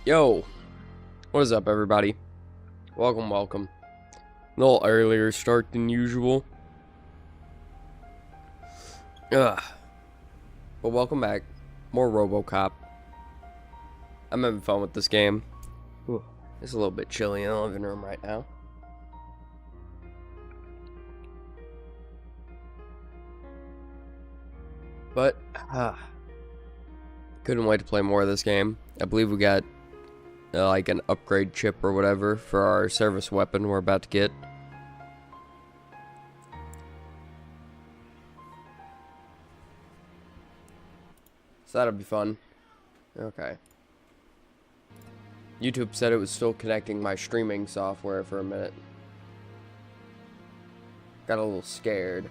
Yo, what is up, everybody? Welcome. A little earlier start than usual. But welcome back. More Robocop. I'm having fun with this game. Ooh, it's a little bit chilly in the living room right now. But, couldn't wait to play more of this game. I believe we got like an upgrade chip or whatever for our service weapon we're about to get. So that'll be fun. Okay. YouTube said it was still connecting my streaming software for a minute. Got a little scared.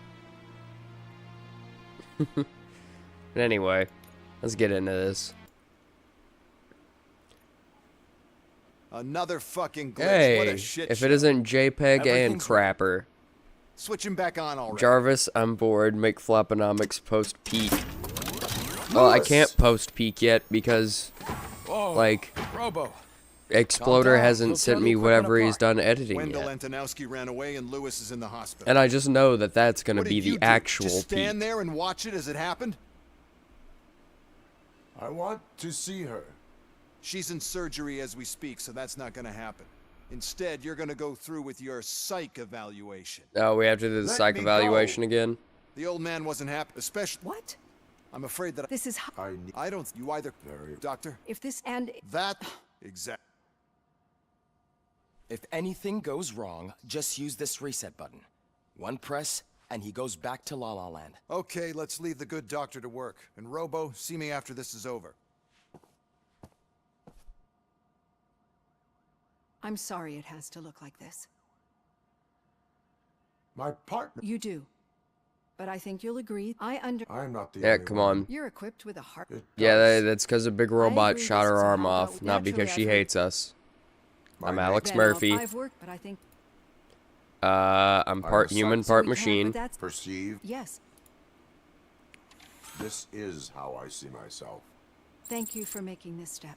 But anyway, let's get into this. Another fucking glitch. Hey, what a shit if show. it isn't JPEG and Crapper. Switch him back on already. Jarvis, I'm bored. Make Floponomics post peak. Well, I can't post peak yet because, like, Robo. Exploder hasn't sent me whatever he's done editing Wendell yet. Antonowski ran away and Lewis is in the hospital. And I just know that that's going to What be did you the do? actual Just stand peak. there and watch it as it happened? I want to see her. She's in surgery as we speak, so that's not going to happen. Instead, you're going to go through with your psych evaluation. Oh, we have to do the Let psych me evaluation go. again? The old man wasn't happy, especially... What? I'm afraid that... This is I don't... You either... Very... Doctor? if this and That... Exact... If anything goes wrong, just use this reset button. One press, and he goes back to La La Land. Okay, let's leave the good doctor to work. And Robo, see me after this is over. I'm sorry it has to look like this. My partner. You do. But I think you'll agree. I'm not the Yeah, only come one. on. You're equipped with a heart. It Yeah, does. that's because a big robot agree shot this her is arm how- off, not because naturally she I've heard- hates us. My I'm name- Alex Ben, Murphy. I've worked, but I think I'm part a human, science- part we can, machine. but that's Perceive. yes. This is how I see myself. Thank you for making this step.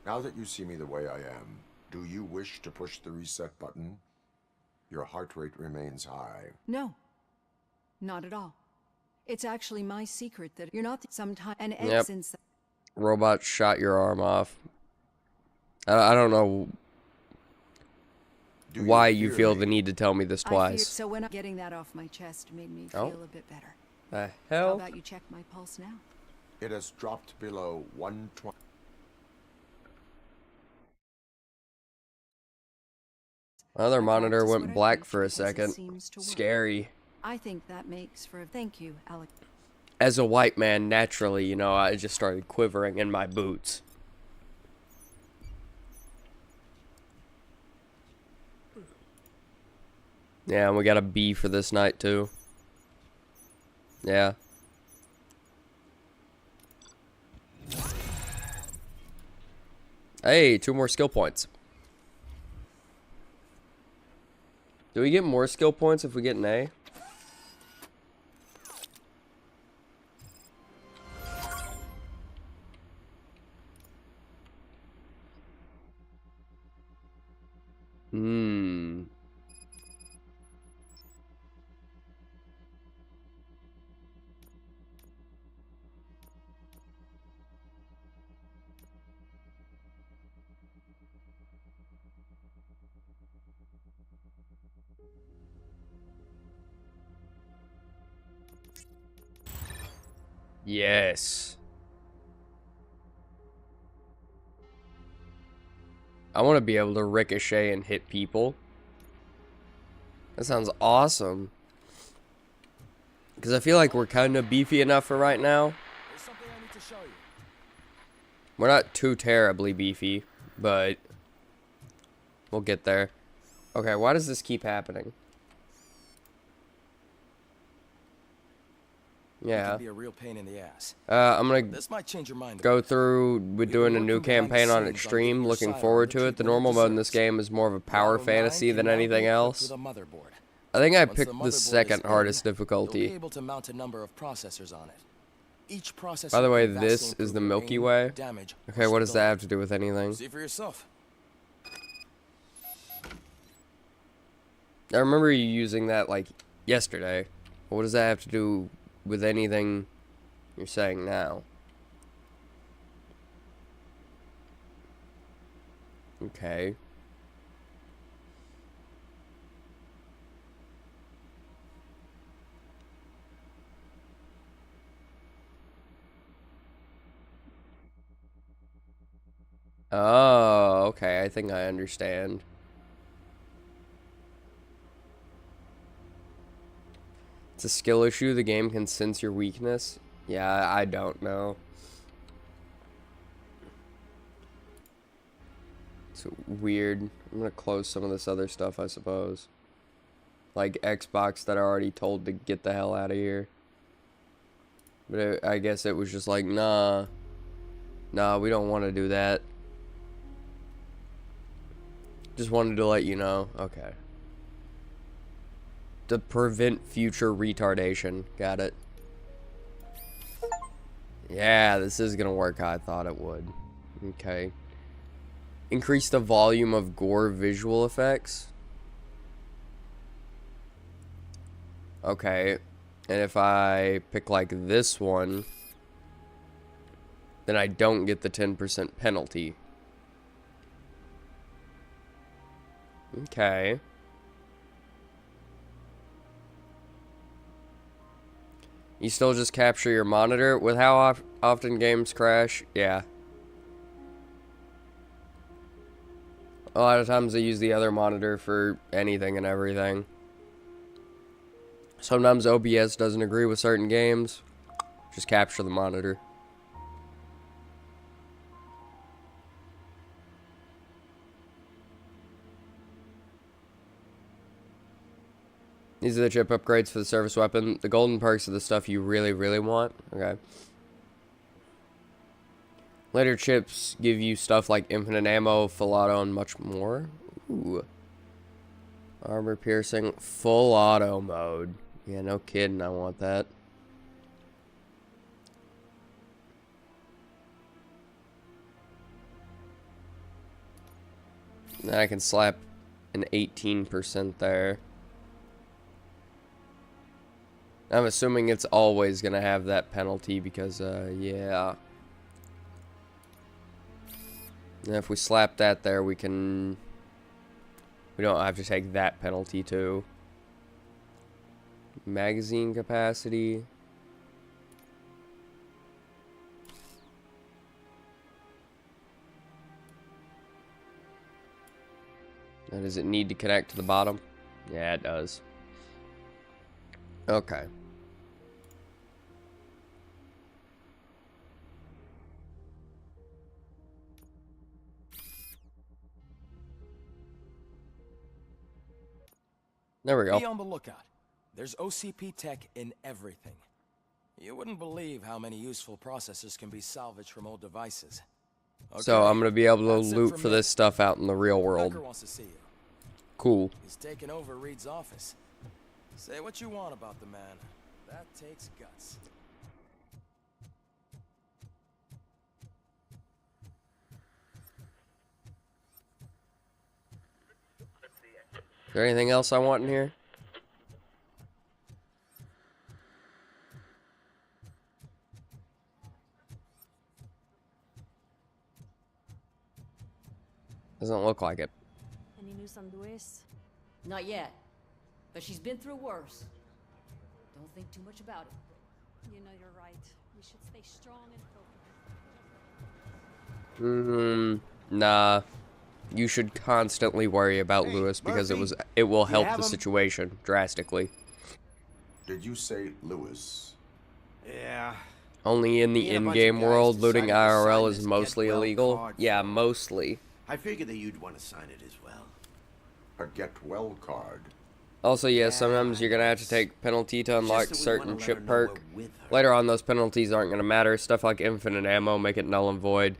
Now that you see me the way I am, do you wish to push the reset button? Your heart rate remains high. No. Not at all. It's actually my secret that you're not sometime and Yep. since Robot shot your arm off. I don't know Do why you hear feel me? the need to tell me this I feared, twice. so when I'm getting that off my chest made me Oh. feel a bit better. The How hell? about you check my pulse now? It has dropped below 120. Other monitor Practice went what I black preach for a because it second. seems to work. Scary. I think that makes for a thank you, Alex. As a white man, naturally, you know, I just started quivering in my boots. Yeah, and we got a B for this night, too. Yeah. Hey, 2 more skill points. Do we get more skill points if we get an A? Hmm. Yes. I want to be able to ricochet and hit people. That sounds awesome. Because I feel like we're kind of beefy enough for right now. There's something I need to show you. We're not too terribly beefy, but we'll get there. Okay, why does this keep happening? It Yeah. can be a real pain in the ass. I'm gonna This might change your mind. go through with doing a working new behind the campaign on scenes on Extreme. your Looking side forward on to the it. The treatment of normal mode in this deserts. game is more of a power Model 9 fantasy can than now be anything equipped else. with a motherboard. I think I Once picked motherboard the is second in, hardest You'll be difficulty. able to mount a number of processors on it. Each process. By the way, can vastly this is improve the your Milky aim, Way. damage, or Okay, what does that stability. have to do with anything? See for yourself. I remember you using that, like, yesterday. What does that have to do with anything you're saying now? Okay. Oh, okay. I think I understand. It's a skill issue. The game can sense your weakness. Yeah, I don't know. It's weird. I'm gonna close some of this other stuff, I suppose. Like Xbox that are already told to get the hell out of here. But I guess it was just like, nah. Nah, we don't want to do that. Just wanted to let you know. Okay. To prevent future retardation. Got it. Yeah, this is gonna work how I thought it would. Okay. Increase the volume of gore visual effects. Okay. And if I pick like this one, then I don't get the 10% penalty. Okay. You still just capture your monitor with how often games crash? Yeah. A lot of times they use the other monitor for anything and everything. Sometimes OBS doesn't agree with certain games. Just capture the monitor. These are the chip upgrades for the service weapon. The golden perks are the stuff you really, really want. Okay. Later chips give you stuff like infinite ammo, full auto, and much more. Ooh. Armor piercing, full auto mode. Yeah, no kidding, I want that. Then I can slap an 18% there. I'm assuming it's always gonna have that penalty because, yeah. And if we slap that there, we don't have to take that penalty too. Magazine capacity. Now, does it need to connect to the bottom? Yeah, it does. Okay. There we Be go. on the lookout. There's OCP tech in everything. You wouldn't believe how many useful processors can be salvaged from old devices. So Okay, I'm gonna be able to that's it loot from for me. this stuff out in the real world. Tucker wants to see you. Cool. He's taken over Reed's office. Say what you want about the man. That takes guts. Is there anything else I want in here? Doesn't look like it. Any news on Luis? Not yet. But she's been through worse. Don't think too much about it. You know you're right. We should stay strong and focused. Nah. You should constantly worry about Hey, Lewis because Murphy, it will you help have the him? situation drastically. Did you say Lewis? Yeah. Only in the Me and a bunch in-game of guys world, looting decided to sign IRL this is get mostly well illegal. card Yeah, for him. mostly. I figured that you'd want to sign it as well. A get well card. Also, yeah, sometimes you're gonna have to take penalty to unlock Just that we certain wanna let chip her know perk. we're with her. Later on, those penalties aren't gonna matter. Stuff like infinite ammo make it null and void.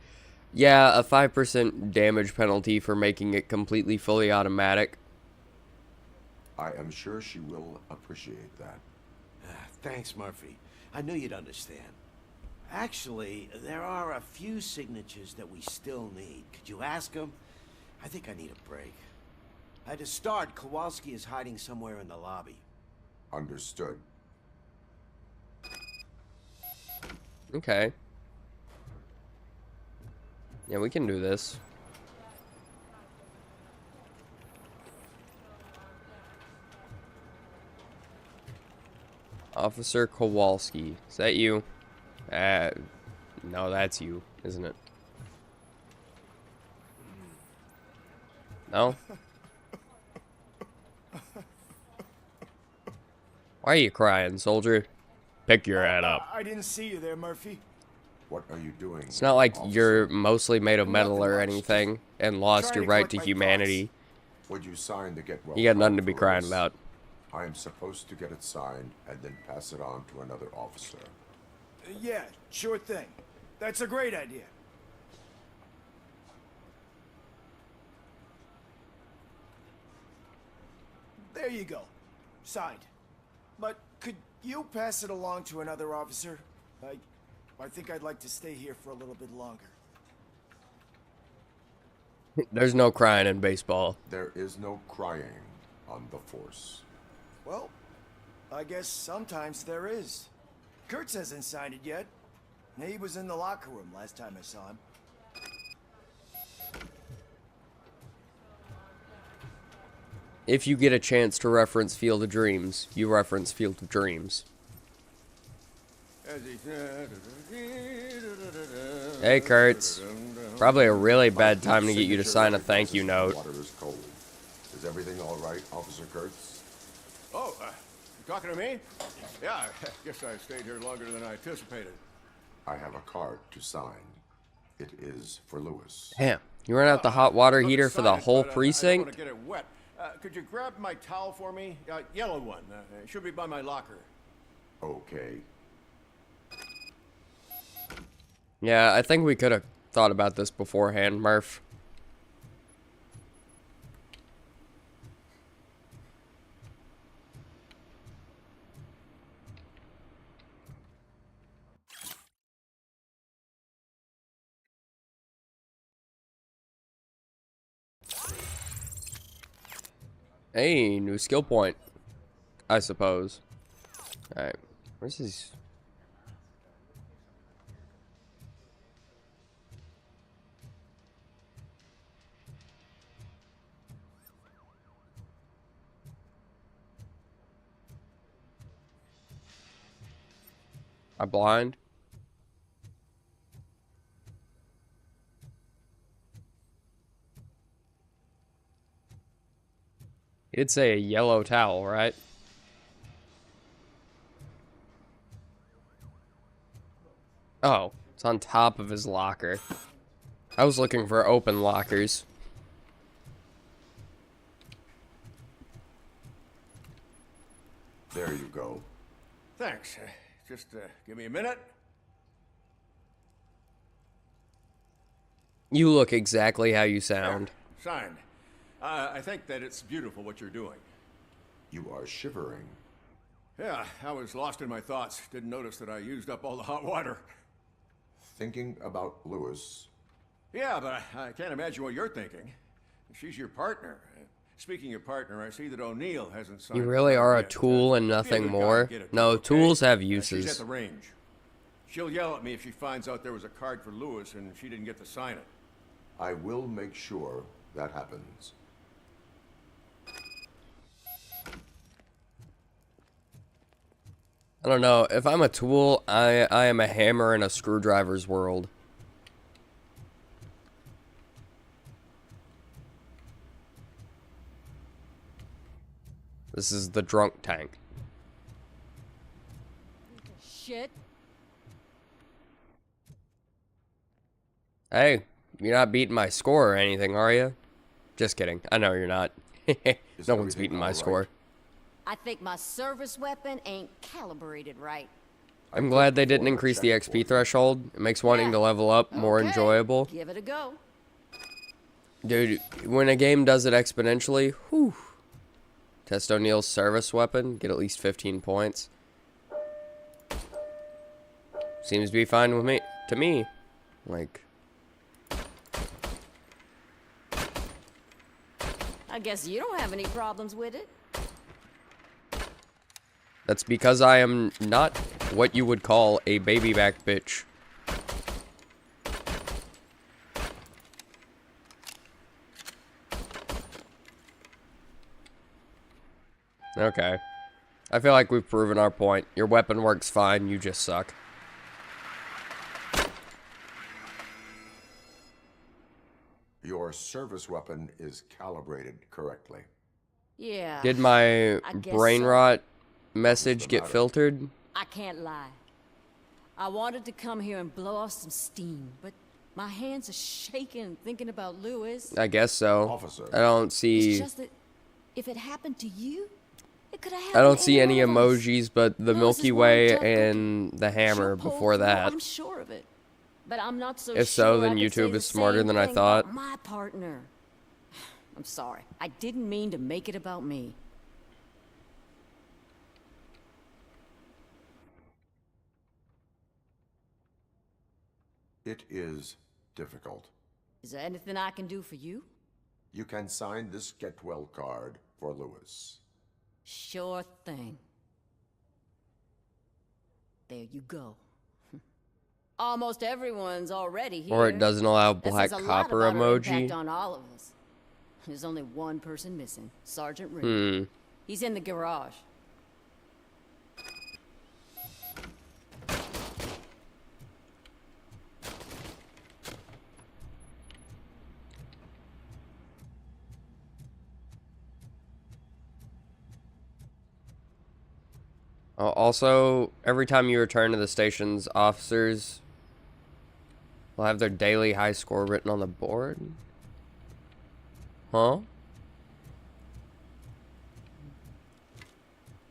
Yeah, a 5% damage penalty for making it completely fully automatic. I am sure she will appreciate that. Thanks, Murphy. I knew you'd understand. Actually, there are a few signatures that we still need. Could you ask him? I think I need a break. To start, Kowalski is hiding somewhere in the lobby. Understood. Okay. Yeah, we can do this. Officer Kowalski. Is that you? No, that's you, isn't it? No? Why are you crying, soldier? Pick your head up. I didn't see you there, Murphy. What are you doing? It's not like officer? you're mostly made of metal Nothing or much. anything and lost Trying your to right collect to my humanity. Would you sign the get well? You got nothing to card be for crying us? about. I am supposed to get it signed and then pass it on to another officer. Yeah, sure thing. That's a great idea. There you go. Signed. But could you pass it along to another officer? I think I'd like to stay here for a little bit longer. There's no crying in baseball. There is no crying on the force. Well, I guess sometimes there is. Kurtz hasn't signed it yet. He was in the locker room last time I saw him. If you get a chance to reference Field of Dreams, you reference Field of Dreams. Hey, Kurtz. Probably a really bad time to get you to sign a thank you note. Water is cold. Is everything all right, Officer Kurtz? Oh, you talking to me? Yeah, I guess I stayed here longer than I anticipated. I have a card to sign. It is for Lewis. Damn, you run out the hot water heater for the whole I don't precinct? want to get it wet. Could you grab my towel for me? Yellow one. It should be by my locker. Okay. Yeah, I think we could have thought about this beforehand, Murph. Hey, new skill point, I suppose. Alright, where's his... I'm blind. It'd say a yellow towel, right? Oh, it's on top of his locker. I was looking for open lockers. There you go. Thanks. Just give me a minute. You look exactly how you sound. Signed. I think that it's beautiful what you're doing. You are shivering. Yeah, I was lost in my thoughts. Didn't notice that I used up all the hot water. Thinking about Lewis. Yeah, but I can't imagine what you're thinking. She's your partner. Speaking of partner, I see that O'Neill hasn't signed. You really are a yet. tool and Be a nothing good guy more. and get it, No, okay? tools have She's at uses. the range. She'll yell at me if she finds out there was a card for Lewis and she didn't get to sign it. I will make sure that happens. I don't know. If I'm a tool, I am a hammer in a screwdriver's world. This is the drunk tank. Shit. Hey, you're not beating my score or anything, are you? Just kidding. I know you're not. No one's everything beating my all score. right? I think my service weapon ain't calibrated right. I'm glad they didn't increase the check for XP you. threshold. It makes wanting Yeah. to level up more Okay, enjoyable. Give it a go. Dude, when a game does it exponentially, whew. Test O'Neill's service weapon, get at least 15 points. Seems to be fine with me. To me, like. I guess you don't have any problems with it. That's because I am not what you would call a baby back bitch. Okay. I feel like we've proven our point. Your weapon works fine, you just suck. Your service weapon is calibrated correctly. Yeah. Did my I guess brain so. rot message get filtered? I can't lie. I wanted to come here and blow off some steam, but my hands are shaking thinking about Lewis. I guess so. Officer. I don't see. It's just that if it happened to you, it could have happened I don't to see any one of us. emojis, but the Lewis is Milky one Way tough cookie. and the hammer She'll pull before through, that. I'm sure of it. But I'm not so If sure so, then I could say YouTube the is smarter same than I thing thought. about my partner. I'm sorry. I didn't mean to make it about me. It is difficult. Is there anything I can do for you? You can sign this get well card for Lewis. Sure thing. There you go. Almost everyone's already here. Or it doesn't allow That black says a lot copper about her emoji. impact on all of us. There's only one person missing, Sergeant Rick. He's in the garage. Also, every time you return to the station's officers will have their daily high score written on the board. Huh?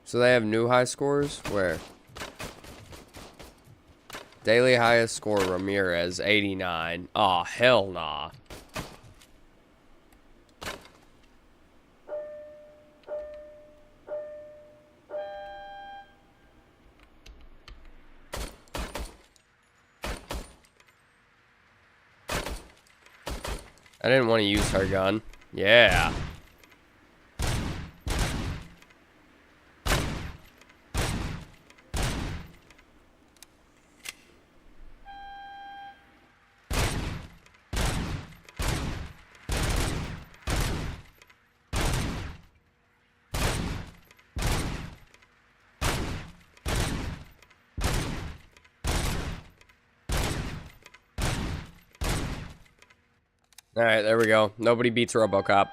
So they have new high scores? Where? Daily highest score Ramirez, 89. Aw, hell nah. I didn't want to use her gun. Yeah. Alright, there we go. Nobody beats Robocop.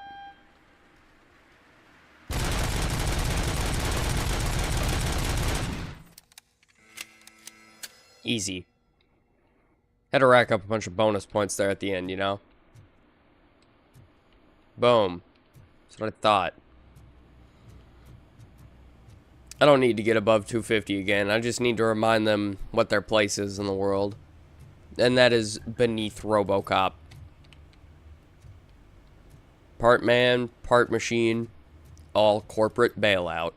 Easy. Had to rack up a bunch of bonus points there at the end, you know? Boom. That's what I thought. I don't need to get above 250 again. I just need to remind them what their place is in the world. And that is beneath Robocop. Part man, part machine, all corporate bailout.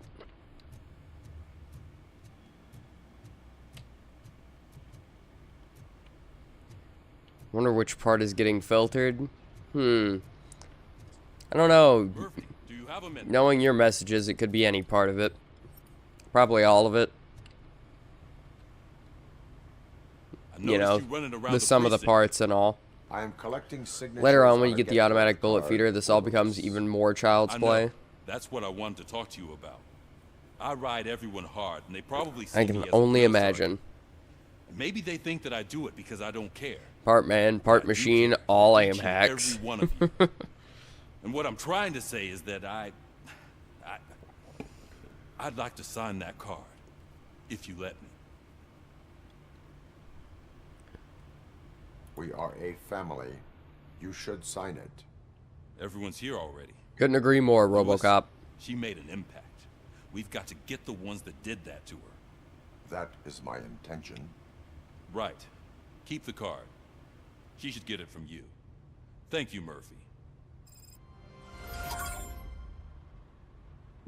Wonder which part is getting filtered. I don't know. Murphy, do you have a minute? Knowing your messages, it could be any part of it. Probably all of it. You know, the sum of the parts and all. I am collecting signatures. Later on, when on you a get the get automatic well bullet card feeder, this for all becomes Lewis. even more child's I play. know. That's what I wanted to talk to you about. I ride everyone hard, and they probably see I me can as a only real imagine. sergeant. Maybe they think that I do it because I don't care. Part man, part I do machine, care. all Each aim and hacks. Every one of you. And what I'm trying to say is that I'd like to sign that card, if you let me. We are a family. You should sign it. Everyone's here already. Couldn't agree more, Lewis, Robocop. she made an impact. We've got to get the ones that did that to her. That is my intention. Right. Keep the card. She should get it from you. Thank you, Murphy.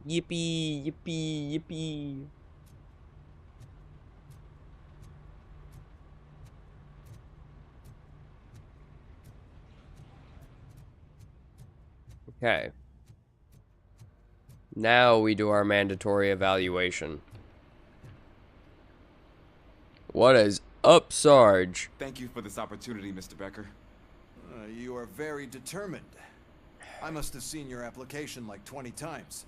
Yippee, yippee, yippee. Okay. Now we do our mandatory evaluation. What is up, Sarge? Thank you for this opportunity, Mr. Becker. You are very determined. I must have seen your application like 20 times.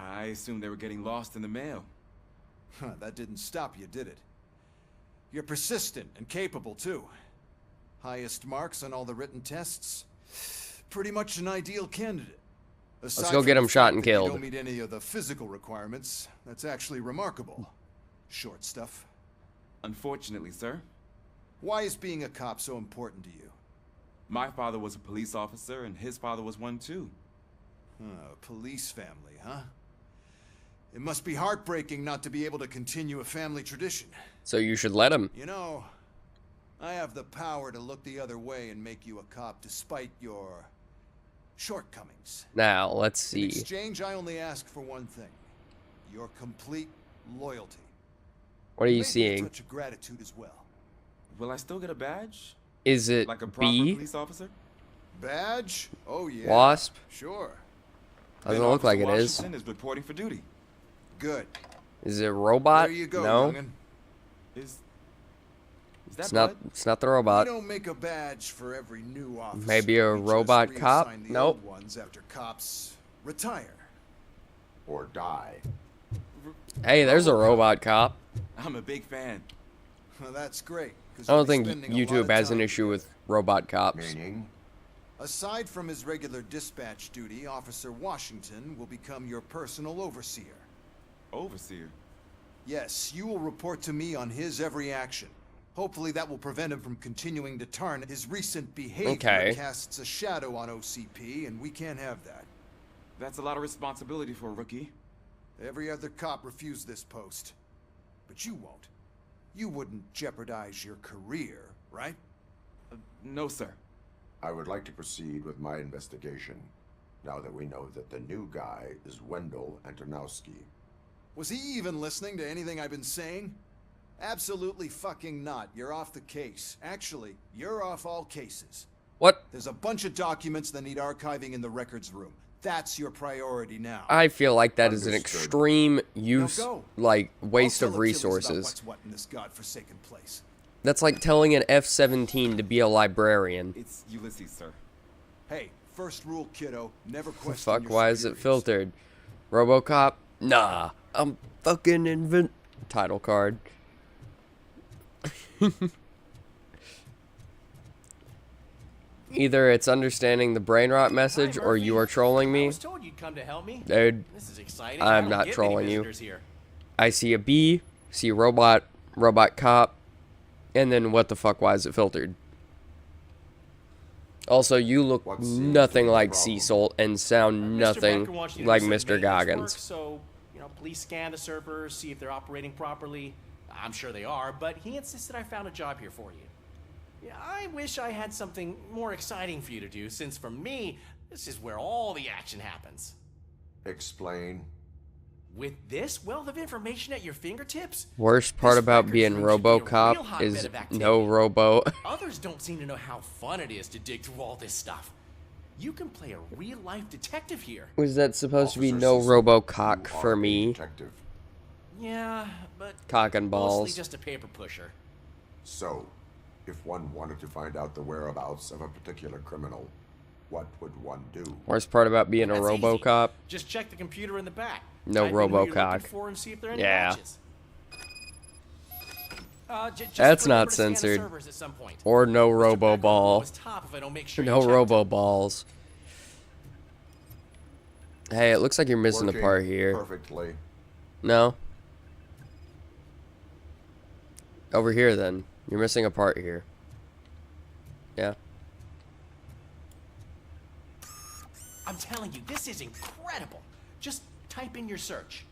I assumed they were getting lost in the mail. That didn't stop you, did it? You're persistent and capable, too. Highest marks on all the written tests. Pretty much an ideal candidate. Let's go get him shot and killed. You don't meet any of the physical requirements. That's actually remarkable. Short stuff. Unfortunately, sir. Why is being a cop so important to you? My father was a police officer, and his father was one, too. Police family, huh? It must be heartbreaking not to be able to continue a family tradition. So you should let him. You know, I have the power to look the other way and make you a cop despite your shortcomings. Now, let's see. In exchange, I only ask for one thing. Your complete loyalty. What are you Maybe seeing? a touch of gratitude as well. Will I still get a badge? Is it Like a proper B? police officer? Badge? Oh, yeah. Wasp? Sure. Doesn't Then look like it Officer is. Washington is reporting for duty. Good. Is it robot? There you go, No. youngin'. Is that It's not. blood? It's not the robot. You don't make a badge for every new officer. Maybe a We just robot cop? reassign the Nope. old ones after cops retire. Or die. Hey, there's a robot cop. I'm a big fan. Well, that's great. 'Cause I don't you'll be think spending a lot YouTube of has an time issue with together. robot cops. Meaning? Aside from his regular dispatch duty, Officer Washington will become your personal overseer. Overseer. Yes, you will report to me on his every action. Hopefully that will prevent him from continuing to turn. His recent behavior Okay. casts a shadow on OCP, and we can't have that. That's a lot of responsibility for a rookie. Every other cop refused this post. But you won't. You wouldn't jeopardize your career, right? No, sir. I would like to proceed with my investigation, now that we know that the new guy is Wendell Antonowski. Was he even listening to anything I've been saying? Absolutely fucking not. You're off the case. Actually, you're off all cases. What? There's a bunch of documents that need archiving in the records room. That's your priority now. I feel like that is an Understood. extreme use, go. like waste I'll of tell Achilles about resources. what's what in this godforsaken place. That's like telling an F-17 to be a librarian. It's Ulysses, sir. Hey, first rule, kiddo. Never question Fuck, your why is it superiors. filtered? Robocop? Nah, I'm fucking title card. Either it's understanding the brain rot message or you are trolling I me. was told you'd come to help me. Dude, This is exciting. I'm I don't not get trolling many you. visitors here. I see a B, see a robot cop, and then what the fuck, why is it filtered? Also, you look What seems nothing to be the like problem? Cecil and sound Mr. nothing Becker wants you to like do some Mr. maintenance work, Goggins. so, please scan the servers, see if they're operating properly. I'm sure they are, but he insisted I found a job here for you. Yeah, I wish I had something more exciting for you to do, since for me, this is where all the action happens. Explain. With this wealth of information at your fingertips, Worst part this about records being room should be a real RoboCop hotbed is of activity. no robo. Others don't seem to know how fun it is to dig through all this stuff. You can play a real-life detective here. Was that supposed to be Officer no Cecil, RoboCock you are for a me? detective. Yeah, but Cock and mostly balls. just a paper pusher. So, if one wanted to find out the whereabouts of a particular criminal, what would one do? Worst part about being a That's easy. RoboCop? Just check the computer in the back. No Type in who you're looking RoboCock. for and see if there are any Yeah. matches. Just That's remember not to scan the censored. servers at some point. Or no Mr. Robo Becker will Ball. always top if I don't make sure you No checked. Robo Balls. Hey, it looks like you're missing a Working part here. Perfectly. No? Over here, then. You're missing a part here. Yeah. I'm telling you, this is incredible. Just type in your search.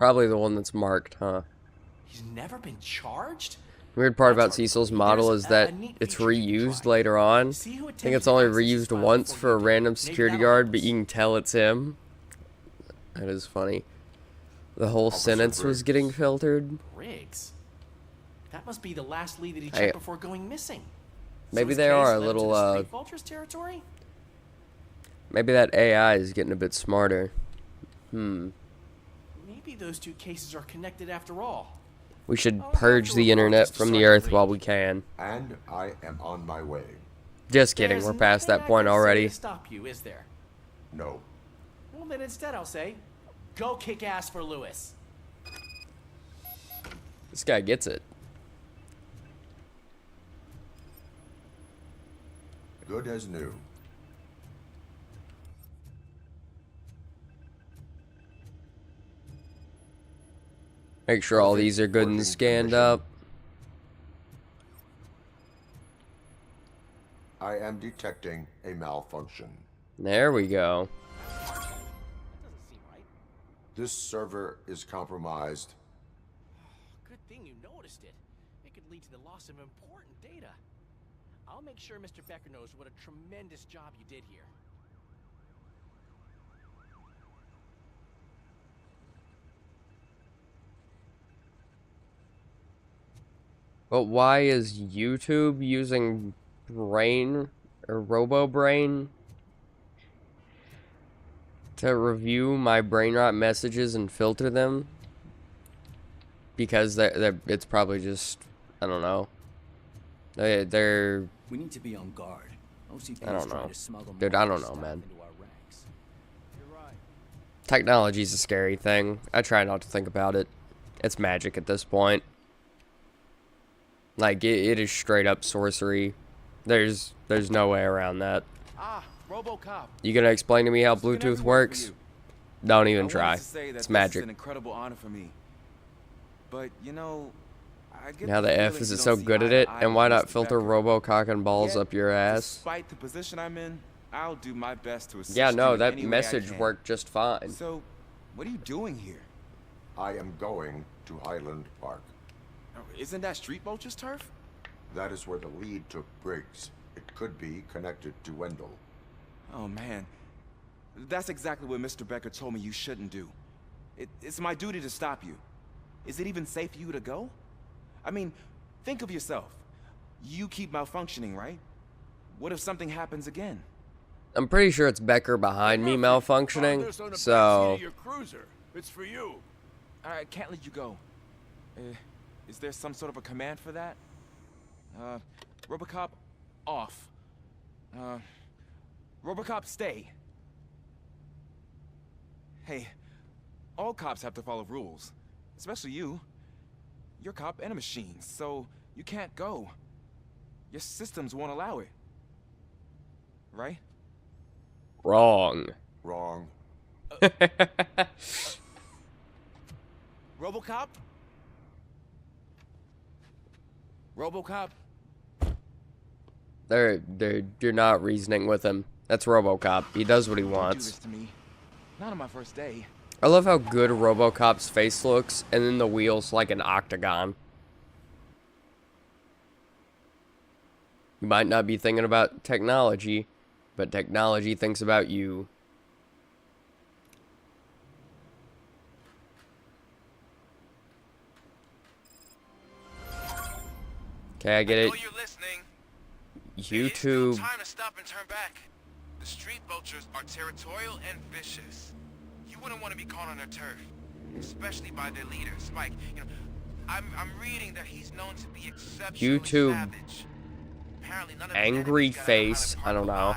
Probably the one that's marked, huh? He's never been charged? Weird part about Cecil's model is that it's reused later on. I think it's only reused once for a random security guard, but you can tell it's him. That is funny. The whole sentence was getting filtered. Briggs? That must be the last lead that he checked before going missing. Maybe they are a little, Street Vultures territory? Maybe that AI is getting a bit smarter. Maybe those two cases are connected after all. We should purge the internet from the earth while we can. And I am on my way. Just kidding, we're past that point already. Stop you, is there? No. Well, then instead I'll say, go kick ass for Lewis. This guy gets it. Good as new. Make sure all these are good and scanned up. I am detecting a malfunction. There we go. That doesn't seem right. This server is compromised. Good thing you noticed it. It could lead to the loss of important data. I'll make sure Mr. Becker knows what a tremendous job you did here. But why is YouTube using Brain or RoboBrain to review my brain rot messages and filter them? Because it's probably just, I don't know. They're We need to be on guard. OCP I don't is trying know. to smuggle Dude, more I don't know, stuff man. into our ranks. You're right. Technology's a scary thing. I try not to think about it. It's magic at this point. Like, it is straight up sorcery. There's no way around that. Ah, Robocop. You gonna explain to me how Bluetooth works? Don't even I try. wanted to say that It's this magic. is an incredible honor for me. But, you know, I get Now the feeling F is you it don't so see good eye at to it? eye And why with not Mr. filter Becker. Robo-cock and balls Yet, up your ass? Despite the position I'm in, I'll do my best to assist Yeah, no, you in that any way I message can. worked just fine. So, what are you doing here? I am going to Highland Park. Oh, isn't that Street Vulture's turf? That is where the lead took Briggs. It could be connected to Wendell. Oh, man. That's exactly what Mr. Becker told me you shouldn't do. It's my duty to stop you. Is it even safe for you to go? I mean, think of yourself. You keep malfunctioning, right? What if something happens again? I'm pretty sure it's Becker behind me malfunctioning, so... Your cruiser. It's for you. I can't let you go. Is there some sort of a command for that? Robocop, off. Robocop, stay. Hey, all cops have to follow rules. Especially you. You're a cop and a machine, so you can't go. Your systems won't allow it. Right? Wrong. Wrong. Robocop? Robocop? You're not reasoning with him. That's Robocop. He does what he Don't do wants. this to me. Not on my first day. I love how good Robocop's face looks, and then the wheel's like an octagon. You might not be thinking about technology, but technology thinks about you. Okay, I get it. You're listening. YouTube. Time to stop and turn back. The street vultures are territorial and vicious. You wouldn't want to be caught on their turf, especially by their leader, Spike. You know, I'm reading that he's known to be exceptionally YouTube. savage. Apparently none of Angry face. I don't know.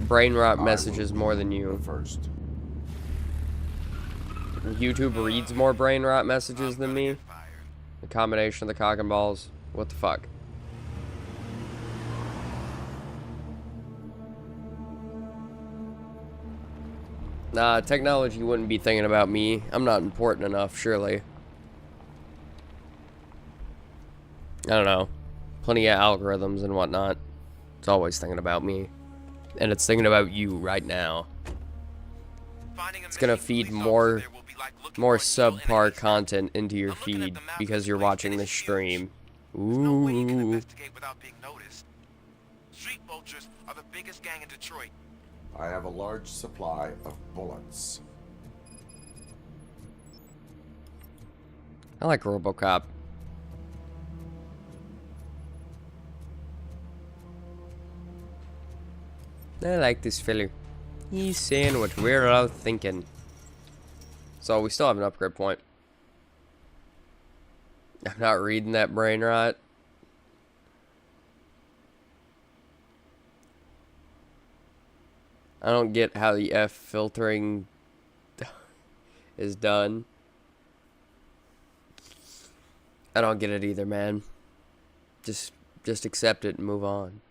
Brain rot messages more than you. First. YouTube reads more brain rot messages than me. The combination of the cock and balls. What the fuck? Nah, technology wouldn't be thinking about me. I'm not important enough, surely. I don't know. Plenty of algorithms and whatnot. It's always thinking about me. And it's thinking about you right now. it's gonna feed more subpar content into your feed because you're watching this stream. Ooh. Street vultures are the biggest gang in Detroit. I have a large supply of bullets. I like Robocop. I like this filler. He's saying what we're all thinking. So we still have an upgrade point. I'm not reading that brain rot. I don't get how the F filtering is done. I don't get it either, man. Just accept it and move on.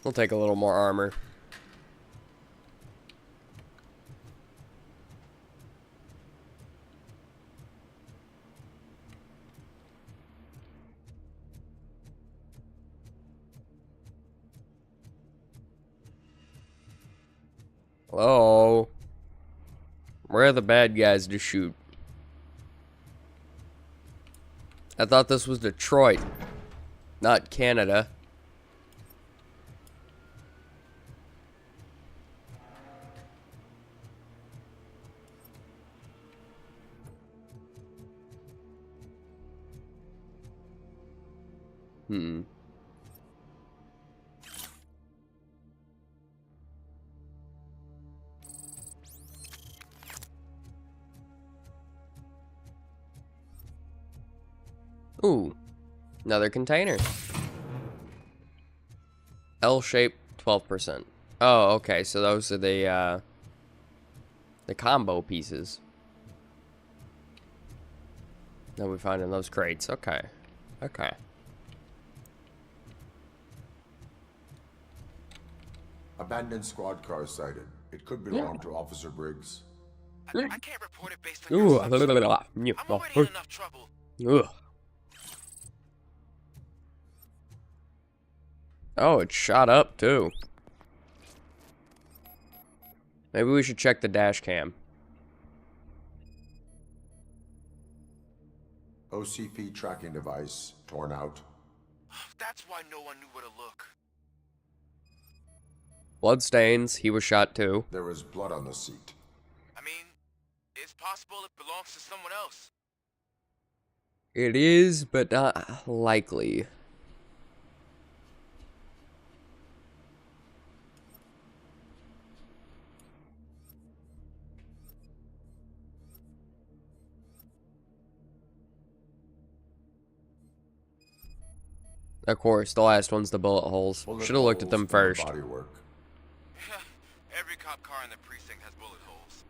We'll take a little more armor. Hello? Where are the bad guys to shoot? I thought this was Detroit, not Canada. Ooh, another container. L shape, 12%. Oh, okay, so those are the combo pieces that we find in those crates. Okay, okay. Abandoned squad car sighted. It could belong to Officer Briggs. I can't report it based on your assumptions. I'm already in enough trouble. Ugh. Oh, it shot up too. Maybe we should check the dash cam. OCP tracking device torn out. That's why no one knew where to look. Bloodstains, he was shot too. There was blood on the seat. I mean, it's possible it belongs to someone else. It is, but not likely. Of course, the last one's the bullet holes. Should have looked at them first. Body work. Every cop car in the precinct has bullet holes.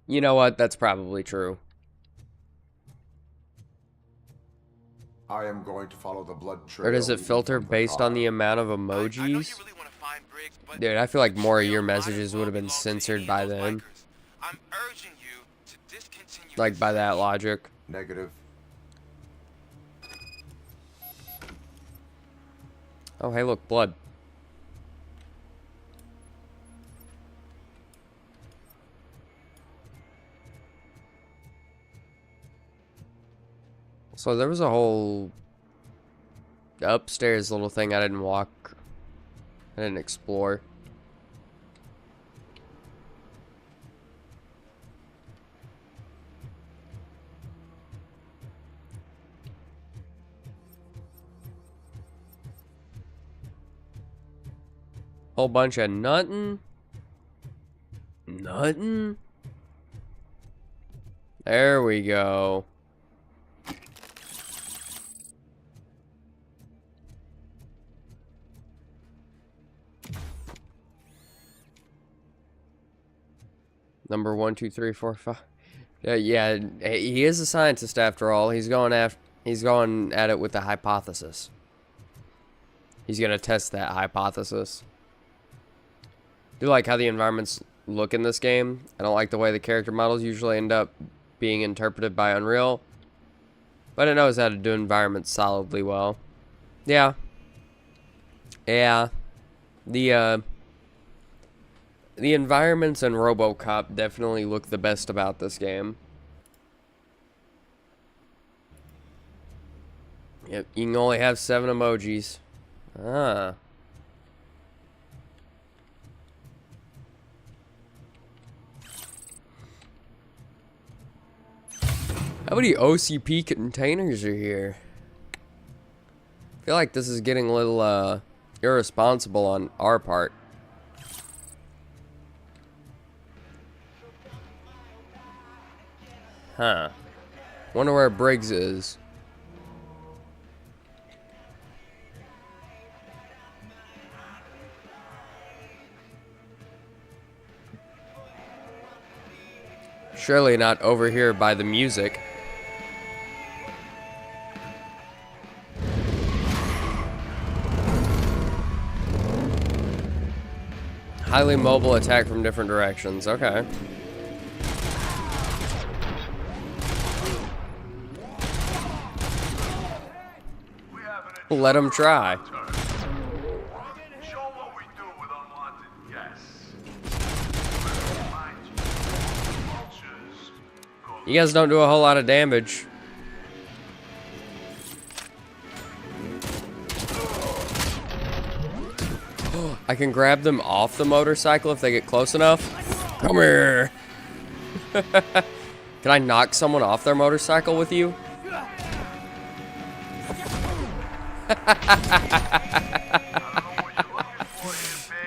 You know what? That's probably true. I am going to follow the blood trail. Or does it filter based on the amount of emojis? Dude, I feel like more of your messages would have been censored by then. I'm urging you to discontinue. Like by that logic. Negative. Oh, hey, look, blood. So there was a whole upstairs little thing I didn't explore. Whole bunch of nothing. Nothing. There we go. Number 1, 2, 3, 4, 5. Yeah, he is a scientist after all. He's going at it with the hypothesis. He's gonna test that hypothesis. I do like how the environments look in this game. I don't like the way the character models usually end up being interpreted by Unreal, but it knows how to do environments solidly well. Yeah. The environments in Robocop definitely look the best about this game. Yep, you can only have 7 emojis. Ah. How many OCP containers are here? I feel like this is getting a little, irresponsible on our part. Huh. Wonder where Briggs is. Surely not over here by the music. Highly mobile attack from different directions. Okay. Let him try. You guys don't do a whole lot of damage. I can grab them off the motorcycle if they get close enough. Come here. Can I knock someone off their motorcycle with you?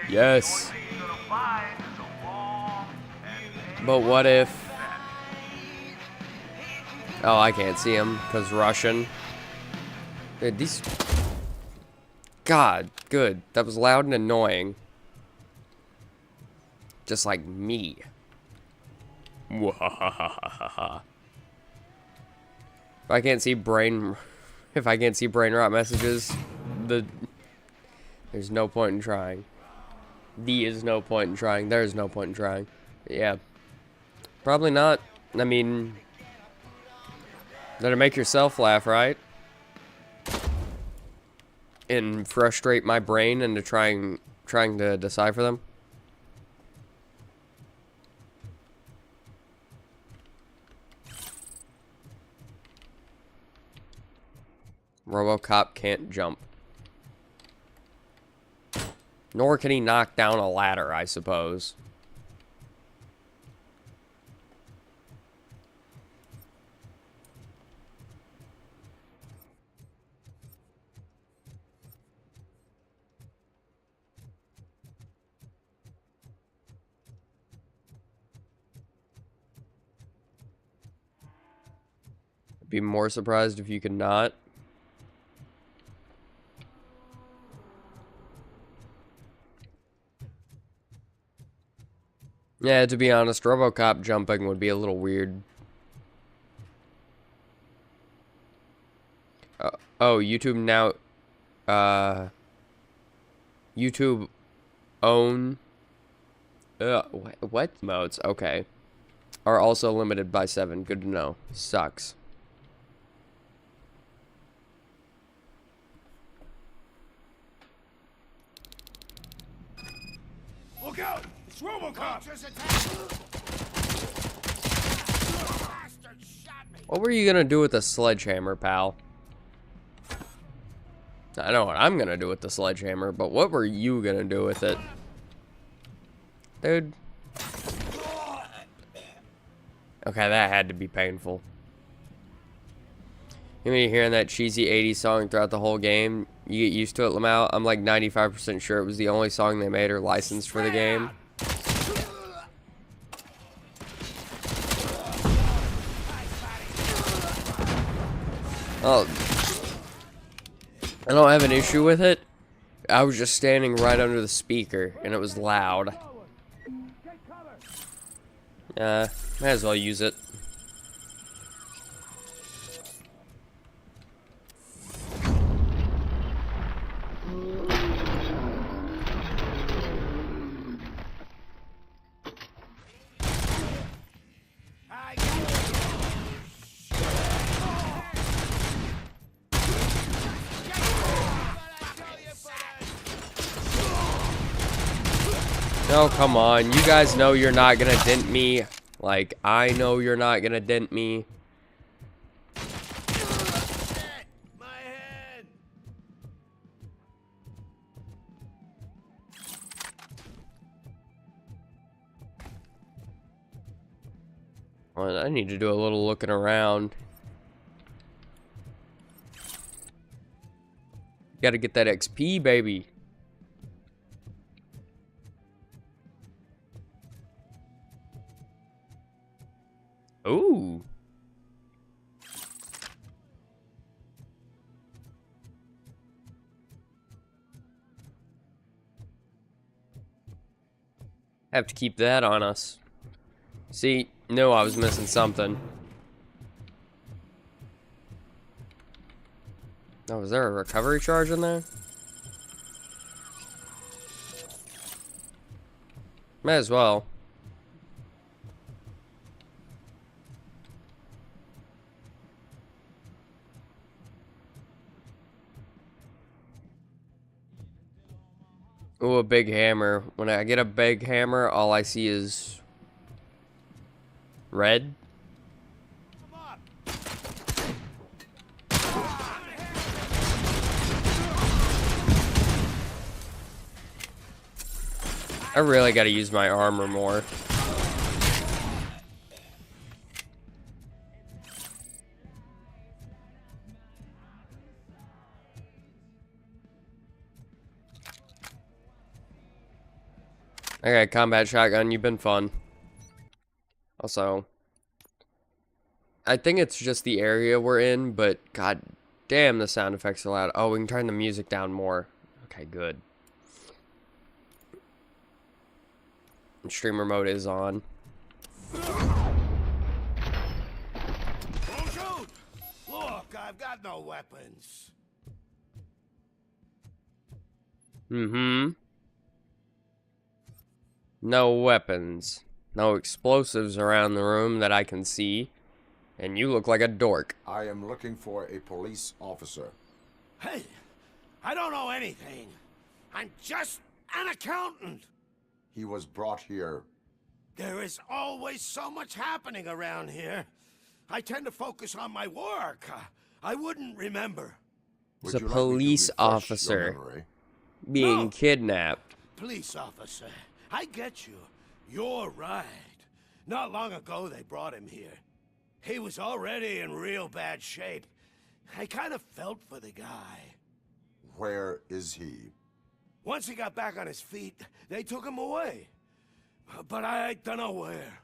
Yes. But what if... Oh, I can't see him because Russian. Dude, these... God, good. That was loud and annoying. Just like me. If I can't see brain rot messages, there's no point in trying. There's no point in trying. Yeah. Probably not. I mean, that'll make yourself laugh, right? And frustrate my brain into trying to decipher them. Robocop can't jump. Nor can he knock down a ladder, I suppose. I'd be more surprised if you could not. Yeah, to be honest, Robocop jumping would be a little weird. Oh, YouTube now... YouTube own... what? Modes, okay. Are also limited by 7. Good to know. Sucks. Look out! It's Robocop! What were you gonna do with the sledgehammer, pal? I know what I'm gonna do with the sledgehammer, but what were you gonna do with it? Dude. Okay, that had to be painful. You mean hearing that cheesy 80s song throughout the whole game? You get used to it, Lamau? I'm like 95% sure it was the only song they made or licensed for the game. Oh, I don't have an issue with it. I was just standing right under the speaker, and it was loud. Might as well use it. Oh, come on. You guys know you're not gonna dent me. Like, I know you're not gonna dent me. Well, I need to do a little looking around. Gotta get that XP, baby. Ooh. Have to keep that on us. See, knew I was missing something. Oh, is there a recovery charge in there? May as well. Ooh, a big hammer. When I get a big hammer, all I see is red. I really gotta use my armor more. Okay, combat shotgun, you've been fun. Also, I think it's just the area we're in, but god damn, the sound effects are loud. Oh, we can turn the music down more. Okay, good. And streamer mode is on. Don't shoot! Look, I've got no weapons. Mm-hmm. No weapons. No explosives around the room that I can see. And you look like a dork. I am looking for a police officer. Hey, I don't know anything. I'm just an accountant. He was brought here. There is always so much happening around here. I tend to focus on my work. I wouldn't remember. It's a police officer being kidnapped. Police officer. I get you. You're right. Not long ago they brought him here. He was already in real bad shape. I kind of felt for the guy. Where is he? Once he got back on his feet, they took him away. But I don't know where.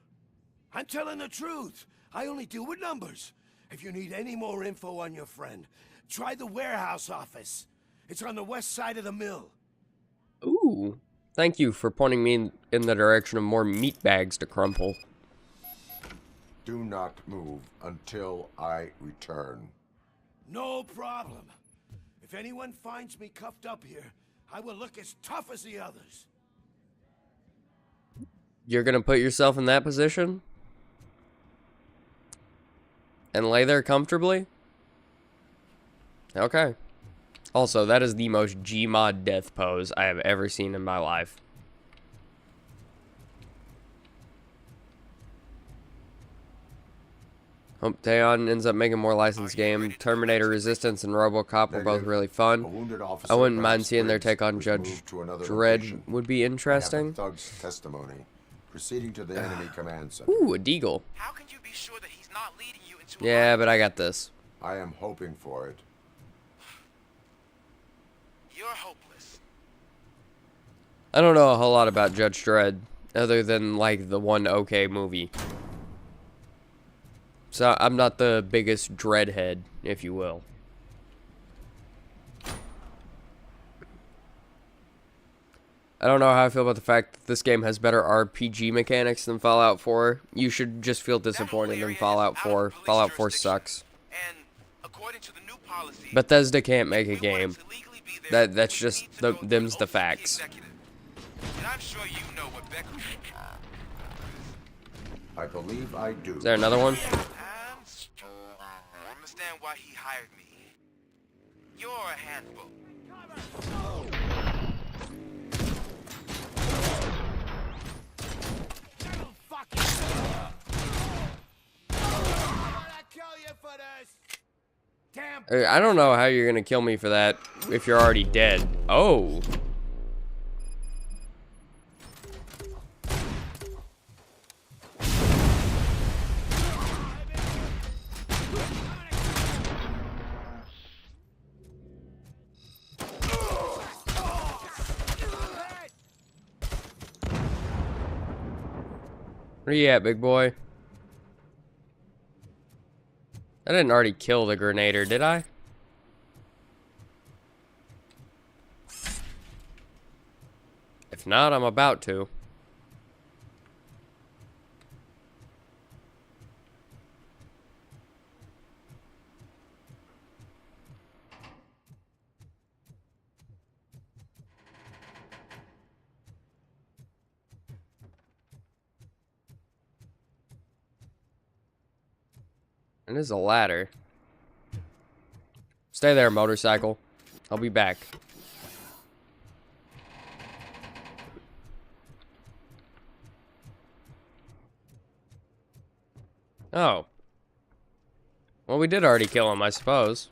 I'm telling the truth. I only deal with numbers. If you need any more info on your friend, try the warehouse office. It's on the west side of the mill. Ooh. Thank you for pointing me in the direction of more meat bags to crumple. Do not move until I return. No problem. If anyone finds me cuffed up here, I will look as tough as the others. You're gonna put yourself in that position? And lay there comfortably? Okay. Also, that is the most Gmod death pose I have ever seen in my life. Hope Taeon ends up making more licensed game. Terminator Resistance and Robocop were both really fun. I wouldn't mind seeing their take on Judge Dredd would be interesting. Thug's testimony. Proceeding to the enemy command center. Ooh, a deagle. How can you be sure that he's not leading you into Yeah, but I got this. I am hoping for it. You're hopeless. I don't know a whole lot about Judge Dredd, other than, like, the one okay movie. So, I'm not the biggest Dreadhead, if you will. I don't know how I feel about the fact that this game has better RPG mechanics than Fallout 4. You should just feel disappointed in Fallout 4. Fallout 4 sucks. Bethesda can't make a game. That's just them's the facts. I believe I do. Is there another one? I understand why he hired me. You're a handful. I don't know how you're gonna kill me for that if you're already dead. Oh. Where you at, big boy? I didn't already kill the grenader, did I? If not, I'm about to. And there's a ladder. Stay there, motorcycle. I'll be back. Oh. Well, we did already kill him, I suppose.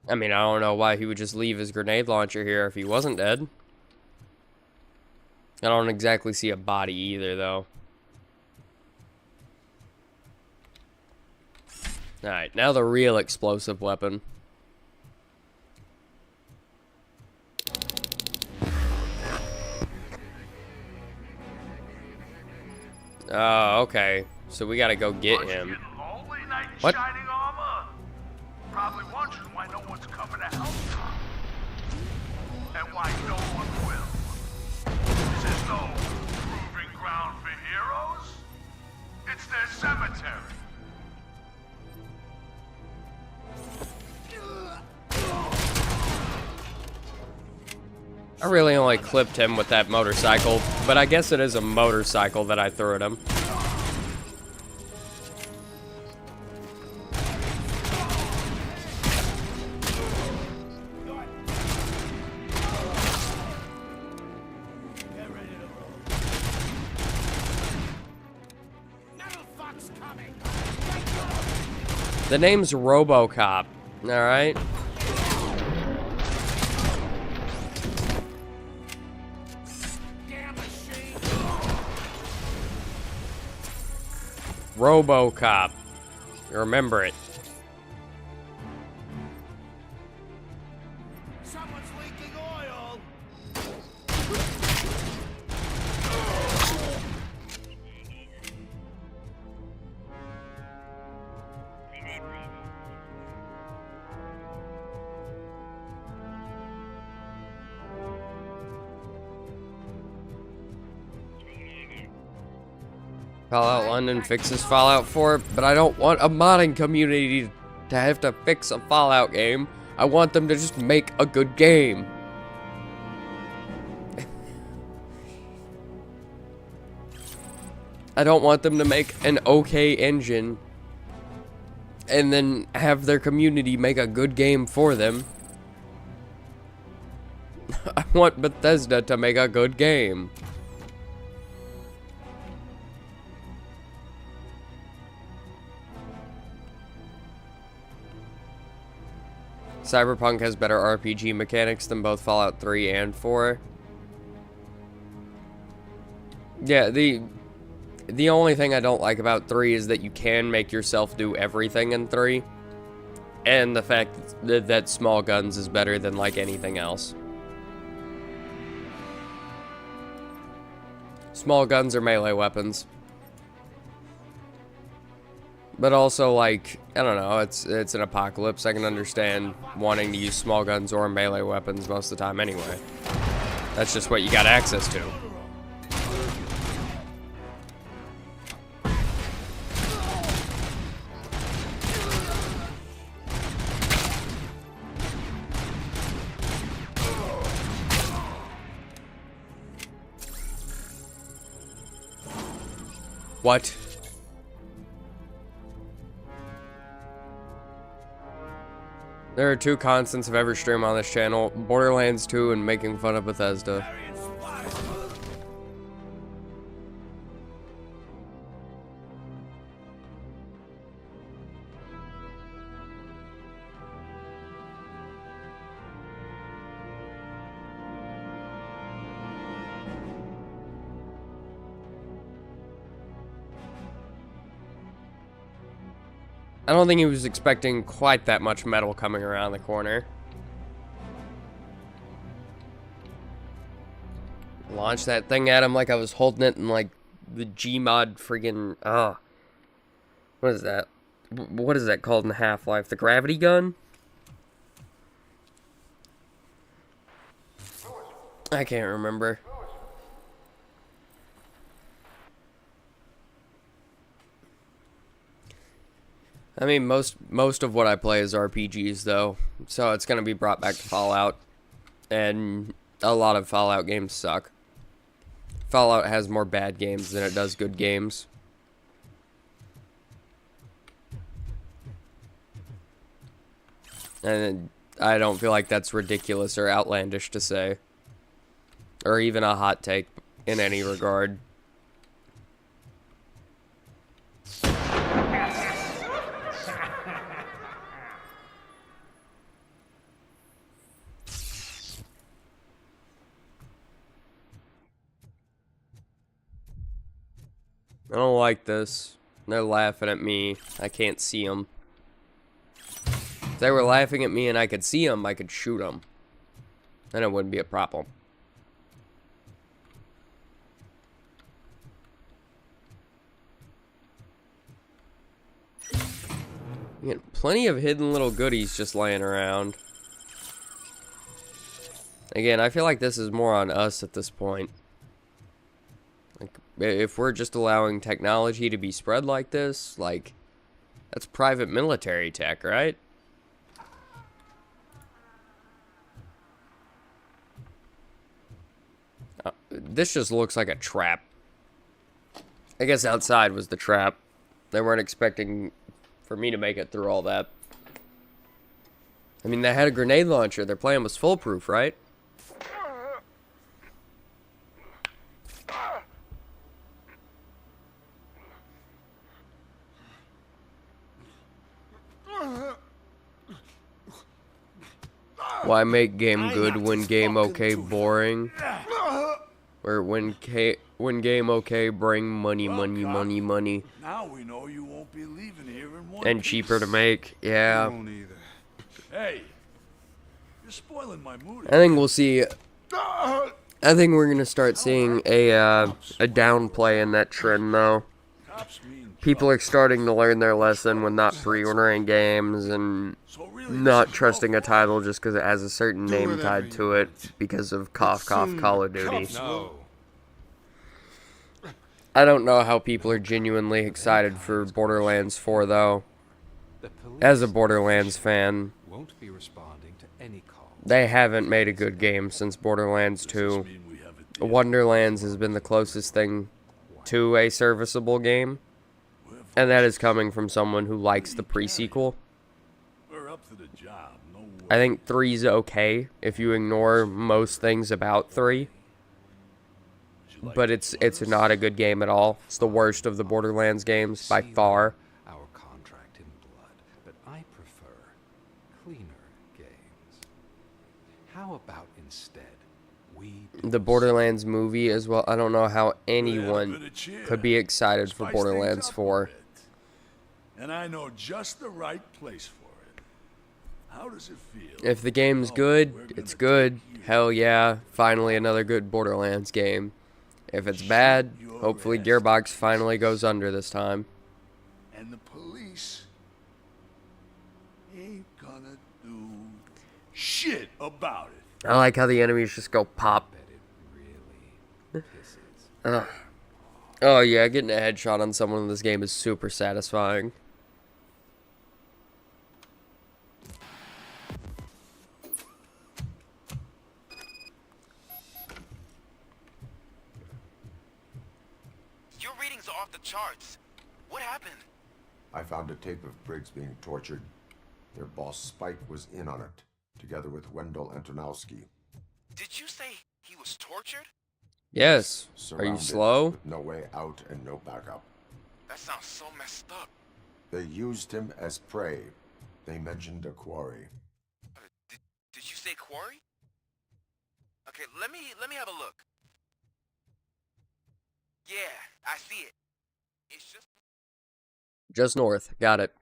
I mean, I don't know why he would just leave his grenade launcher here if he wasn't dead. I don't exactly see a body either, though. Alright, now the real explosive weapon. Oh, okay. So we gotta go get him. What? Probably wondering why no one's coming to help you. And why no one will. This is no proving ground for heroes. It's their cemetery. I really only clipped him with that motorcycle, but I guess it is a motorcycle that I threw at him. The name's Robocop, alright? Robocop. Remember it. Someone's leaking oil. Fallout London fixes Fallout 4, but I don't want a modding community to have to fix a Fallout game. I want them to just make a good game. I don't want them to make an okay engine and then have their community make a good game for them. I want Bethesda to make a good game. Cyberpunk has better RPG mechanics than both Fallout 3 and 4. Yeah, the only thing I don't like about 3 is that you can make yourself do everything in 3. And the fact that small guns is better than, like, anything else. Small guns are melee weapons. But also, like, I don't know, it's an apocalypse. I can understand wanting to use small guns or melee weapons most of the time anyway. That's just what you got access to. What? There are two constants of every stream on this channel, Borderlands 2 and making fun of Bethesda. I don't think he was expecting quite that much metal coming around the corner. Launch that thing at him like I was holding it in like the Gmod friggin' what is that? What is that called in Half-Life? The gravity gun? I can't remember. I mean, most of what I play is RPGs, though, so it's going to be brought back to Fallout, and a lot of Fallout games suck. Fallout has more bad games than it does good games. And I don't feel like that's ridiculous or outlandish to say, or even a hot take in any regard. I don't like this. They're laughing at me. I can't see them. If they were laughing at me and I could see them, I could shoot them. Then it wouldn't be a problem. You get plenty of hidden little goodies just laying around. Again, I feel like this is more on us at this point. Like, if we're just allowing technology to be spread like this, like, that's private military tech, right? This just looks like a trap. I guess outside was the trap. They weren't expecting for me to make it through all that. I mean, they had a grenade launcher. Their plan was foolproof, right? Why make game good when game okay boring? Or when game okay bring money. Now we know you won't be leaving here in one And cheaper to make, yeah. Hey, you're spoiling my mood. I think we'll see. I think we're gonna start seeing a downplay in that trend, though. People are starting to learn their lesson with not pre-ordering games and not trusting a title just because it has a certain name tied to it because of cough Call of Duty. I don't know how people are genuinely excited for Borderlands 4, though. As a Borderlands fan, Won't be responding to any call. they haven't made a good game since Borderlands 2. Wonderlands has been the closest thing to a serviceable game, and that is coming from someone who likes the pre-sequel. We're up to the job. No worries. I think 3's okay if you ignore most things about 3. But it's not a good game at all. It's the worst of the Borderlands games by far. Our contract in blood, but I prefer cleaner games. How about instead we The Borderlands movie as well. I don't know how anyone could be excited for Borderlands 4. And I know just the right place for it. How does it feel? If the game's good, it's good. Hell yeah, finally another good Borderlands game. If it's bad, hopefully Gearbox finally goes under this time. And the police ain't gonna do shit about it. I like how the enemies just go pop. Ugh. Oh yeah, getting a headshot on someone in this game is super satisfying. Your readings are off the charts. What happened? I found a tape of Briggs being tortured. Their boss Spike was in on it, together with Wendell Antonowski. Did you say he was tortured? Yes. Are you Surrounded, slow? with no way out and no backup. That sounds so messed up. They used him as prey. They mentioned a quarry. Did you say quarry? Okay, let me have a look. Yeah, I see it. It's Just north. Got it.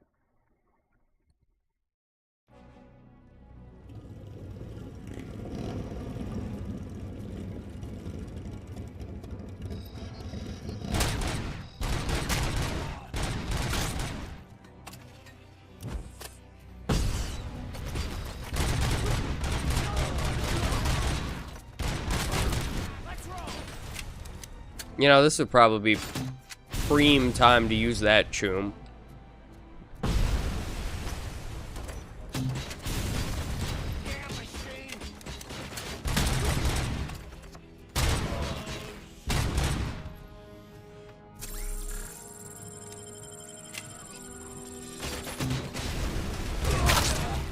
You know, this would probably be prime time to use that choom.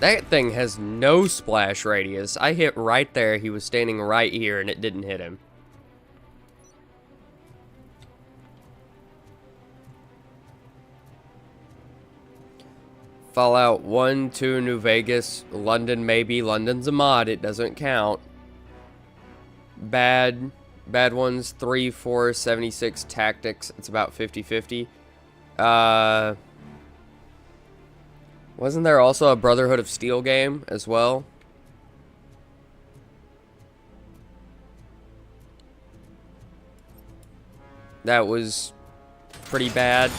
That thing has no splash radius. I hit right there. He was standing right here and it didn't hit him. Fallout 1, 2, New Vegas, London maybe. London's a mod, it doesn't count. Bad ones, 3, 4, 76 Tactics. It's about 50-50. Wasn't there also a Brotherhood of Steel game as well? That was pretty bad.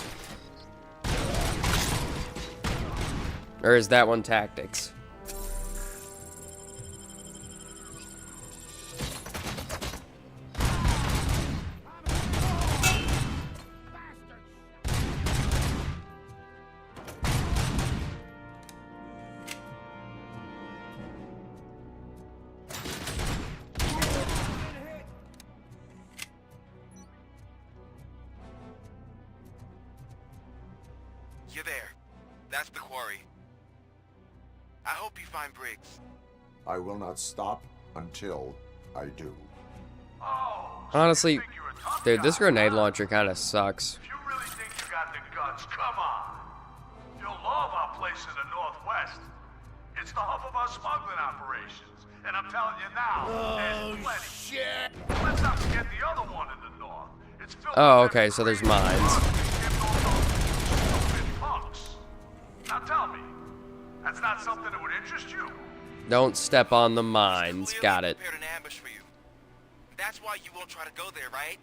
Or is that one Tactics? You're there. That's the quarry. I hope you find Briggs. I will not stop until I do. Honestly, dude, this grenade launcher kind of sucks. If you really think you got the guts, come on. You'll love our place in the Northwest. It's the hub of our smuggling operations. And I'm telling you now, there's plenty. Shit! Let's not forget the other one in the north. It's filled Oh, with okay, so there's mines. punks. Now tell me, that's not something that would interest you? Don't step on the mines. Got it. Prepared an ambush for you. That's why you won't try to go there, right?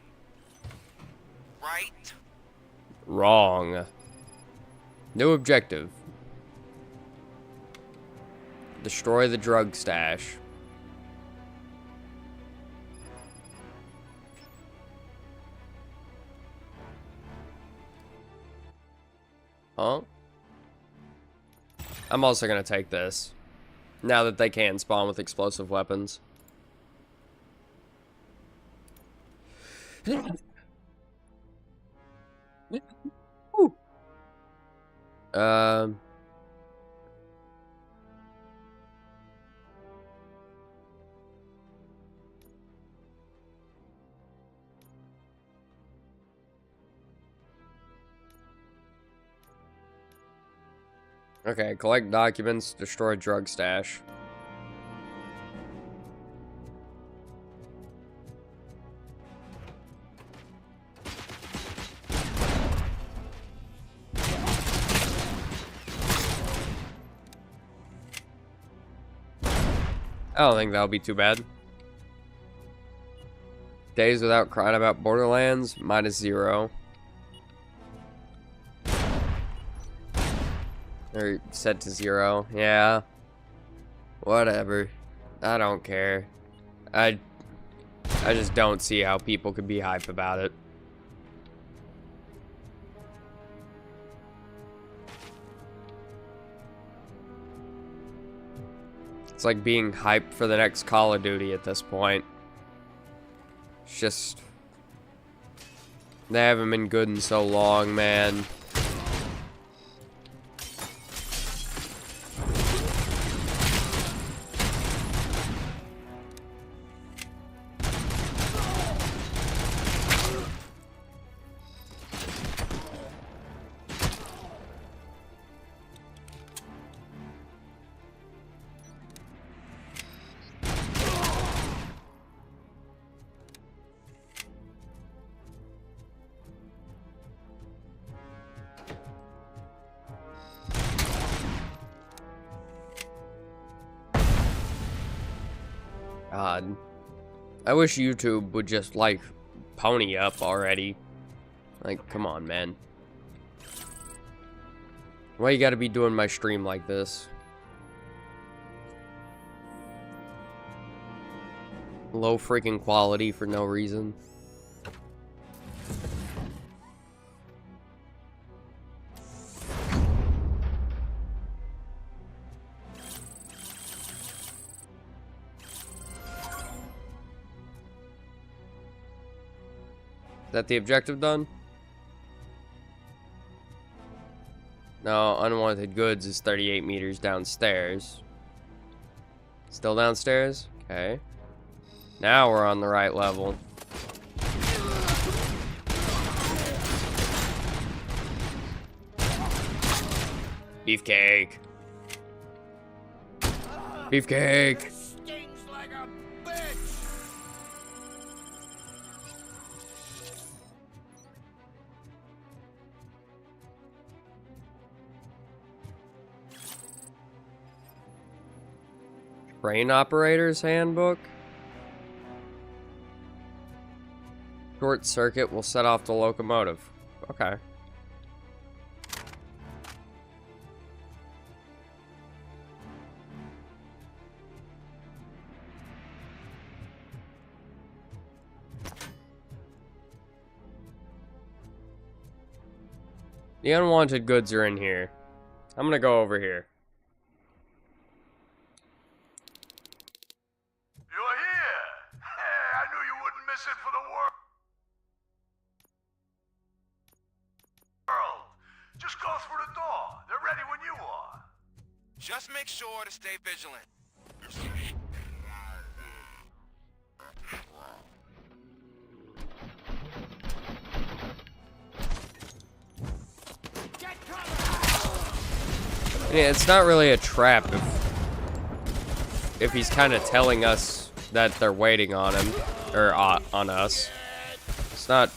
Right? Wrong. New objective. Destroy the drug stash. Huh? I'm also gonna take this. Now that they can spawn with explosive weapons. Okay, collect documents, destroy drug stash. I don't think that'll be too bad. Days without crying about Borderlands, -0. Or set to 0. Yeah. Whatever. I don't care. I just don't see how people could be hype about it. It's like being hyped for the next Call of Duty at this point. It's just... They haven't been good in so long, man. God. I wish YouTube would just, like, pony up already. Like, come on, man. Why you gotta be doing my stream like this? Low freaking quality for no reason. Is that the objective done? No, unwanted goods is 38 meters downstairs. Still downstairs? Okay. Now we're on the right level. Beefcake. Beefcake. Stings like a bitch. Train operator's handbook. Short circuit will set off the locomotive. Okay. The unwanted goods are in here. I'm gonna go over here. You're here! Hey, I knew you wouldn't miss it for the world. Just go through the door. They're ready when you are. Just make sure to stay vigilant. Yeah, it's not really a trap if he's kind of telling us that they're waiting on him or on us. It's not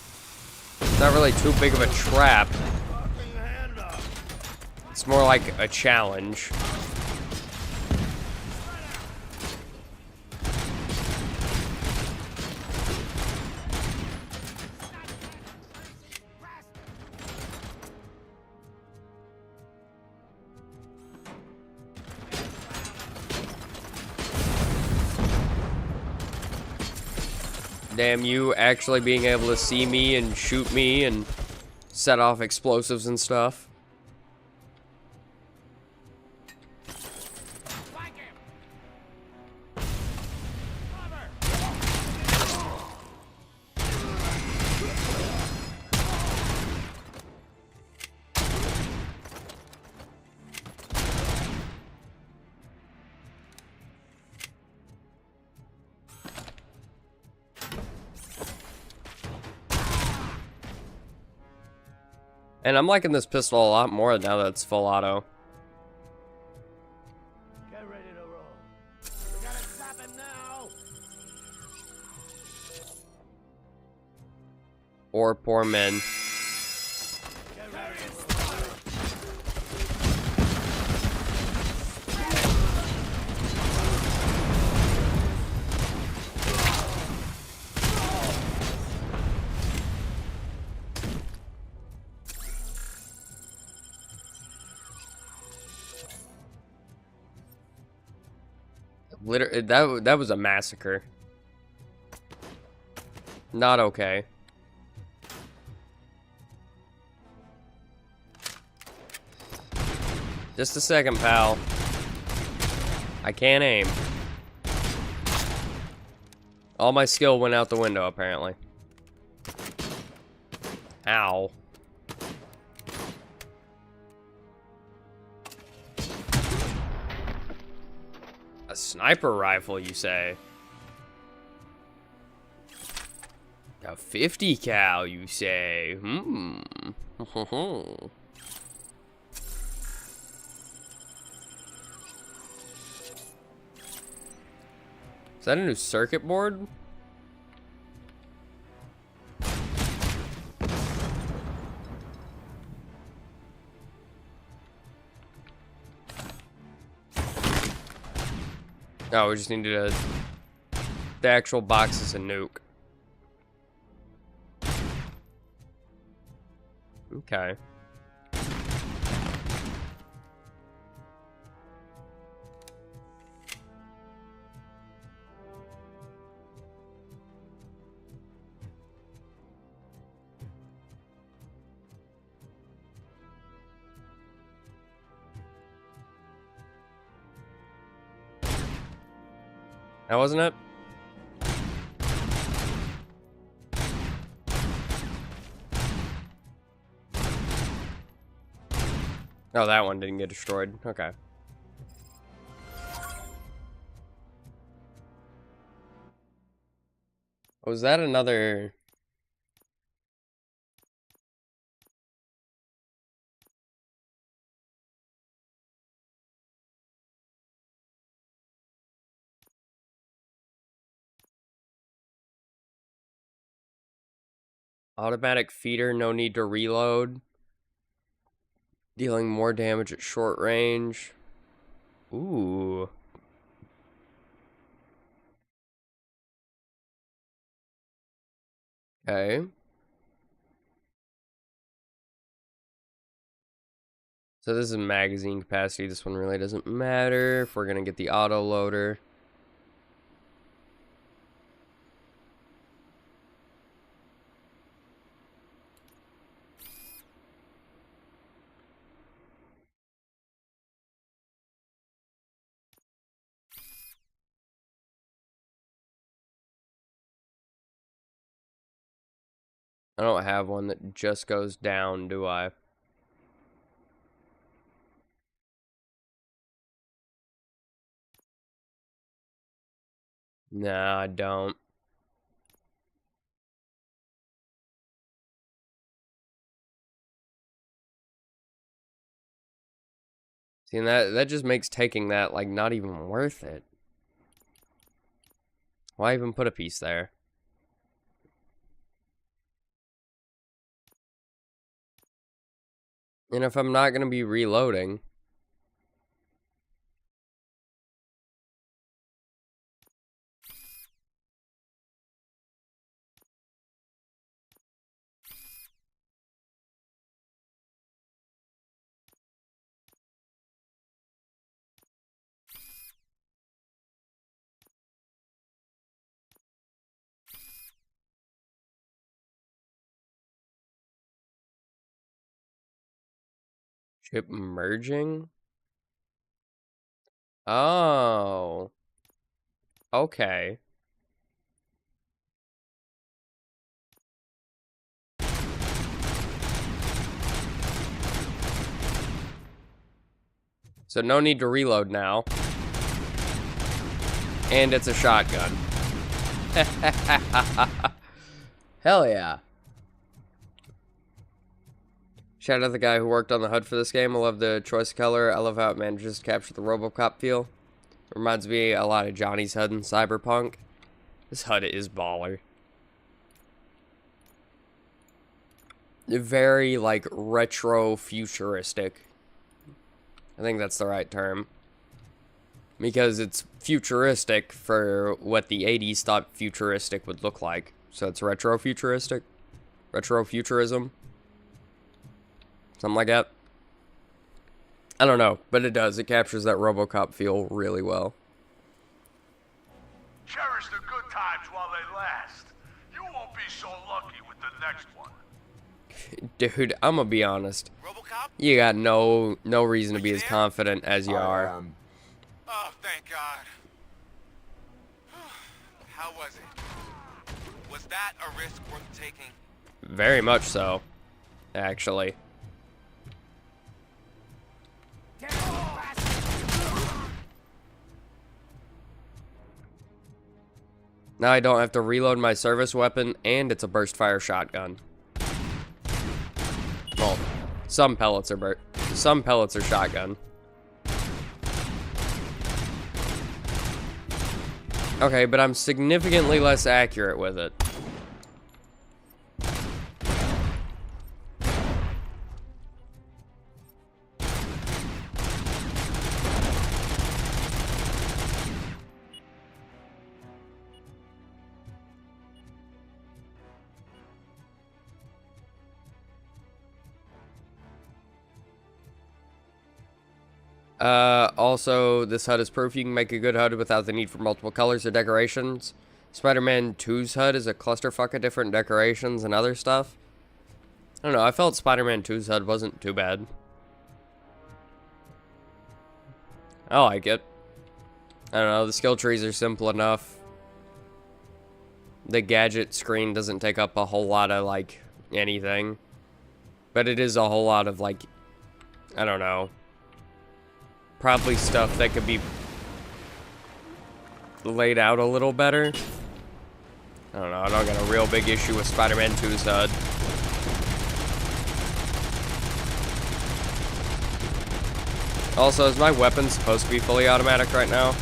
really too big of a trap. It's more like a challenge. Damn you actually being able to see me and shoot me and set off explosives and stuff. And I'm liking this pistol a lot more now that it's full auto. Get ready to roll. We gotta stop him now. Or poor men. Get ready to roll. Literally, that was a massacre. Not okay. Just a second, pal. I can't aim. All my skill went out the window, apparently. Ow. A sniper rifle, you say? A 50 cal, you say? Hmm. Is that a new circuit board? No, we just needed to the actual box is a nuke. Okay. That wasn't it? Oh, that one didn't get destroyed. Okay. Was that another... Automatic feeder, no need to reload. Dealing more damage at short range. Ooh. Okay. So this is magazine capacity. This one really doesn't matter if we're going to get the auto loader. I don't have one that just goes down, do I? Nah, I don't. See, and that just makes taking that, like, not even worth it. Why even put a piece there? And if I'm not going to be reloading... Chip merging? Oh. Okay. So no need to reload now. And it's a shotgun. Hell yeah. Shout out to the guy who worked on the HUD for this game. I love the choice of color. I love how it manages to capture the Robocop feel. Reminds me a lot of Johnny's HUD in Cyberpunk. This HUD is baller. Very, like, retro-futuristic. I think that's the right term. Because it's futuristic for what the 80s thought futuristic would look like. So it's retro-futuristic. Retro-futurism. Something like that. I don't know, but it does. It captures that Robocop feel really well. Cherish the good times while they last. You won't be so lucky with the next one. Dude, I'm gonna be honest. You got no reason to be as confident as you are. Oh, thank God. How was it? Was that a risk worth taking? Very much so, actually. Now I don't have to reload my service weapon, and it's a burst fire shotgun. Well, some pellets are shotgun. Okay, but I'm significantly less accurate with it. Also, this HUD is proof you can make a good HUD without the need for multiple colors or decorations. Spider-Man 2's HUD is a clusterfuck of different decorations and other stuff. I don't know, I felt Spider-Man 2's HUD wasn't too bad. I like it. I don't know, the skill trees are simple enough. The gadget screen doesn't take up a whole lot of, like, anything. But it is a whole lot of, like, I don't know. Probably stuff that could be laid out a little better. I don't know, I don't got a real big issue with Spider-Man 2's HUD. Also, is my weapon supposed to be fully automatic right now?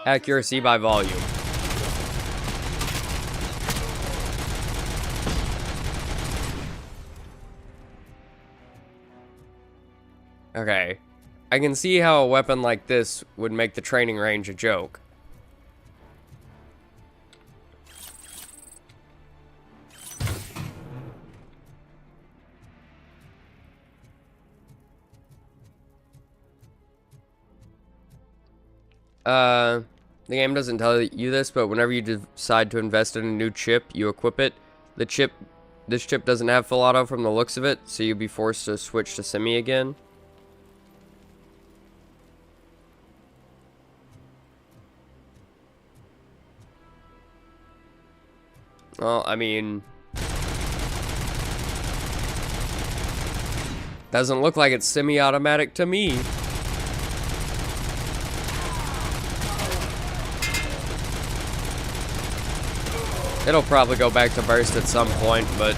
Accuracy by volume. Okay. I can see how a weapon like this would make the training range a joke. The game doesn't tell you this, but whenever you decide to invest in a new chip, you equip it. This chip doesn't have full auto from the looks of it, so you'll be forced to switch to semi again. Well, I mean, doesn't look like it's semi-automatic to me. It'll probably go back to burst at some point, but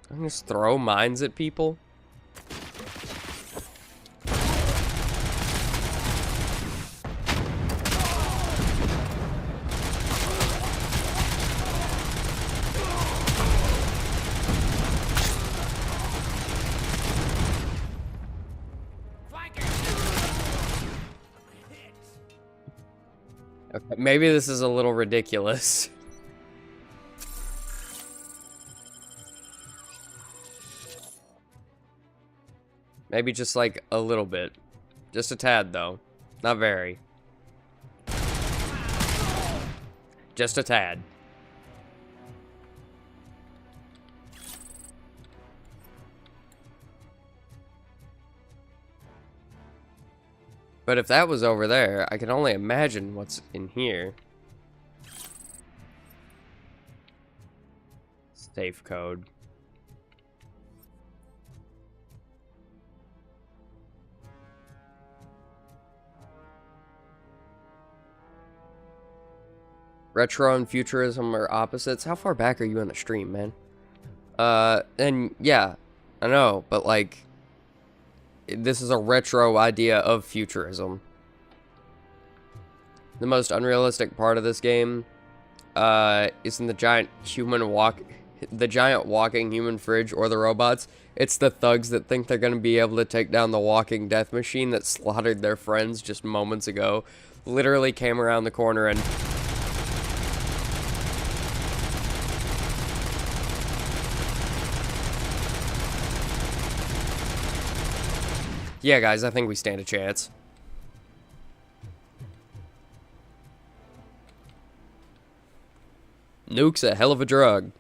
I can just throw mines at people. Okay, maybe this is a little ridiculous. Maybe just like a little bit. Just a tad though. Not very. Just a tad. But if that was over there, I can only imagine what's in here. Safe code. Retro and futurism are opposites. How far back are you in the stream, man? And yeah, I know, but like, this is a retro idea of futurism. The most unrealistic part of this game isn't the giant walking human fridge or the robots. It's the thugs that think they're going to be able to take down the walking death machine that slaughtered their friends just moments ago. Literally came around the corner and yeah, guys, I think we stand a chance. Nuke's a hell of a drug.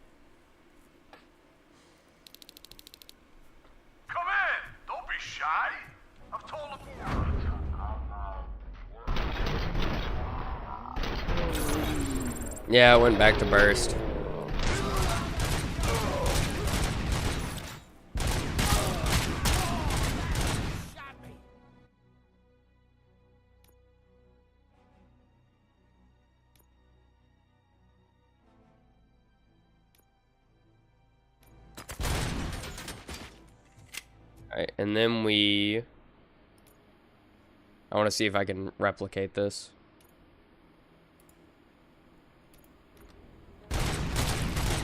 Come in! Don't be shy! I've told him. Yeah, I went back to burst. Alright, and then we... I want to see if I can replicate this.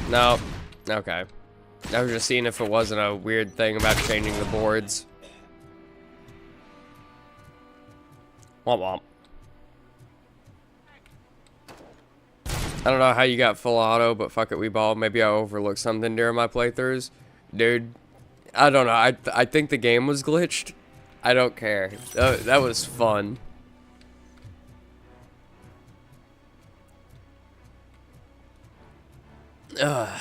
No. Okay. I was just seeing if it wasn't a weird thing about changing the boards. Womp womp. I don't know how you got full auto, but fuck it, we ball. Maybe I overlooked something during my playthroughs. Dude, I don't know. I think the game was glitched. I don't care. That was fun. Ugh.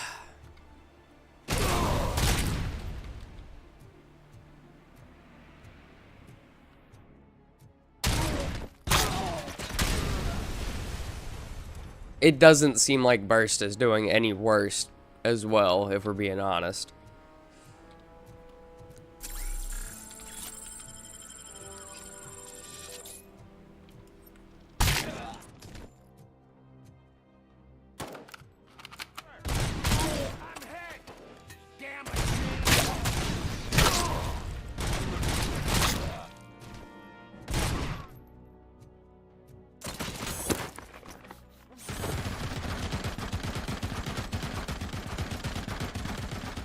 It doesn't seem like Burst is doing any worse as well, if we're being honest.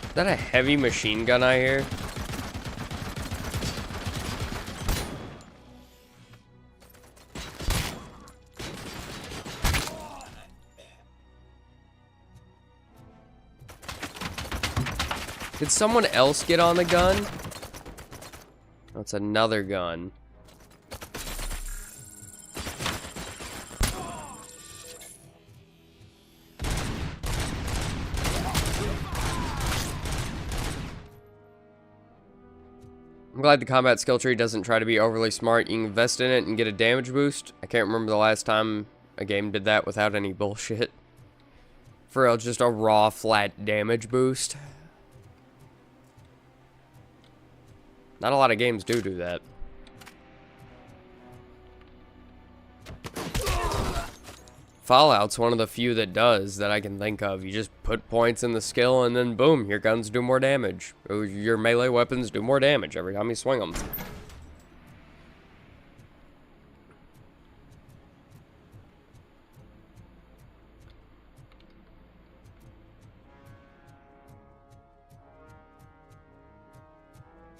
Is that a heavy machine gun I hear? Did someone else get on the gun? That's another gun. I'm glad the combat skill tree doesn't try to be overly smart. You can invest in it and get a damage boost. I can't remember the last time a game did that without any bullshit. For real, just a raw, flat damage boost. Not a lot of games do that. Fallout's one of the few that does that I can think of. You just put points in the skill and then boom, your guns do more damage. Your melee weapons do more damage every time you swing them.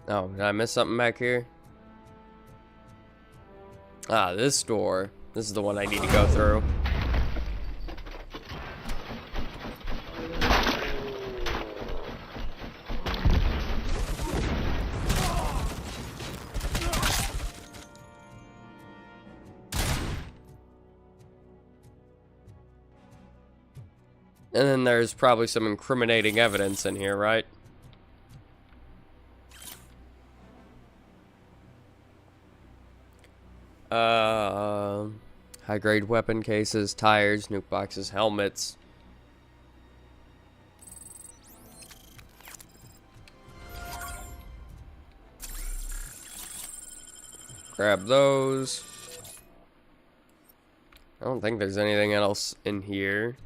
Oh, did I miss something back here? Ah, this door. This is the one I need to go through. And then there's probably some incriminating evidence in here, right? High-grade weapon cases, tires, nuke boxes, helmets. Grab those. I don't think there's anything else in here.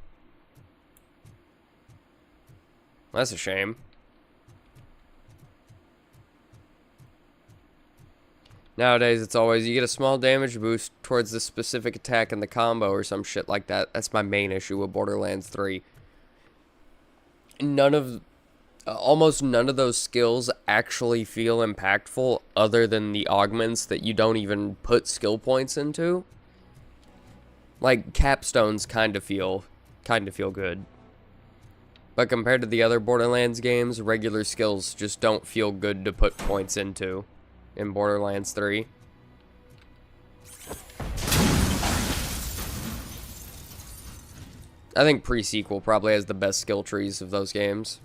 That's a shame. Nowadays, it's always, you get a small damage boost towards the specific attack in the combo or some shit like that. That's my main issue with Borderlands 3. Almost none of those skills actually feel impactful other than the augments that you don't even put skill points into. Like, capstones kind of feel good. But compared to the other Borderlands games, regular skills just don't feel good to put points into in Borderlands 3. I think pre-sequel probably has the best skill trees of those games.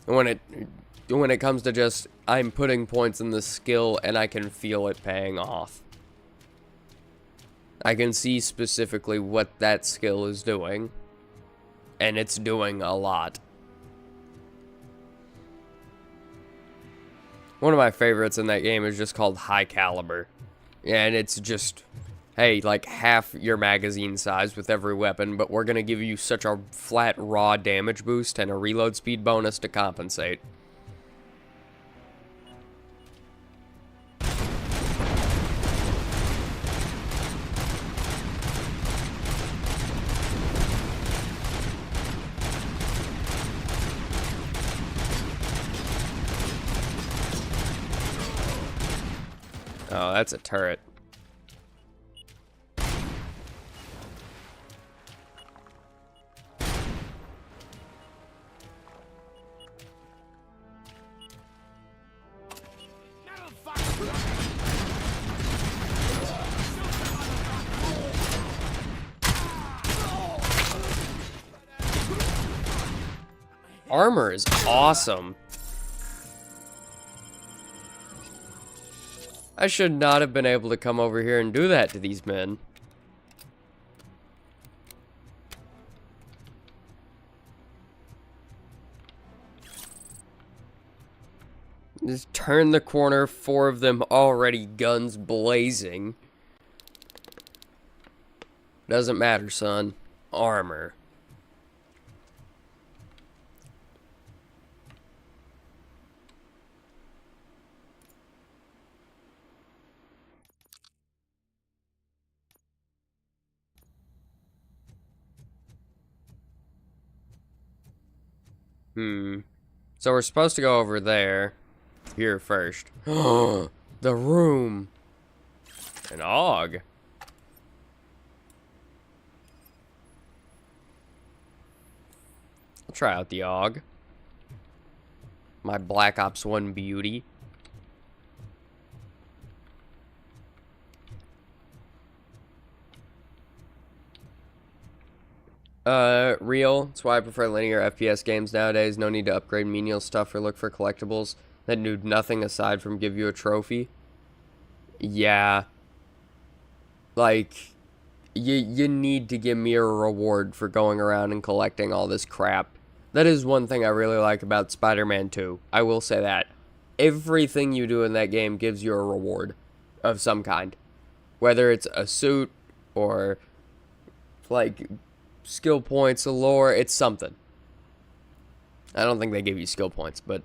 When it comes to just, I'm putting points in the skill and I can feel it paying off. I can see specifically what that skill is doing. And it's doing a lot. One of my favorites in that game is just called High Caliber. Yeah, and it's just hey, like half your magazine size with every weapon, but we're gonna give you such a flat raw damage boost and a reload speed bonus to compensate. Oh, that's a turret. Armor is awesome. I should not have been able to come over here and do that to these men. Just turn the corner, 4 of them already guns blazing. Doesn't matter, son. Armor. So we're supposed to go over there. Here first. The room. An AUG. I'll try out the AUG. My Black Ops 1 beauty. Real. That's why I prefer linear FPS games nowadays. No need to upgrade menial stuff or look for collectibles that do nothing aside from give you a trophy. Yeah. Like, you need to give me a reward for going around and collecting all this crap. That is one thing I really like about Spider-Man 2. I will say that. Everything you do in that game gives you a reward of some kind. Whether it's a suit or, like, skill points, lore, it's something. I don't think they give you skill points, but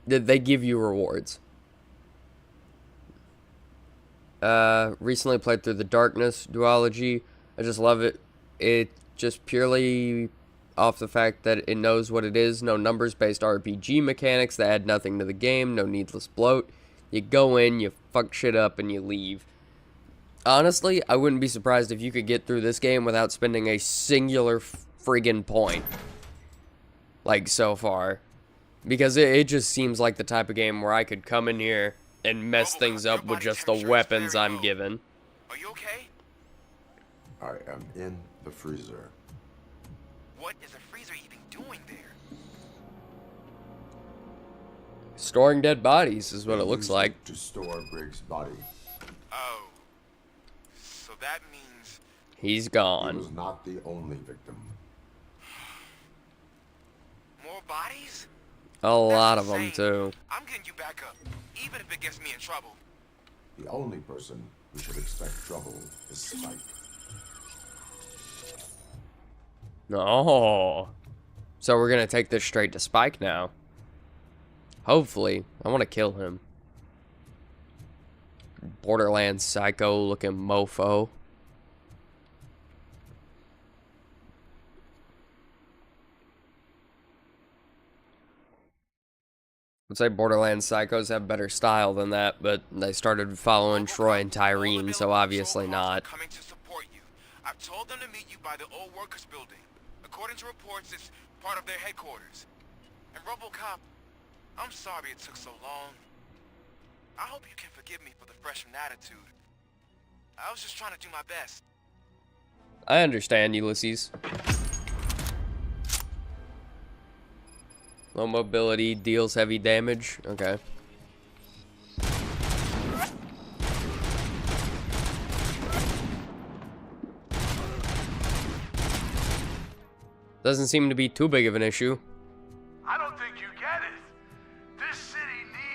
they give you rewards. Recently played through the Darkness duology. I just love it. It just purely off the fact that it knows what it is. No numbers-based RPG mechanics that add nothing to the game. No needless bloat. You go in, you fuck shit up, and you leave. Honestly, I wouldn't be surprised if you could get through this game without spending a singular friggin' point. Like, so far. Because it just seems like the type of game where I could come in here and mess things up with just the weapons I'm given. Are you okay? I am in the freezer. What is a freezer even doing there? Storing dead bodies is what it looks like. To store Briggs' body. Oh. So that means... He's gone. He was not the only victim. More bodies? A lot of them, too. I'm getting you back up, even if it gets me in trouble. The only person who should expect trouble is Spike. Oh. So we're gonna take this straight to Spike now. Hopefully. I want to kill him. Borderlands psycho looking mofo. I'd say Borderlands psychos have better style than that, but they started following Troy and Tyreen, so obviously not. Coming to support you. I've told them to meet you by the old workers building. According to reports, it's part of their headquarters. And Robocop, I'm sorry it took so long. I hope you can forgive me for the freshman attitude. I was just trying to do my best. I understand, Ulysses. Low mobility deals heavy damage. Okay. Doesn't seem to be too big of an issue. I don't think you get it. This city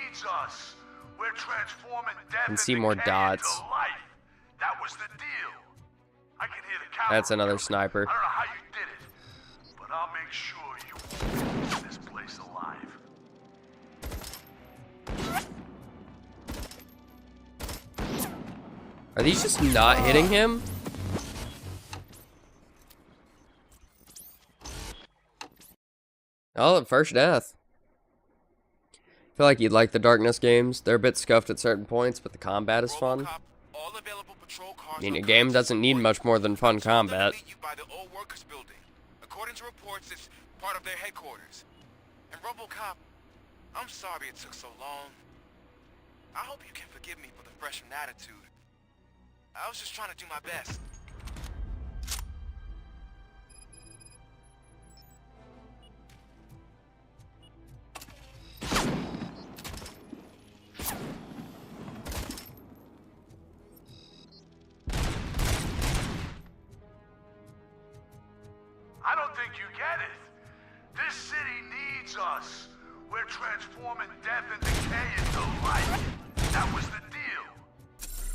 needs us. We're transforming death And see more dots. into life. That was the deal. cavalry That's another coming. sniper. I don't know how you did it, but I'll make sure you won't leave this place alive. Are these just not hitting him? Oh, first death. I feel like you'd like the Darkness games. They're a bit scuffed at certain points, but the combat is fun. I mean, a game doesn't need much more than fun combat. By the old workers building. According to reports, it's part of their headquarters. And Robocop, I'm sorry it took so long. I hope you can forgive me for the freshman attitude. I was just trying to do my best. I don't think you get it. This city needs us. We're transforming death and decay into life. That was the deal.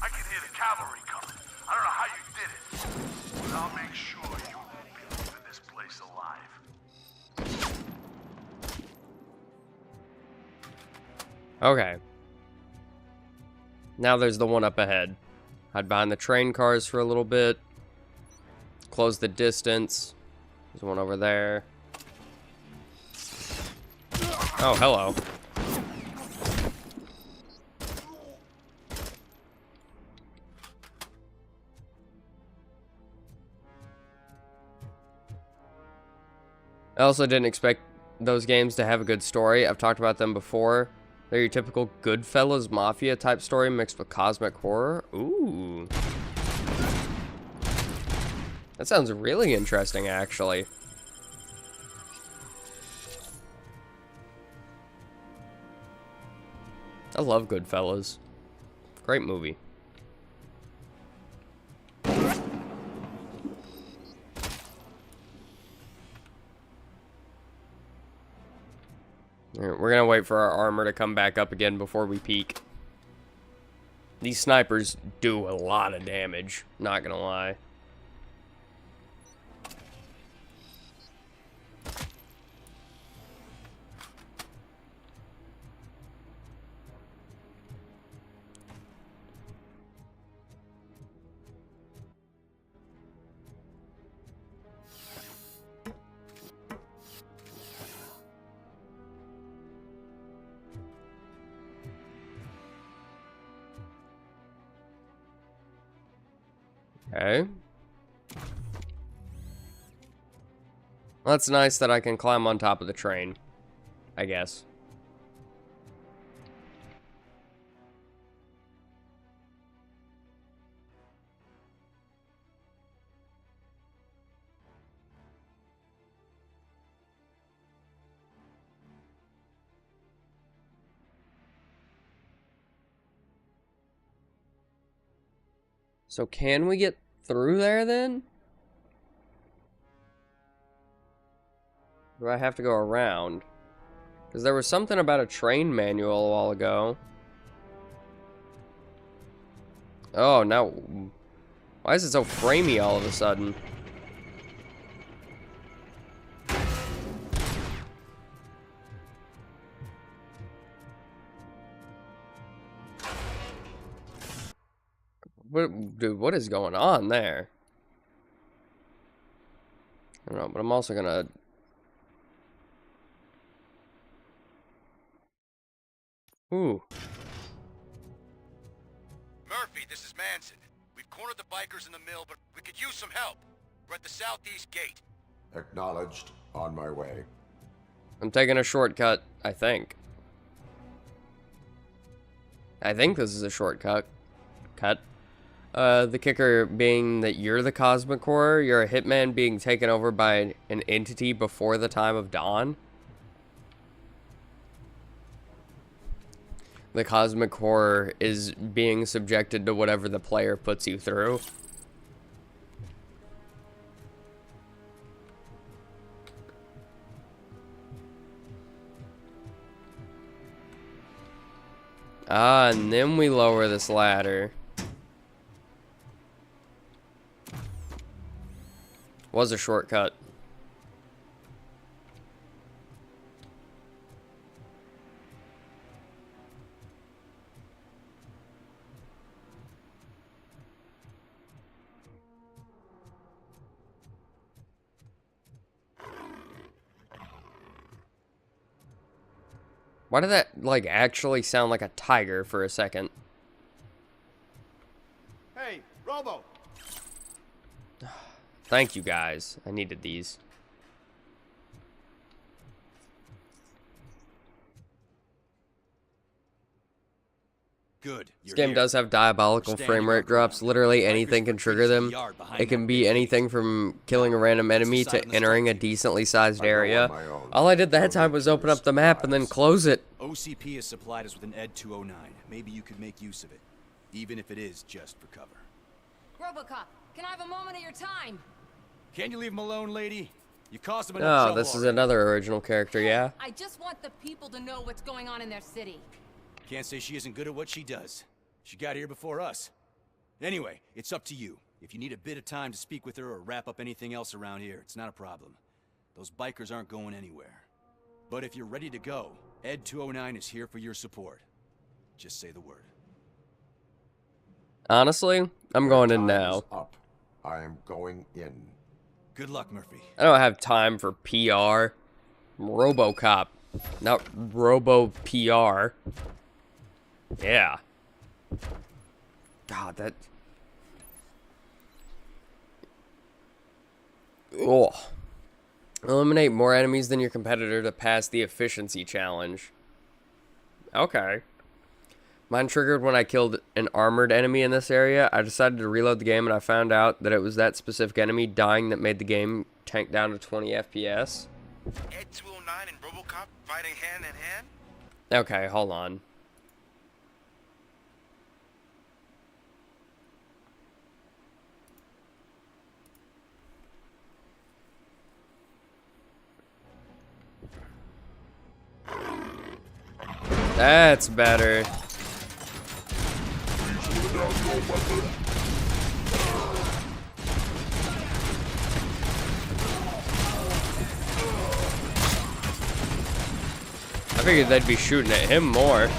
I can hear the cavalry coming. I don't know how you did it, but I'll make sure you won't be leaving this place alive. Okay. Now there's the one up ahead. Hide behind the train cars for a little bit. Close the distance. There's one over there. Oh, hello. I also didn't expect those games to have a good story. I've talked about them before. They're your typical Goodfellas Mafia type story mixed with cosmic horror. Ooh. That sounds really interesting, actually. I love Goodfellas. Great movie. Alright, we're gonna wait for our armor to come back up again before we peek. These snipers do a lot of damage, not gonna lie. Okay. Well, that's nice that I can climb on top of the train, I guess. So can we get through there then? Do I have to go around? Because there was something about a train manual a while ago. Oh, now... Why is it so framey all of a sudden? Dude, what is going on there? I don't know, but I'm also gonna... Ooh. Murphy, this is Manson. We've cornered the bikers in the mill, but we could use some help. We're at the southeast gate. Acknowledged. On my way. I'm taking a shortcut, I think. I think this is a shortcut. The kicker being that you're the Cosmic Horror. You're a hitman being taken over by an entity before the time of dawn. The Cosmic Horror is being subjected to whatever the player puts you through. Ah, and then we lower this ladder. Was a shortcut. Why did that, like, actually sound like a tiger for a second? Hey, Robo! Thank you, guys. I needed these. Good. This game does have diabolical frame rate drops. Literally anything can trigger them. It can be anything from killing a random enemy to entering a decently sized area. All I did that time was open up the map and then close it. OCP has supplied us with an ED 209. Maybe you could make use of it, even if it is just for cover. Robocop, can I have a moment of your time? Can you leave him alone, lady? You caused him enough trouble. Oh, this is another original character, yeah? I just want the people to know what's going on in their city. Can't say she isn't good at what she does. She got here before us. Anyway, it's up to you. If you need a bit of time to speak with her or wrap up anything else around here, it's not a problem. Those bikers aren't going anywhere. But if you're ready to go, ED 209 is here for your support. Just say the word. Honestly, I'm going in now. Up. I am going in. Good luck, Murphy. I don't have time for PR. I'm Robocop, not Robo-PR. Yeah. God, that... Oh. Eliminate more enemies than your competitor to pass the efficiency challenge. Okay. Mine triggered when I killed an armored enemy in this area. I decided to reload the game and I found out that it was that specific enemy dying that made the game tank down to 20 FPS. Ed 209 and Robocop fighting hand in hand? Okay, hold on. That's better. I figured they'd be shooting at him more.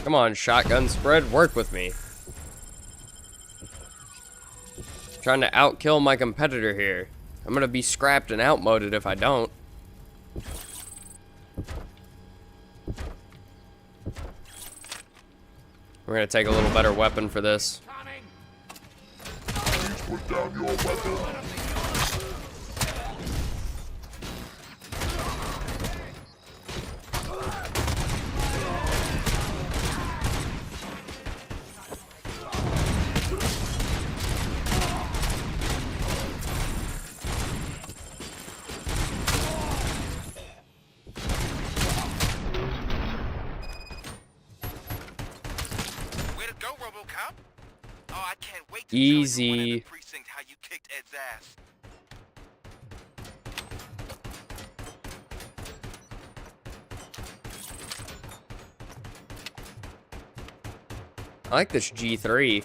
Come on, shotgun spread, work with me. Trying to outkill my competitor here. I'm gonna be scrapped and outmoded if I don't. We're gonna take a little better weapon for this. Put down your weapon. Easy. How you kicked Ed's ass. I like this G3.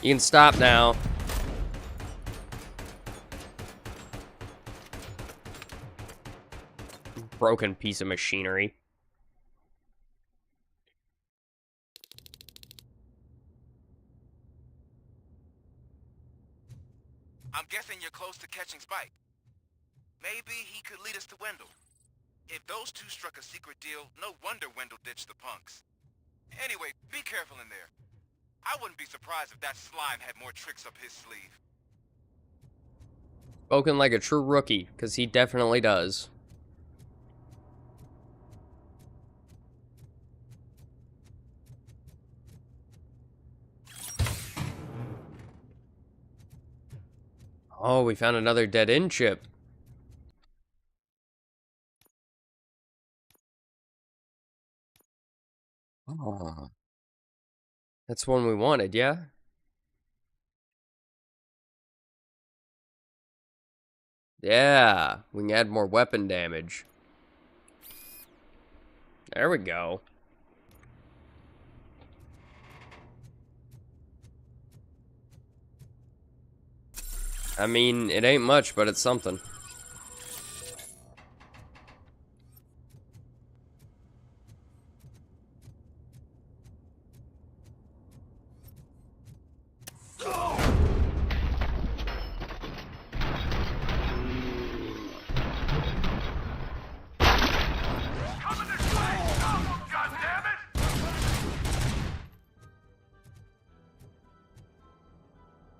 You can stop now. Broken piece of machinery. I'm guessing you're close to catching Spike. Maybe he could lead us to Wendell. If those two struck a secret deal, no wonder Wendell ditched the punks. Anyway, be careful in there. I wouldn't be surprised if that slime had more tricks up his sleeve. Spoken like a true rookie, because he definitely does. Oh, we found another dead-end chip. Oh. That's one we wanted, yeah? Yeah, we can add more weapon damage. There we go. I mean, it ain't much, but it's something.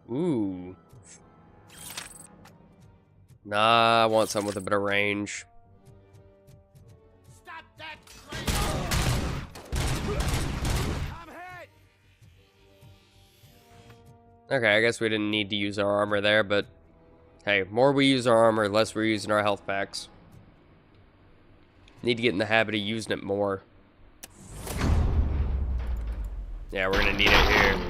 Ooh. Nah, I want something with a bit of range. Stop that Okay, I guess we didn't need to use our armor there, but hey, more we use our armor, less we're using our health packs. Need to get in the habit of using it more. Yeah, we're gonna need it here.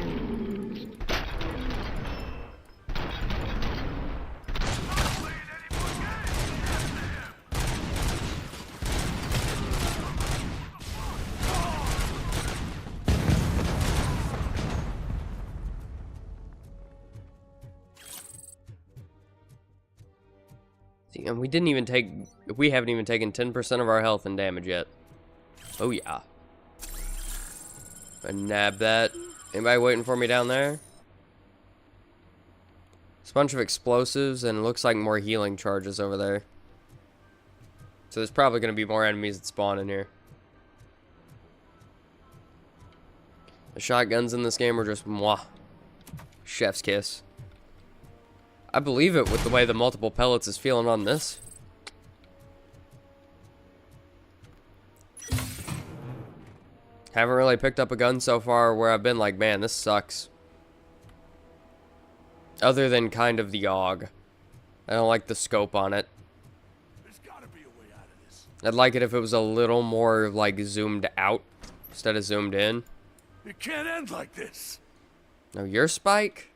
And we didn't even take, we haven't even taken 10% of our health and damage yet. Oh yeah. I nab that. Anybody waiting for me down there? It's a bunch of explosives and it looks like more healing charges over there. So there's probably going to be more enemies that spawn in here. The shotguns in this game are just mwah. Chef's kiss. I believe it with the way the multiple pellets is feeling on this. Haven't really picked up a gun so far where I've been like, man, this sucks. Other than kind of the AUG. I don't like the scope on it. I'd like it if it was a little more like zoomed out instead of zoomed in. It can't end like this. No, you're Spike?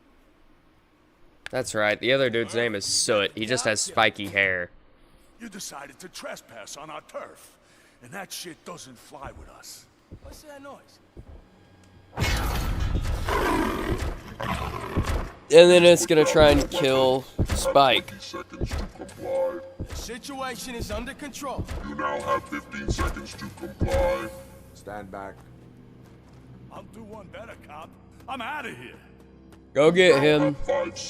That's right. The other dude's name is Soot. He just has spiky hair. You decided to trespass on our turf, and that shit doesn't fly with us. What's that noise? And then it's gonna try and kill Spike. The situation is under control. You now have 15 seconds to comply. Stand back. I'll do one better, cop. I'm out of here. Go get him.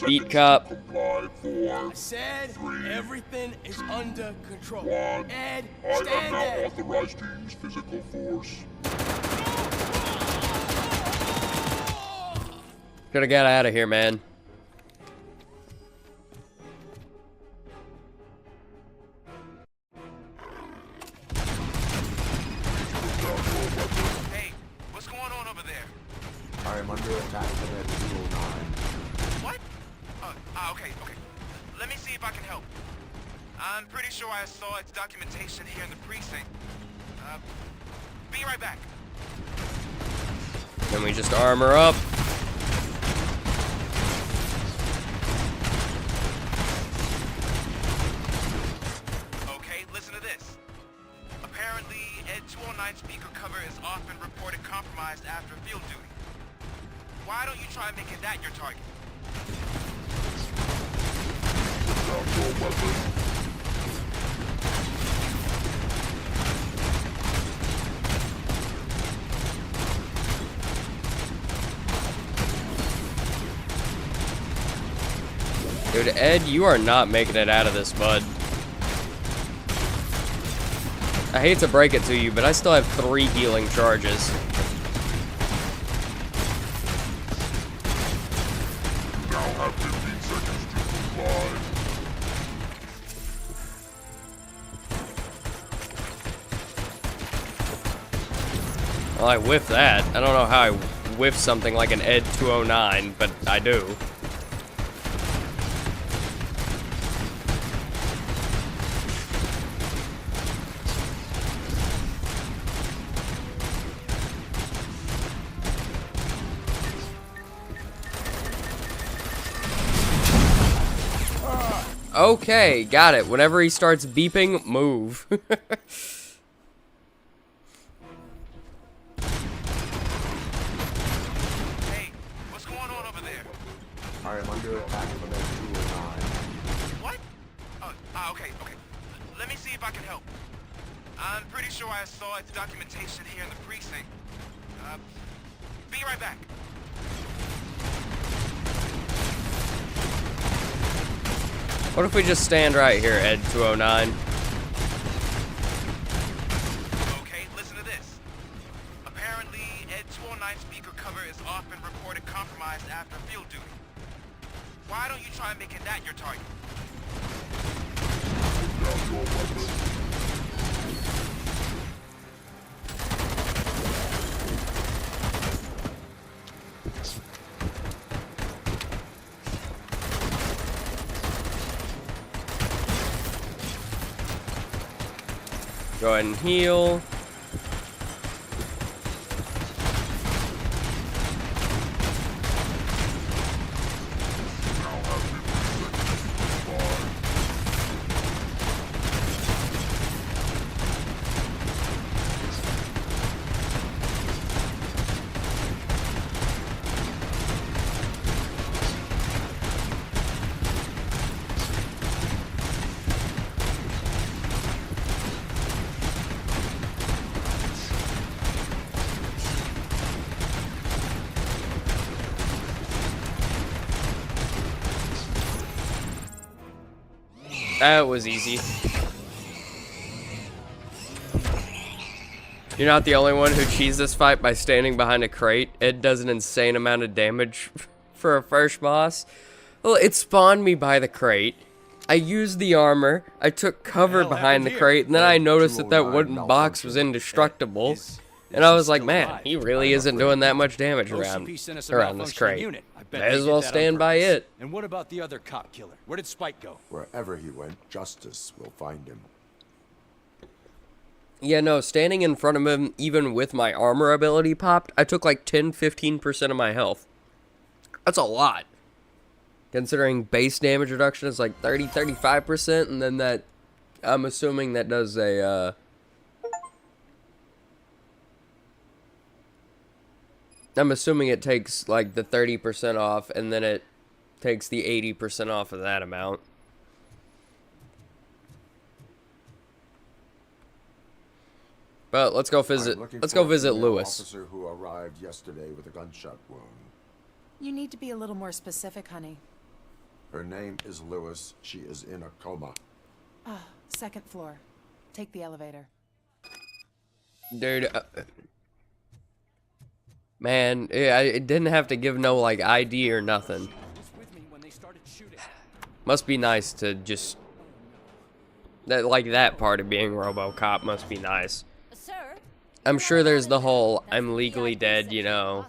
Beat cop. I said everything is under control. Ed, I stand am now there. authorized to use physical force. Coulda got out of here, man. Hey, what's going on over there? I am under attack from Ed 209. What? Okay. Let me see if I can help. I'm pretty sure I saw its documentation here in the precinct. Be right back. Then we just armor up. Okay, listen to this. Apparently, Ed 209 speaker cover is often reported compromised after field duty. Why don't you try making that your target? Dude, Ed, you are not making it out of this, bud. I hate to break it to you, but I still have 3 healing charges. You now have 15 seconds to comply. Well, I whiffed that. I don't know how I whiffed something like an Ed 209, but I do. Okay, got it. Whenever he starts beeping, move. Hey, what's going on over there? I am under attack from that 209. What? Oh, okay. Let me see if I can help. I'm pretty sure I saw its documentation here in the precinct. Be right back. What if we just stand right here, Ed 209? Okay, listen to this. Apparently, Ed 209 speaker cover is often reported compromised after field duty. Why don't you try making that your target? Go ahead and heal. That was easy. You're not the only one who cheesed this fight by standing behind a crate. It does an insane amount of damage for a first boss. Well, it spawned me by the crate. I used the armor. I took cover behind the crate, and then I noticed that that wooden box was indestructible. And I was like, man, he really isn't doing that much damage around this crate. May as well stand by it. And what about the other cop killer? Where did Spike go? Wherever he went, justice will find him. Yeah, no, standing in front of him, even with my armor ability popped, I took like 10-15% of my health. That's a lot. Considering base damage reduction is like 30-35%, and then that, I'm assuming that does a, I'm assuming it takes like the 30% off, and then it takes the 80% off of that amount. But let's go visit. Let's go visit Lewis. Officer who arrived yesterday with a gunshot wound. You need to be a little more specific, honey. Her name is Lewis. She is in a coma. Ah, second floor. Take the elevator. Dude. Man, it didn't have to give no, like, ID or nothing. Must be nice to just... that part of being Robocop must be nice. I'm sure there's the whole, I'm legally dead, you know.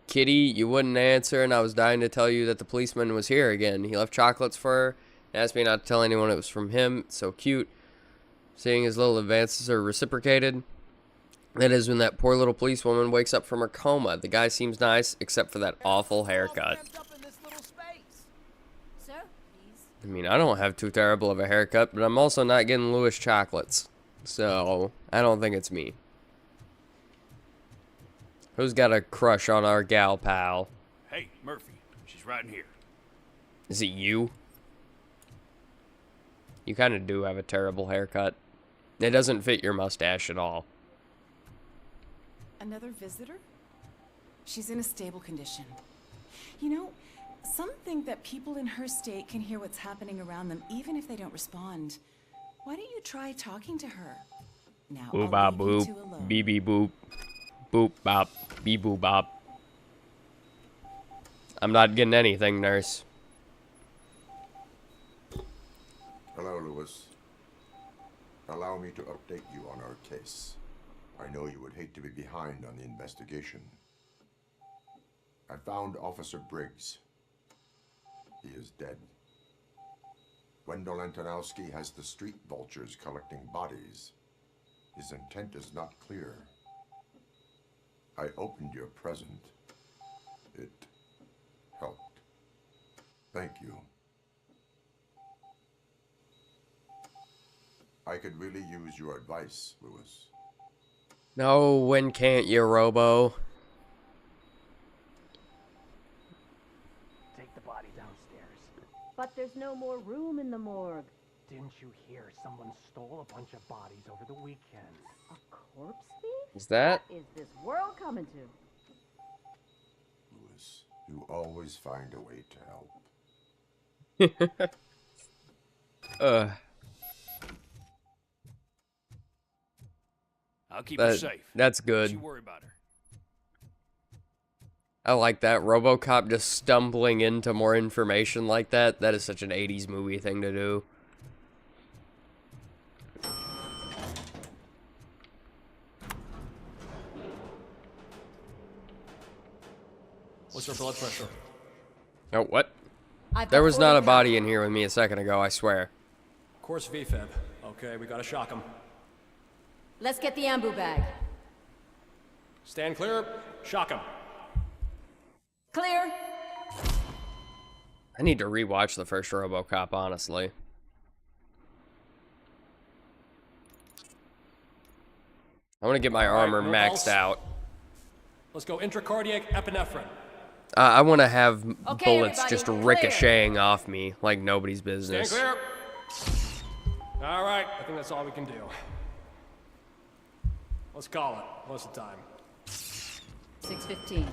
Kitty, you wouldn't answer, and I was dying to tell you that the policeman was here again. He left chocolates for her, and asked me not to tell anyone it was from him. It's so cute. Seeing his little advances are reciprocated. That is when that poor little policewoman wakes up from her coma. The guy seems nice, except for that awful haircut. I mean, I don't have too terrible of a haircut, but I'm also not getting Lewis chocolates. So, I don't think it's me. Who's got a crush on our gal pal? Hey, Murphy. She's right in here. Is it you? You kind of do have a terrible haircut. It doesn't fit your mustache at all. Another visitor? She's in a stable condition. You know, some think that people in her state can hear what's happening around them even if they don't respond. Why don't you try talking to her? Now, Boop bop boop. Bee bee boop. Boop bop. Bee boop bop. I'm not getting anything, nurse. Hello, Lewis. Allow me to update you on our case. I know you would hate to be behind on the investigation. I found Officer Briggs. He is dead. Wendell Antonowski has the street vultures collecting bodies. His intent is not clear. I opened your present. It helped. Thank you. I could really use your advice, Lewis. No, when can't you, Robo? Take the body downstairs. But there's no more room in the morgue. Didn't you hear someone stole a bunch of bodies over the weekend? A corpse thief? Is that? What is this world coming to? Lewis, you always find a way to help. I'll keep her safe. That's good. Don't you worry about her. I like that. RoboCop just stumbling into more information like that. That is such an 80s movie thing to do. What's her blood pressure? Oh, what? There was not a body in here with me a second ago, I swear. Course VFib. Okay, we gotta shock him. Let's get the ambu bag. Stand clear. Shock him. Clear. I need to rewatch the first RoboCop, honestly. I want to get my armor no maxed pulse. out. Let's go intracardiac epinephrine. I want to have Okay, bullets everybody, just clear. ricocheting off me like nobody's Stand business. clear. All right, I think that's all we can do. Let's call it. What's the time? 6:15.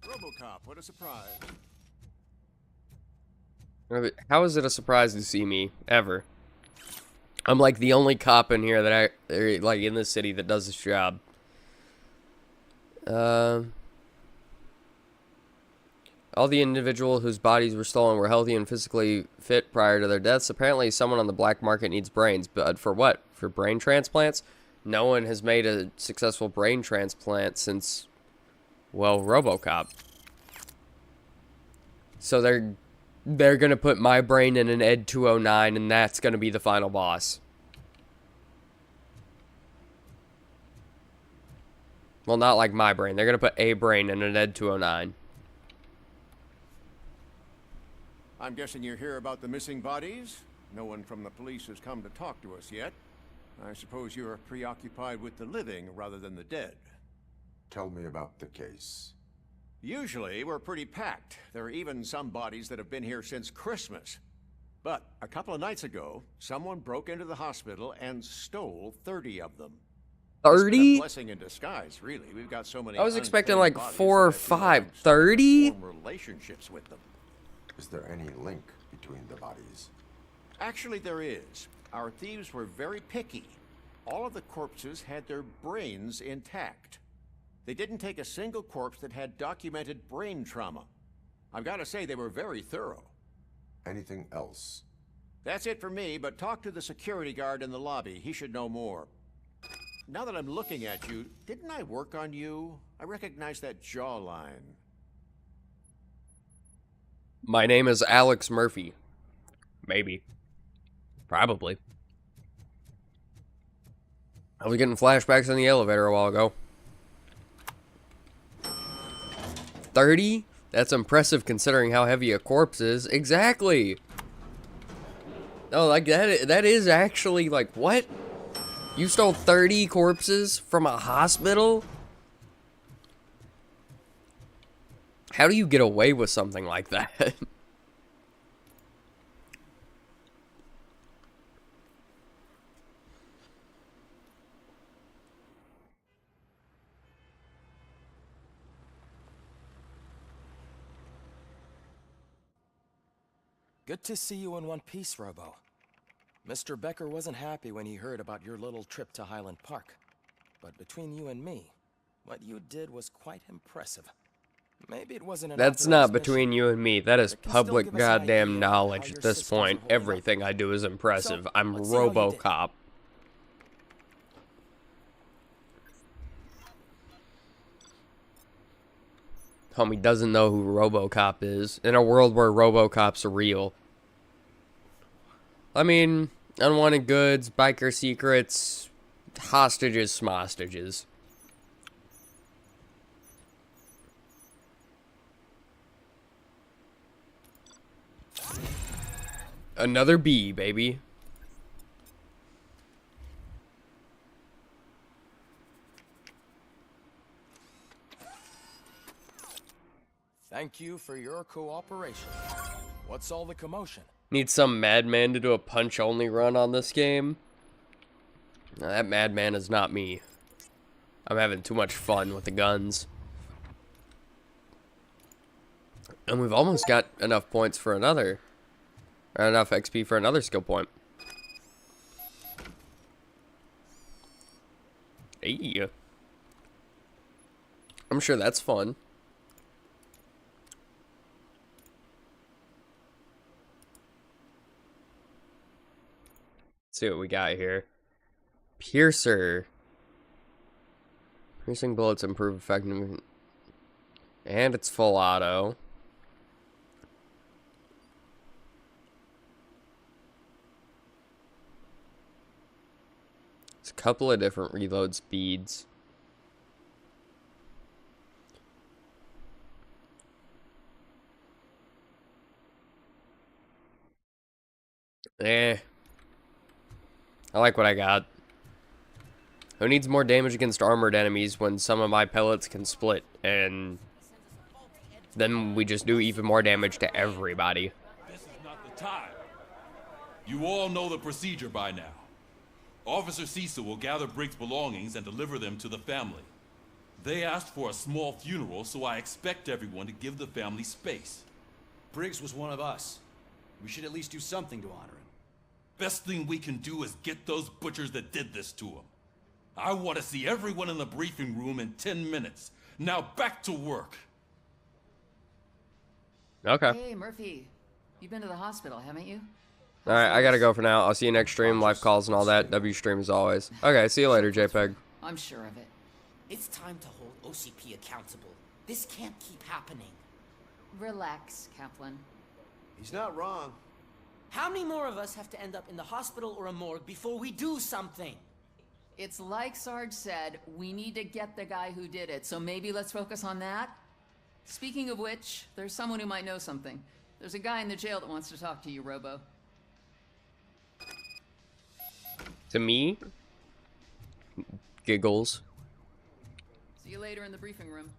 Robocop, what a surprise. How is it a surprise to see me, ever? I'm like the only cop in here that like in this city that does this job. All the individuals whose bodies were stolen were healthy and physically fit prior to their deaths. Apparently, someone on the black market needs brains. But for what? For brain transplants? No one has made a successful brain transplant since, well, RoboCop. So they're going to put my brain in an Ed 209, and that's going to be the final boss. Well, not like my brain. They're going to put a brain in an Ed 209. I'm guessing you're here about the missing bodies? No one from the police has come to talk to us yet. I suppose you're preoccupied with the living rather than the dead. Tell me about the case. Usually, we're pretty packed. There are even some bodies that have been here since Christmas. But a couple of nights ago, someone broke into the hospital and stole 30 of them. 30? It's been a blessing in disguise, really. We've got so many. I was expecting unclaimed like bodies 4 or that I feel 5. I'm starting to 30? form relationships with them. Is there any link between the bodies? Actually, there is. Our thieves were very picky. All of the corpses had their brains intact. They didn't take a single corpse that had documented brain trauma. I've got to say, they were very thorough. Anything else? That's it for me, but talk to the security guard in the lobby. He should know more. Now that I'm looking at you, didn't I work on you? I recognize that jawline. My name is Alex Murphy. Maybe. Probably. I was getting flashbacks in the elevator a while ago. 30? That's impressive considering how heavy a corpse is. Exactly! No, like that is actually like, what? You stole 30 corpses from a hospital? How do you get away with something like that? Good to see you in one piece, Robo. Mr. Becker wasn't happy when he heard about your little trip to Highland Park. But between you and me, what you did was quite impressive. Maybe it wasn't an That's not between you and me. That is It can still public give us an idea goddamn of how knowledge your at this systems are point. holding up. Everything I do is impressive. So, I'm let's see how you did. RoboCop. Homie doesn't know who RoboCop is. In a world where RoboCop's real. I mean, unwanted goods, biker secrets, Hostages, smostages. Another B, baby. Thank you for your cooperation. What's all the commotion? Need some madman to do a punch-only run on this game. Now, that madman is not me. I'm having too much fun with the guns. And we've almost got enough points for another. Or enough XP for another skill point. Hey. I'm sure that's fun. Let's see what we got here. Piercer. Piercing bullets improve effectiveness. And it's full auto. It's a couple of different reload speeds. I like what I got. Who needs more damage against armored enemies when some of my pellets can split, and then we just do even more damage to everybody? This is not the time. You all know the procedure by now. Officer Cecil will gather Briggs' belongings and deliver them to the family. They asked for a small funeral, so I expect everyone to give the family space. Briggs was one of us. We should at least do something to honor him. Best thing we can do is get those butchers that did this to him. I want to see everyone in the briefing room in 10 minutes. Now back to work. Okay. Hey, Murphy. You've been to the hospital, haven't you? Alright, I gotta go for now. I'll see you next stream. Live calls and all that. W stream as always. Okay, see you later, JPEG. I'm sure of it. It's time to hold OCP accountable. This can't keep happening. Relax, Kaplan. He's not wrong. How many more of us have to end up in the hospital or a morgue before we do something? It's like Sarge said, we need to get the guy who did it, so maybe let's focus on that? Speaking of which, there's someone who might know something. There's a guy in the jail that wants to talk to you, Robo. To me? Giggles. See you later in the briefing room.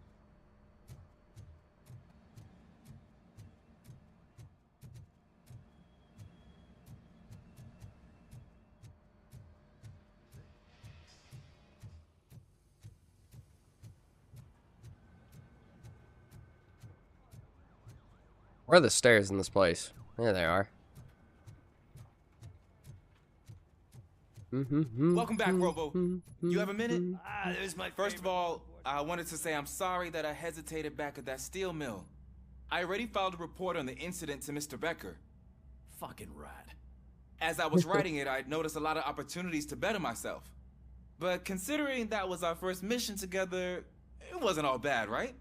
Where are the stairs in this place? There they are. Welcome back, Robo. You have a minute? It was my First of all, I wanted to say I'm sorry that I hesitated back at that steel mill. I already filed a report on the incident to Mr. Becker. Fucking rat. As I was writing it, I'd noticed a lot of opportunities to better myself. But considering that was our first mission together, it wasn't all bad, right?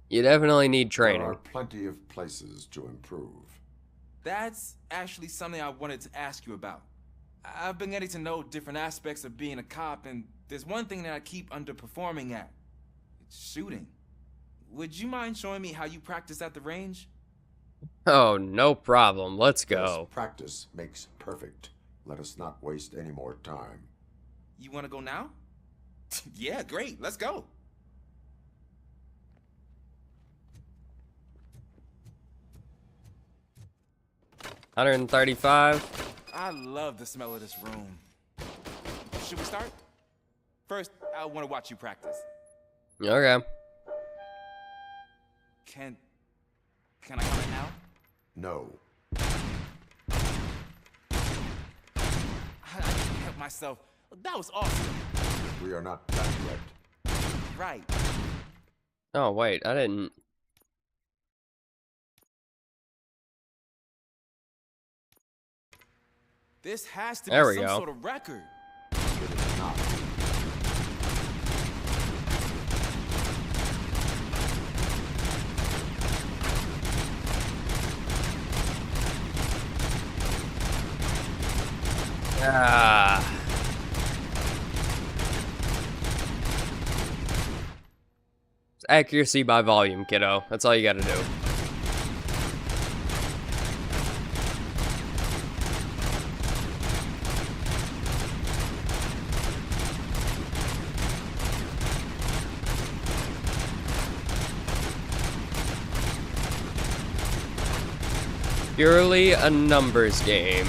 You definitely need There training. are plenty of places to improve. That's actually something I wanted to ask you about. I've been getting to know different aspects of being a cop, and there's one thing that I keep underperforming at. It's shooting. Would you mind showing me how you practice at the range? Oh, no problem. Let's Yes, go. practice makes perfect. Let us not waste any more time. You want to go now? Yeah, great. Let's go. $135. I love the smell of this room. Should we start? First, I want to watch you practice. Okay. Can I come in now? No. I can't help myself. That was awesome. We are not done yet. Right. Oh, wait. I didn't... This has to There be we some go. sort of record. It is not. Ah. It's accuracy by volume, kiddo. That's all you gotta do. Purely a numbers game.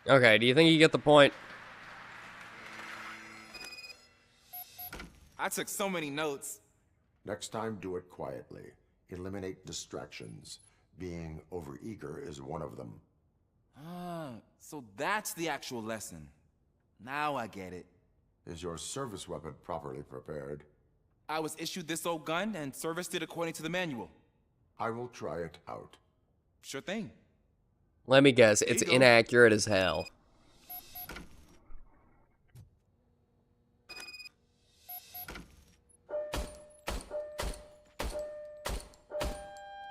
Okay, do you think you get the point? I took so many notes. Next time, do it quietly. Eliminate distractions. Being overeager is one of them. Ah, so that's the actual lesson. Now I get it. Is your service weapon properly prepared? I was issued this old gun and serviced it according to the manual. I will try it out. Sure thing. Let me guess, it's inaccurate as hell.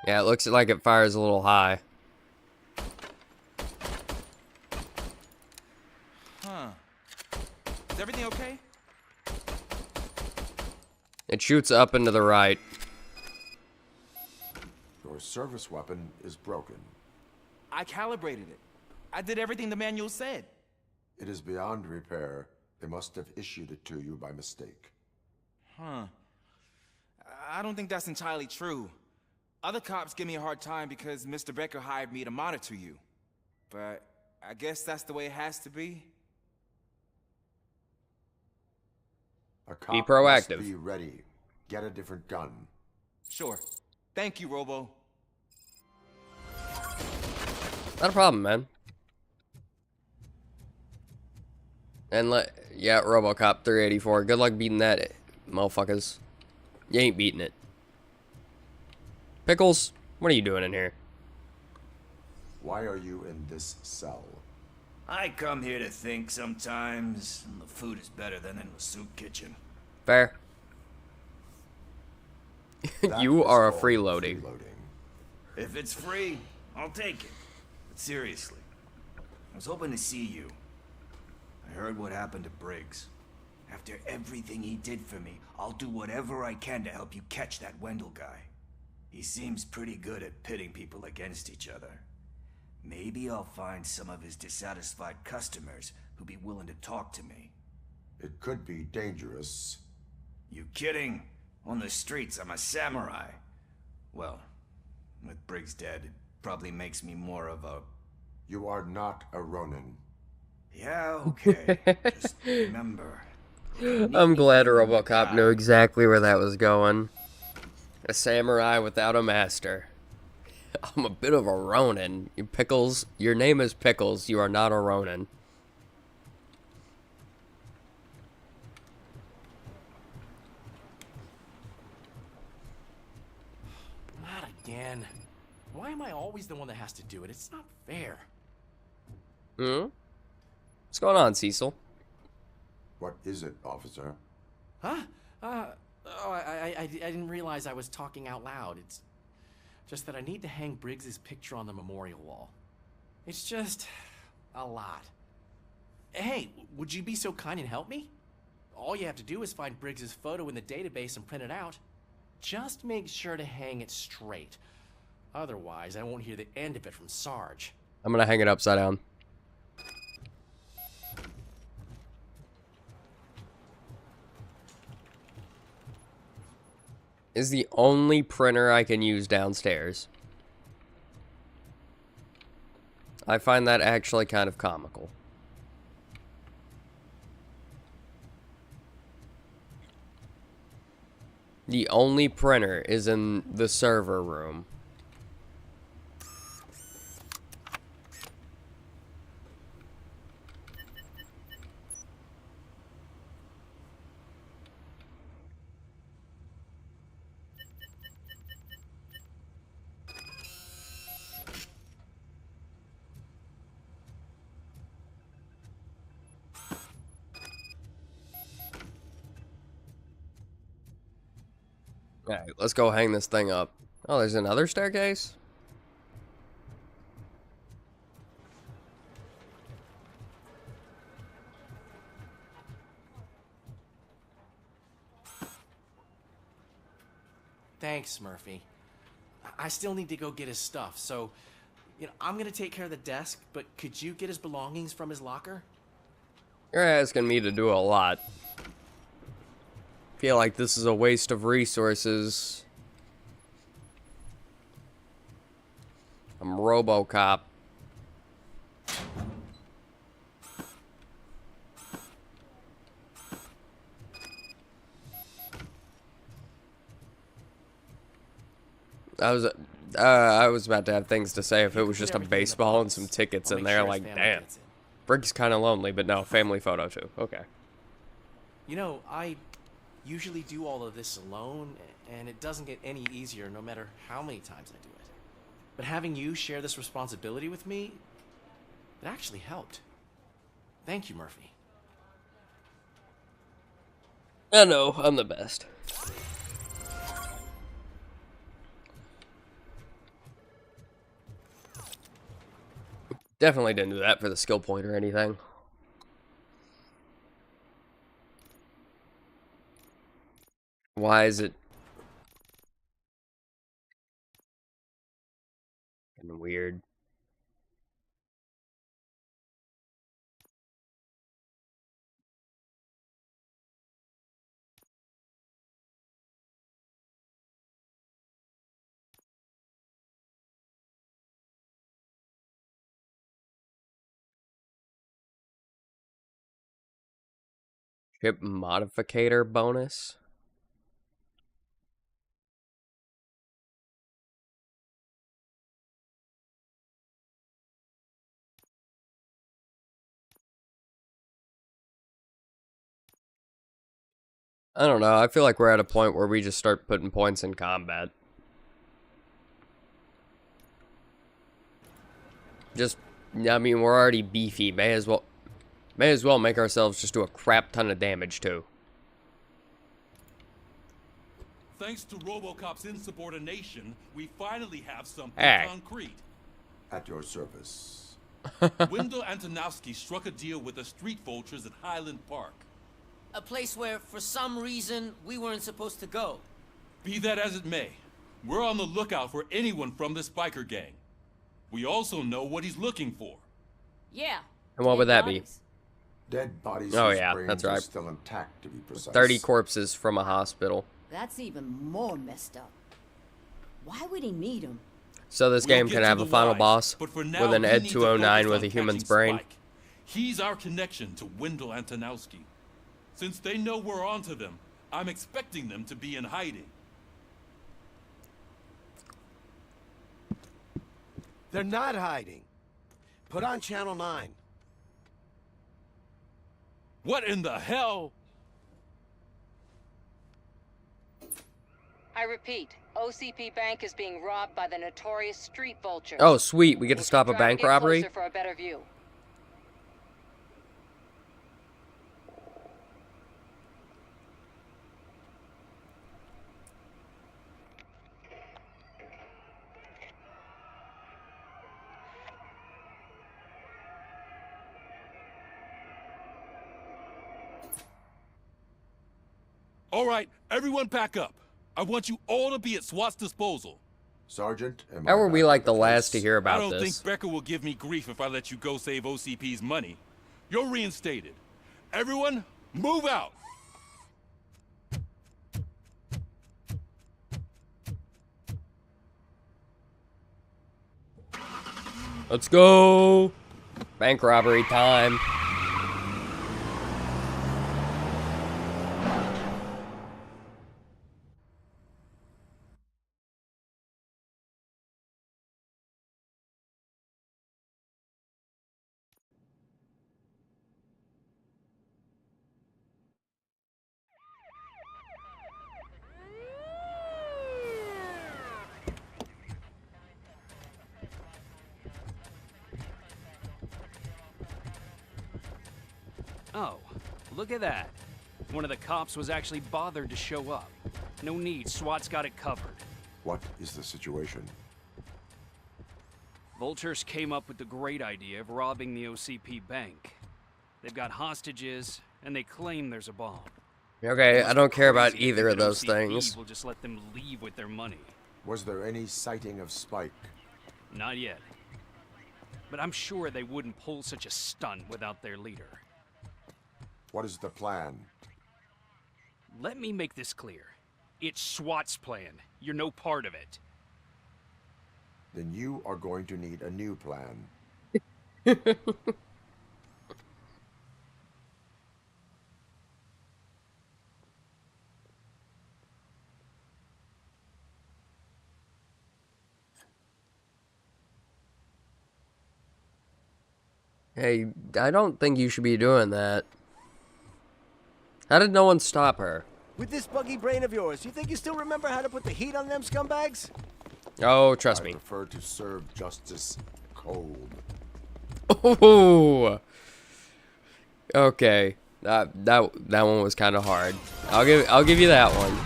Yeah, it looks like it fires a little high. Huh. Is everything okay? It shoots up and to the right. Your service weapon is broken. I calibrated it. I did everything the manual said. It is beyond repair. They must have issued it to you by mistake. Huh. I don't think that's entirely true. Other cops give me a hard time because Mr. Becker hired me to monitor you. But I guess that's the way it has to be. A cop Be proactive. must be ready. Get a different gun. Sure. Thank you, Robo. Not a problem, man. And yeah, Robocop 384. Good luck beating that, motherfuckers. You ain't beating it. Pickles, what are you doing in here? Why are you in this cell? I come here to think sometimes, and the food is better than in the soup kitchen. Fair. You are a freeloading. If it's free, I'll take it. But seriously, I was hoping to see you. I heard what happened to Briggs. After everything he did for me, I'll do whatever I can to help you catch that Wendell guy. He seems pretty good at pitting people against each other. Maybe I'll find some of his dissatisfied customers who'll be willing to talk to me. It could be dangerous. You kidding? On the streets, I'm a samurai. Well, with Briggs dead, it probably makes me more of a... You are not a Ronin. Yeah, okay. Just remember... I'm glad Robocop knew exactly where that was going. A samurai without a master. I'm a bit of a Ronin. You Pickles, your name is Pickles. You are not a Ronin. Not again. Why am I always the one that has to do it? It's not fair. What's going on, Cecil? What is it, officer? Huh? I didn't realize I was talking out loud. It's just that I need to hang Briggs's picture on the memorial wall. It's just a lot. Hey, would you be so kind and help me? All you have to do is find Briggs's photo in the database and print it out. Just make sure to hang it straight. Otherwise, I won't hear the end of it from Sarge. I'm gonna hang it upside down. Is the only printer I can use downstairs. I find that actually kind of comical. The only printer is in the server room. Alright, let's go hang this thing up. Oh, there's another staircase? Thanks, Murphy. I still need to go get his stuff, so, I'm gonna take care of the desk, but could you get his belongings from his locker? You're asking me to do a lot. Feel like this is a waste of resources. I'm Robocop. I was about to have things to say if it was just a baseball and some tickets in there. Like, damn. Brick's kind of lonely, but no, family photo too. Okay. I usually do all of this alone, and it doesn't get any easier no matter how many times I do it. But having you share this responsibility with me, it actually helped. Thank you, Murphy. I know, I'm the best. Definitely didn't do that for the skill point or anything. Why is it getting weird? Chip modificator bonus? I don't know. I feel like we're at a point where we just start putting points in combat. I mean, we're already beefy. May as well make ourselves just do a crap ton of damage too. Thanks to Robocop's insubordination, we finally have something concrete. At your service. Wendell Antonowski struck a deal with the street vultures at Highland Park. A place where, for some reason, we weren't supposed to go. Be that as it may, we're on the lookout for anyone from this biker gang. We also know what he's looking for. Yeah. And what would that be? Dead bodies. Oh yeah, that's right. Still intact, to be precise. 30 corpses from a hospital. That's even more messed up. Why would he need them? So this game can have a final boss with an Ed 209 with a human's brain. Spike. He's our connection to Wendell Antonowski. Since they know we're onto them, I'm expecting them to be in hiding. They're not hiding. Put on Channel 9. What in the hell? I repeat, OCP Bank is being robbed by the notorious street vultures. Oh, sweet. We get to stop a bank robbery? For a better view. All right, everyone pack up. I want you all to be at SWAT's disposal. Sergeant, how were we like the last to hear about this? I don't this? think Becker will give me grief if I let you go save OCP's money. You're reinstated. Everyone, move out! Let's go! Bank robbery time. Oh, look at that. One of the cops was actually bothered to show up. No need, SWAT's got it covered. What is the situation? Vultures came up with the great idea of robbing the OCP bank. They've got hostages, and they claim there's a bomb. Okay, I don't care about either of those things. We'll just let them leave with their money. Was there any sighting of Spike? Not yet. But I'm sure they wouldn't pull such a stunt without their leader. What is the plan? Let me make this clear. It's SWAT's plan. You're no part of it. Then you are going to need a new plan. Hey, I don't think you should be doing that. How did no one stop her? With this buggy brain of yours, you think you still remember how to put the heat on them scumbags? Oh, trust me. I prefer to serve justice cold. Oh. Okay. That one was kind of hard. I'll give you that one.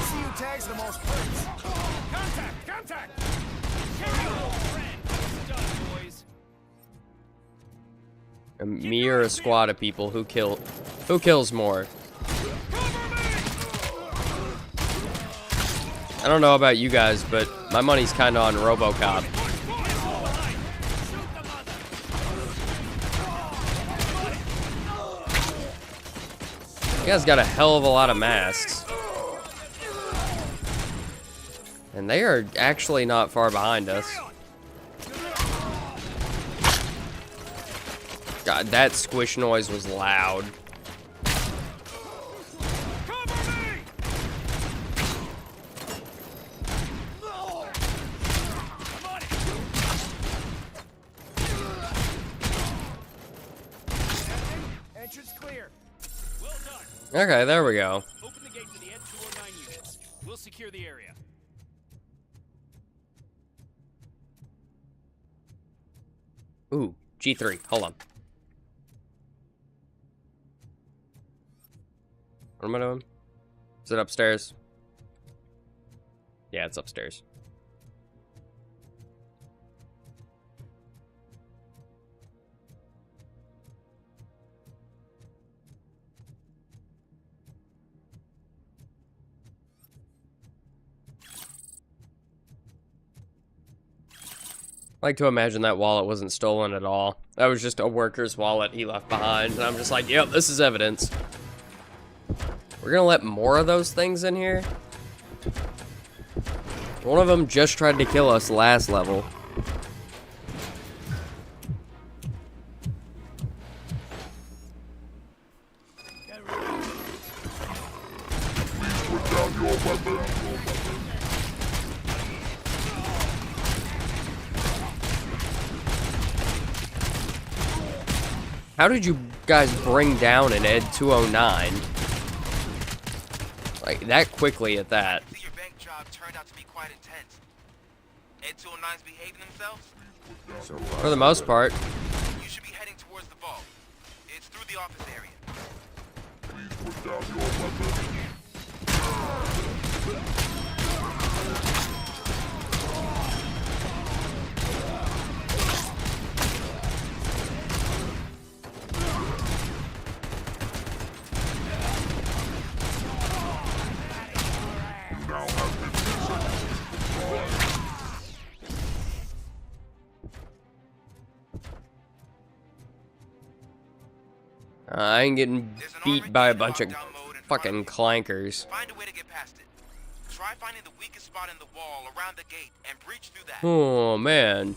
See who tags the most points. Contact! Contact! Me or a squad of people, who kills more? I don't know about you guys, but my money's kind of on Robocop. You guys got a hell of a lot of masks. And they are actually not far behind us. God, that squish noise was loud. Entrance clear. Well done. Okay, there we go. Open the gate to the Ed-209 units. We'll secure the area. Ooh, G3. Hold on. What am I doing? Is it upstairs? Yeah, it's upstairs. I like to imagine that wallet wasn't stolen at all. That was just a worker's wallet he left behind. And I'm just like, yep, this is evidence. We're gonna let more of those things in here? One of them just tried to kill us last level. How did you guys bring down an Ed-209? Like, that quickly at that. Your bank job turned out to be quite intense. Ed-209's behaving themselves? For the most part. You should be heading towards the vault. It's through the office area. Please put down your weapon. I ain't getting beat by a bunch of fucking clankers. Find a way to get past it. Try finding the weakest spot in the wall around the gate and breach through that. Oh, man.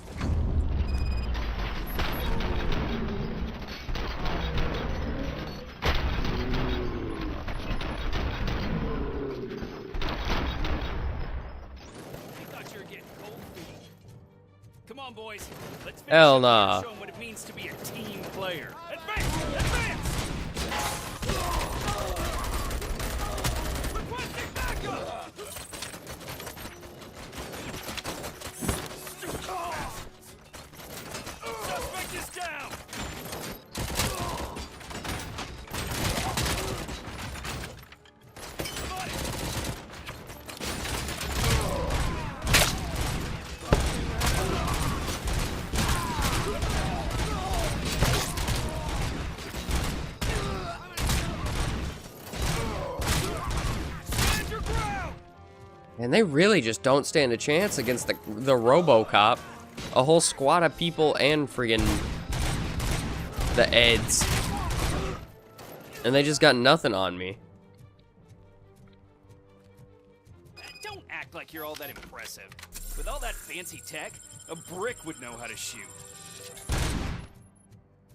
Come on, boys. Let's finish Hell up nah. and show 'em what it means to be a team player. Advance! Advance! Requesting backup! And they really just don't stand a chance against the Robocop. A whole squad of people and friggin' the Eds. And they just got nothing on me. Don't act like you're all that impressive. With all that fancy tech, a brick would know how to shoot.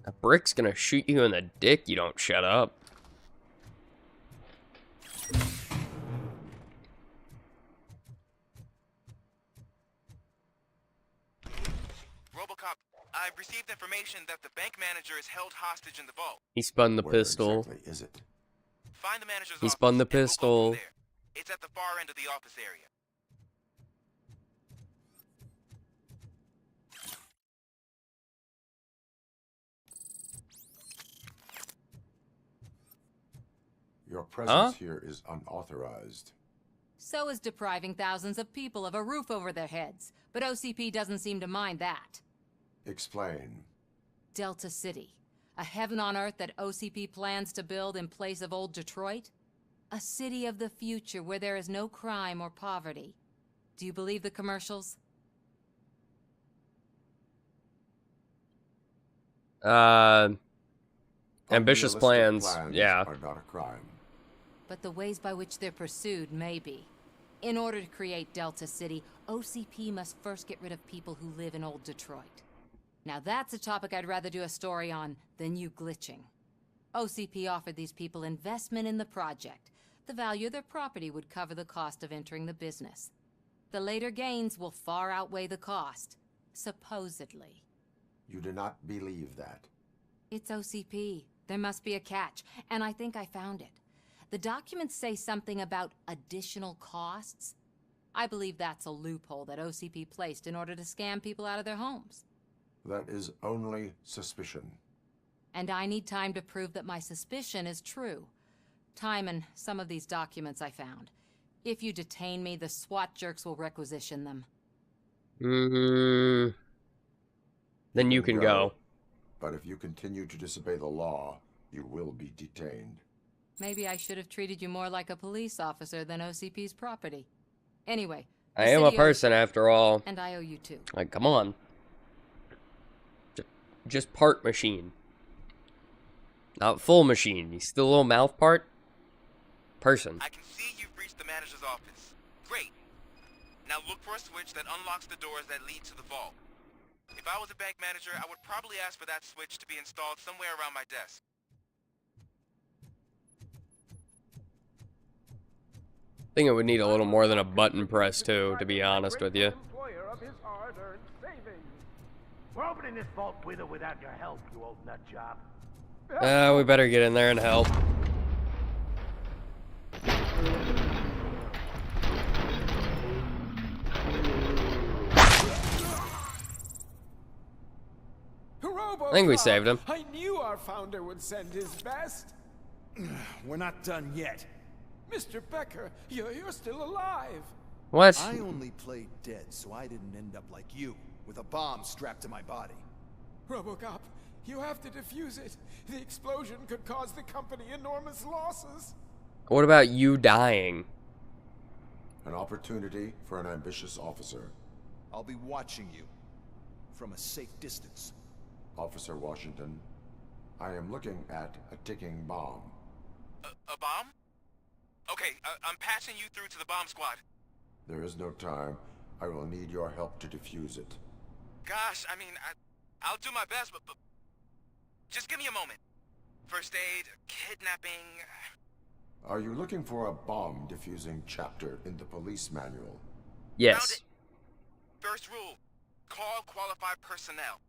A brick's gonna shoot you in the dick, you don't shut up. Robocop, I've received information that the bank manager is held hostage in the vault. He spun the Where pistol. exactly is it? Find the manager's He office spun the and we'll go pistol. from there. It's at the far end of the office area. Your presence here is unauthorized. So is depriving thousands of people of a roof over their heads. But OCP doesn't seem to mind that. Explain. Delta City. A heaven on earth that OCP plans to build in place of old Detroit? A city of the future where there is no crime or poverty. Do you believe the commercials? Ambitious Unrealistic plans. Yeah. are not a crime. But the ways by which they're pursued may be. In order to create Delta City, OCP must first get rid of people who live in old Detroit. Now that's a topic I'd rather do a story on than you glitching. OCP offered these people investment in the project. The value of their property would cover the cost of entering the business. The later gains will far outweigh the cost, supposedly. You do not believe that. It's OCP. There must be a catch, and I think I found it. The documents say something about additional costs. I believe that's a loophole that OCP placed in order to scam people out of their homes. That is only suspicion. And I need time to prove that my suspicion is true. Time and some of these documents I found. If you detain me, the SWAT jerks will requisition them. Then you can go. But if you continue to disobey the law, you will be detained. Maybe I should have treated you more like a police officer than OCP's property. Anyway, I am a person after all. and I owe you too. Like, come on. Just part machine. Not full machine. You still a little mouth part? Person. I can see you've reached the manager's office. Great. Now look for a switch that unlocks the doors that lead to the vault. If I was a bank manager, I would probably ask for that switch to be installed somewhere around my desk. I think it would need a little more than a button press too, to be honest with you. We're opening this vault with or without your help, you old nut job. We better get in there and help. I think we saved him. I knew our founder would send his best. We're not done yet. Mr. Becker, you're still alive. What? I only played dead, so I didn't end up like you, with a bomb strapped to my body. Robocop, you have to defuse it. The explosion could cause the company enormous losses. What about you dying? An opportunity for an ambitious officer. I'll be watching you from a safe distance. Officer Washington, I am looking at a ticking bomb. A bomb? Okay, I'm passing you through to the bomb squad. There is no time. I will need your help to defuse it. Gosh, I mean, I'll do my best, but just give me a moment. First aid, kidnapping... Are you looking for a bomb defusing chapter in the police manual? Yes. First rule, call qualified personnel.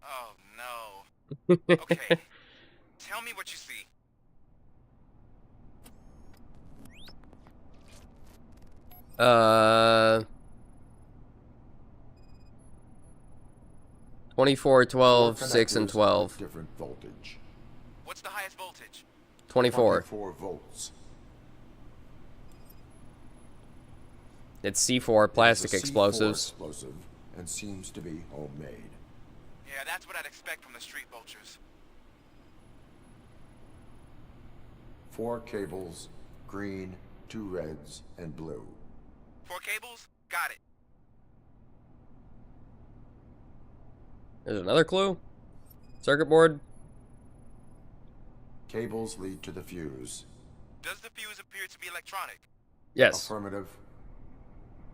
Oh, no. Okay, tell me what you see. Uh... 24, 12, 6, and 12. Different voltage. What's the highest voltage? 24. 24 volts. It's C4 plastic It's a explosives. C4 explosive and seems to be homemade. Yeah, that's what I'd expect from the street vultures. 4 cables, green, 2 reds, and blue. Core cables? Got it. There's another clue. Circuit board. Cables lead to the fuse. Does the fuse appear to be electronic? Yes. Affirmative.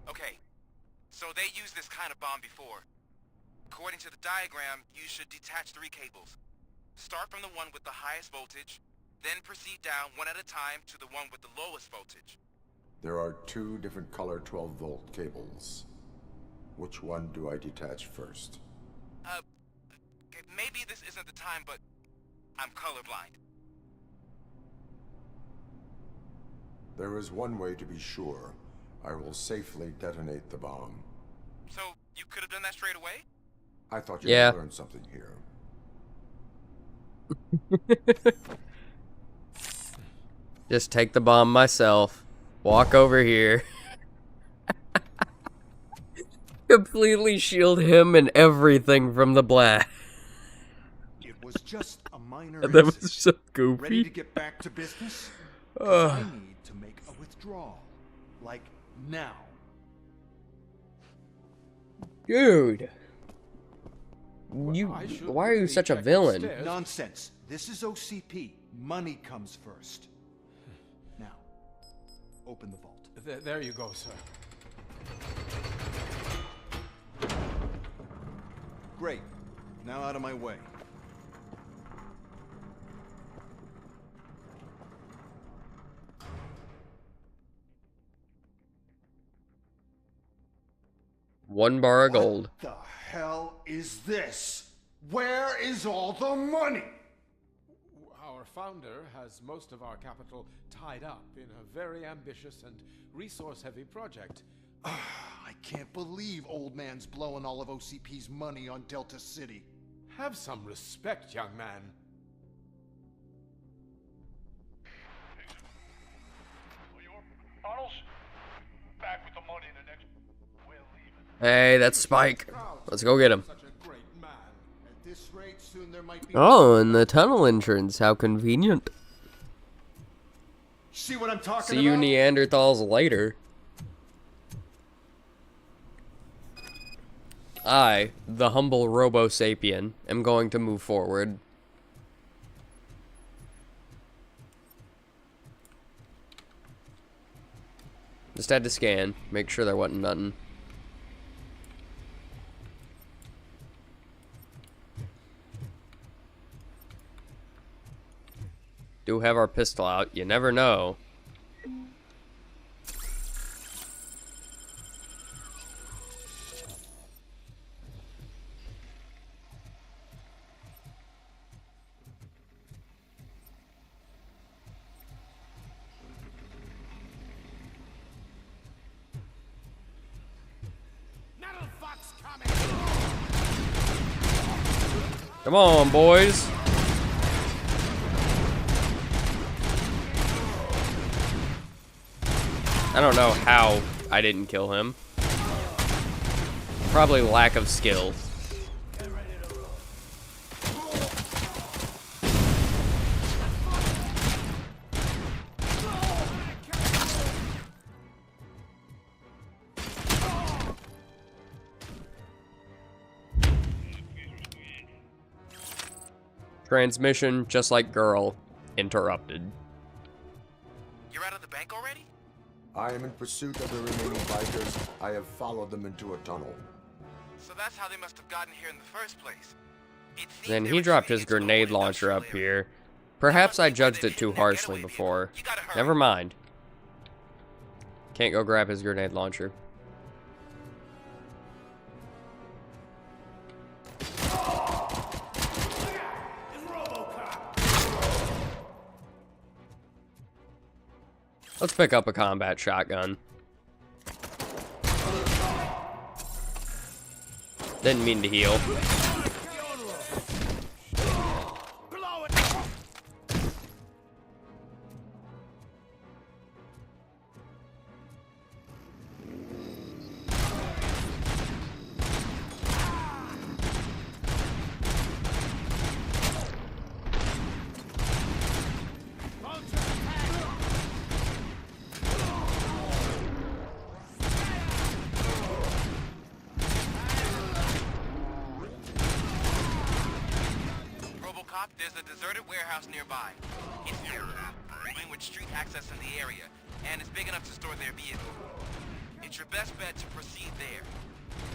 Okay. So they used this kind of bomb before. According to the diagram, you should detach 3 cables. Start from the one with the highest voltage, then proceed down one at a time to the one with the lowest voltage. There are 2 different color 12-volt cables. Which one do I detach first? Okay, maybe this isn't the time, but I'm colorblind. There is one way to be sure. I will safely detonate the bomb. So, you could have done that straight away? I thought you Yeah. would learn something here. Just take the bomb myself. Walk over here. Completely shield him and everything from the blast. It was just a minor That was incident. so goofy. Ready to get back to business? 'Cause I need to make a withdrawal. Like now. Dude. Why are you such a villain? Nonsense. This is OCP. Money comes first. Now, open the vault. There you go, sir. Great. Now out of my way. One bar of gold. The hell is this? Where is all the money? Our founder has most of our capital tied up in a very ambitious and resource-heavy project. I can't believe old man's blowing all of OCP's money on Delta City. Have some respect, young man. Arnold, back with the money in the next. We're leaving. Hey, that's Spike. Let's go get him. At this rate, soon there might be. Oh, and the tunnel entrance. How convenient. See what I'm talking See you about? Neanderthals later. I, the humble Robo-Sapien, am going to move forward. Just had to scan, make sure there wasn't nothing. Do have our pistol out, you never know. Come on, boys. I don't know how I didn't kill him. Probably lack of skill. Transmission, just like girl, interrupted. You're out of the bank already? I am in pursuit of the remaining bikers. I have followed them into a tunnel. So that's how they must have gotten here in the first place. Then he dropped his grenade launcher up here. Perhaps I judged it too harshly before. Never mind. Can't go grab his grenade launcher. Let's pick up a combat shotgun. Didn't mean to heal. Robocop, there's a deserted warehouse nearby. It's open with street access in the area, and it's big enough to store their vehicle. It's your best bet to proceed there.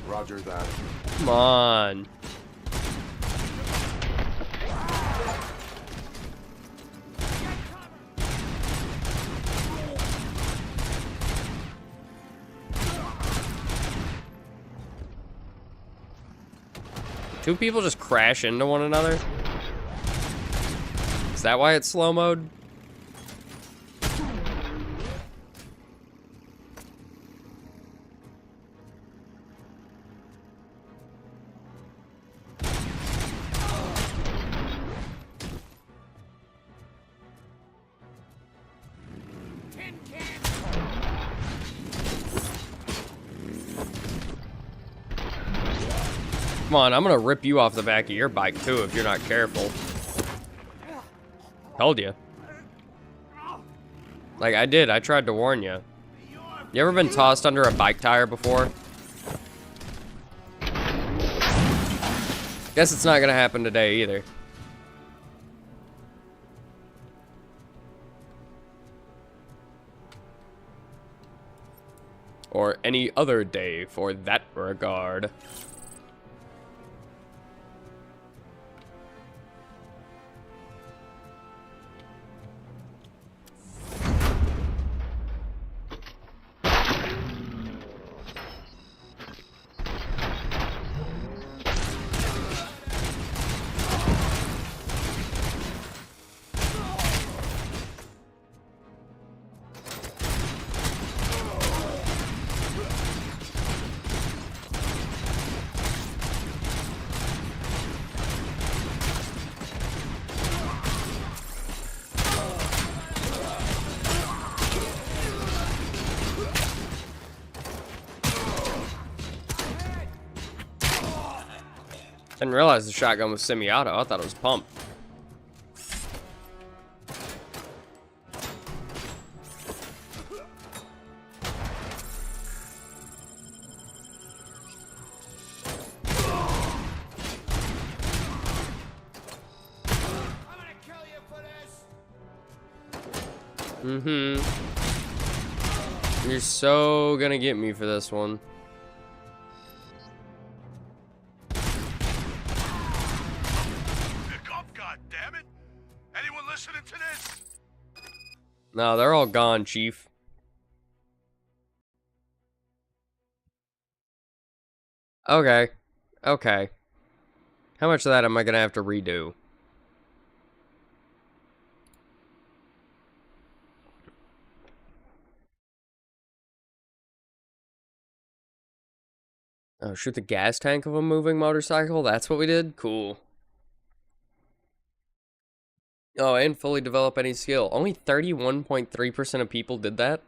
Roger that. Come on. Two people just crash into one another? Is that why it's slow mode? Come on, I'm gonna rip you off the back of your bike too if you're not careful. Told you. Like I did, I tried to warn you. You ever been tossed under a bike tire before? Guess it's not gonna happen today either. Or any other day for that regard. Didn't realize the shotgun was semi-auto. I thought it was pump. You're so gonna get me for this one. No, they're all gone, Chief. Okay. Okay. How much of that am I gonna have to redo? Oh, shoot the gas tank of a moving motorcycle? That's what we did? Cool. Oh, and fully develop any skill. Only 31.3% of people did that?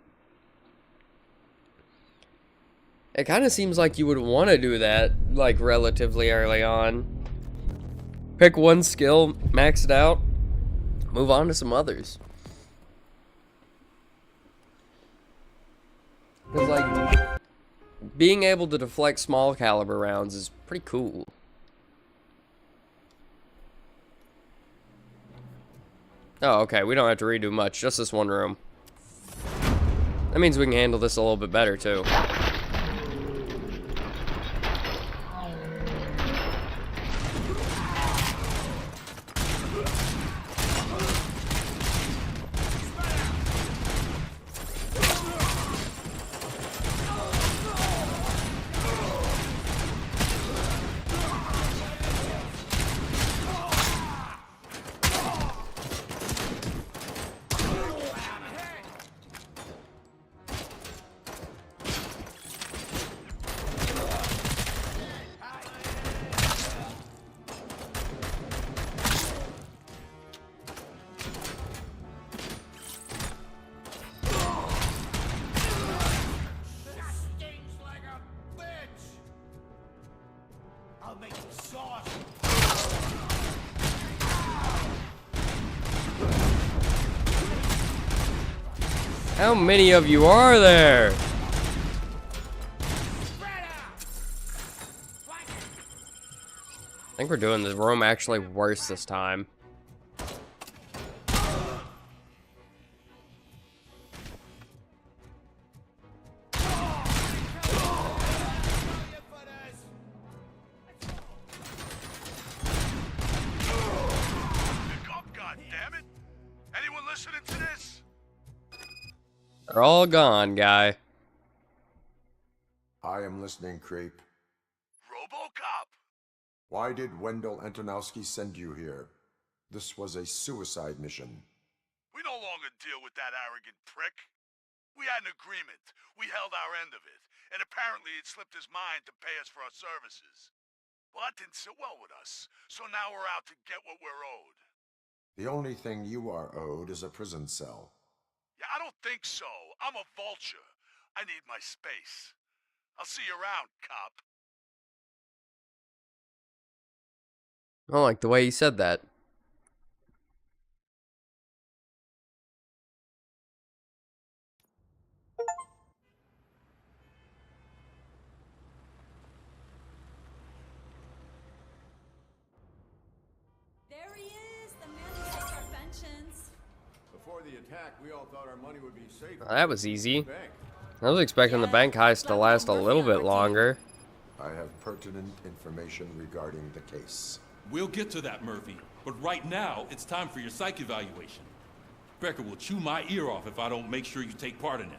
It kind of seems like you would want to do that, like, relatively early on. Pick one skill, max it out, move on to some others. Because, like, being able to deflect small caliber rounds is pretty cool. Oh, okay, we don't have to redo much, just this one room. That means we can handle this a little bit better, too. How many of you are there? I think we're doing the room actually worse this time. They're all gone, guy. I am listening, creep. Robocop! Why did Wendell Antonowski send you here? This was a suicide mission. We no longer deal with that arrogant prick. We had an agreement. We held our end of it. And apparently it slipped his mind to pay us for our services. Well, that didn't sit well with us. So now we're out to get what we're owed. The only thing you are owed is a prison cell. Yeah, I don't think so. I'm a vulture. I need my space. I'll see you around, cop. I don't like the way he said that. There he is, the man who takes our pensions. Before the attack, we all thought our money would be safe. Well, that was easy. I was expecting the bank heist to last a little bit longer. I have pertinent information regarding the case. We'll get to that, Murphy. But right now, it's time for your psych evaluation. Becker will chew my ear off if I don't make sure you take part in it.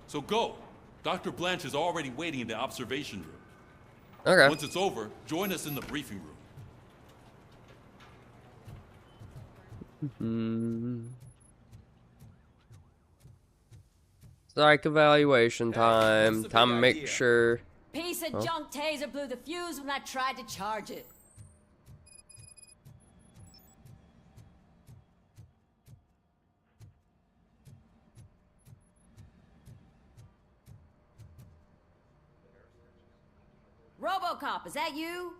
So go. Dr. Blanche is already waiting in the observation room. Okay. Once it's over, join us in the briefing room. Psych evaluation time. Time to make sure. Piece of junk taser blew the fuse when I tried to charge it. Robocop, is that you?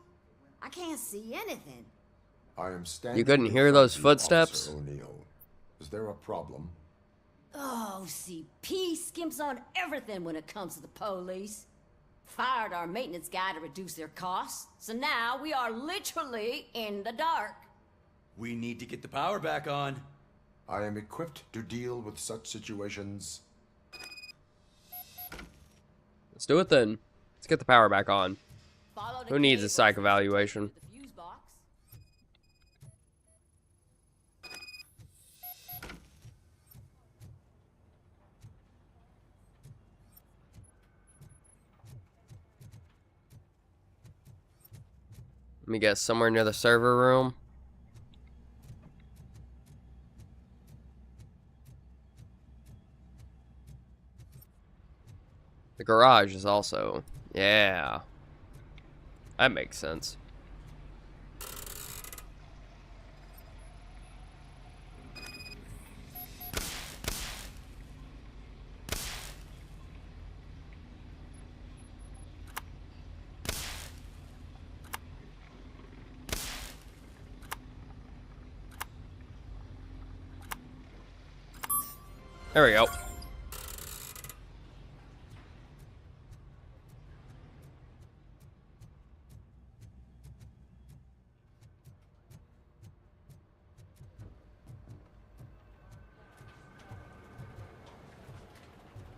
I can't see anything. I am standing. You couldn't in hear front those of you, footsteps? Officer O'Neill. Is there a problem? Oh, CP skimps on everything when it comes to the police. Fired our maintenance guy to reduce their costs, so now we are literally in the dark. We need to get the power back on. I am equipped to deal with such situations. Let's do it then. Let's get the power back on. Who needs a psych evaluation? Let me guess, somewhere near the server room. The garage is also, yeah. That makes sense. There we go.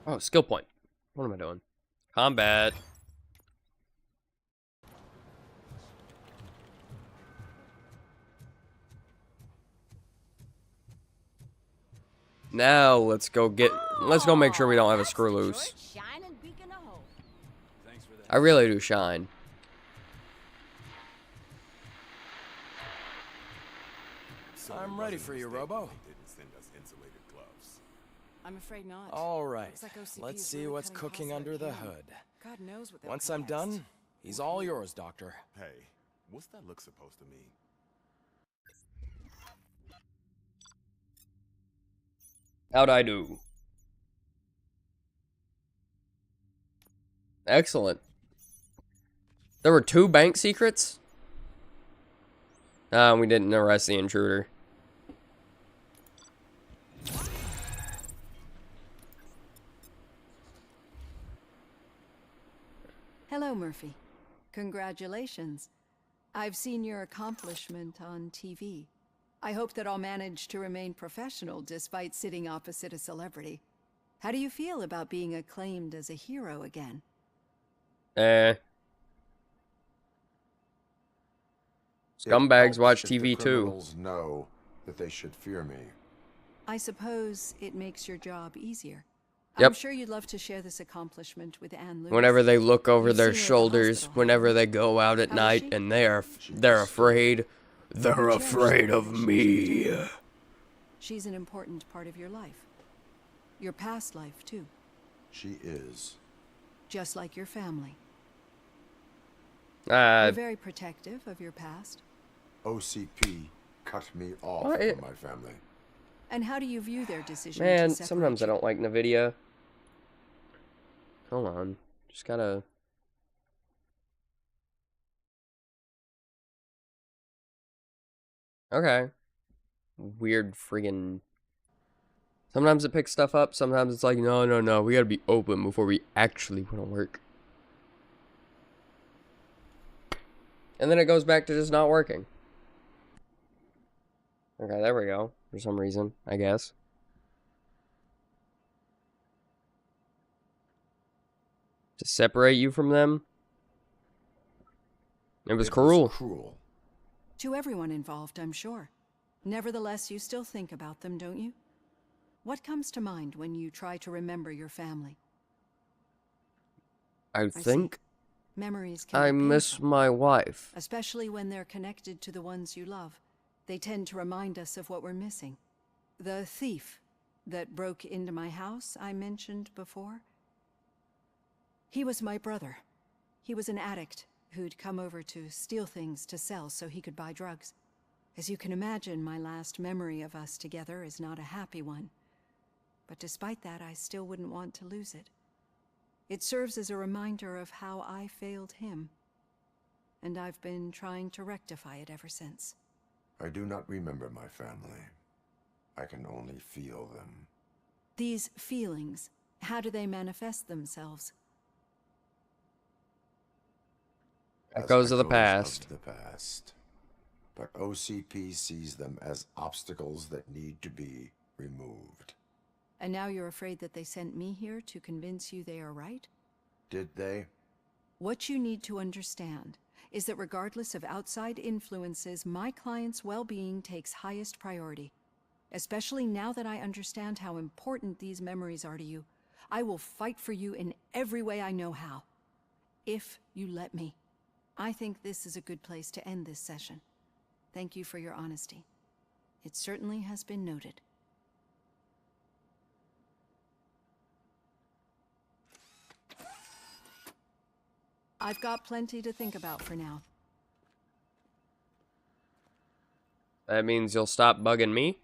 Oh, skill point. What am I doing? Combat. Now let's go make sure we don't have a screw loose. I really do shine. I'm ready for you, Robo. I'm afraid not. All right, Looks like OCP let's is see really what's cutting cooking costs under like the him. hood. God knows what they'll Once come I'm next. done, he's all yours, Doctor. Hey, what's that look supposed to mean? How'd I do? Excellent. There were 2 bank secrets? We didn't arrest the intruder. Hello, Murphy. Congratulations. I've seen your accomplishment on TV. I hope that I'll manage to remain professional despite sitting opposite a celebrity. How do you feel about being acclaimed as a hero again? Scumbags watch If TV the too. criminals know that they should fear me. I suppose it makes your job easier. I'm Yep. sure you'd love to share this accomplishment with Anne Lewis. Whenever they look over You've their seen her at the shoulders, hospital, whenever haven't they you? go out at How is night, she? and they're afraid. They're You cherish afraid that of relationship, me. don't you? She's an important part of your life. Your past life, too. She is. Just like your family. You're Uh, very protective of your past. OCP cut me off What? from my family. And how do you view their decision man, to separate sometimes I you? don't like NVIDIA. Hold on. Just gotta... Okay. Weird friggin'... Sometimes it picks stuff up, sometimes it's like, no, no, no, we gotta be open before we actually want to work. And then it goes back to just not working. Okay, there we go. For some reason, I guess. To separate you from them? It was cruel. Cruel. To everyone involved, I'm sure. Nevertheless, you still think about them, don't you? What comes to mind when you try to remember your family? I think Memories can I be miss painful, my wife. especially when they're connected to the ones you love. They tend to remind us of what we're missing. The thief that broke into my house I mentioned before. He was my brother. He was an addict who'd come over to steal things to sell so he could buy drugs. As you can imagine, my last memory of us together is not a happy one. But despite that, I still wouldn't want to lose it. It serves as a reminder of how I failed him. And I've been trying to rectify it ever since. I do not remember my family. I can only feel them. These feelings, how do they manifest themselves? Echoes of the past. Of the past. But OCP sees them as obstacles that need to be removed. And now you're afraid that they sent me here to convince you they are right? Did they? What you need to understand is that regardless of outside influences, my client's well-being takes highest priority. Especially now that I understand how important these memories are to you. I will fight for you in every way I know how. If you let me. I think this is a good place to end this session. Thank you for your honesty. It certainly has been noted. I've got plenty to think about for now. That means you'll stop bugging me?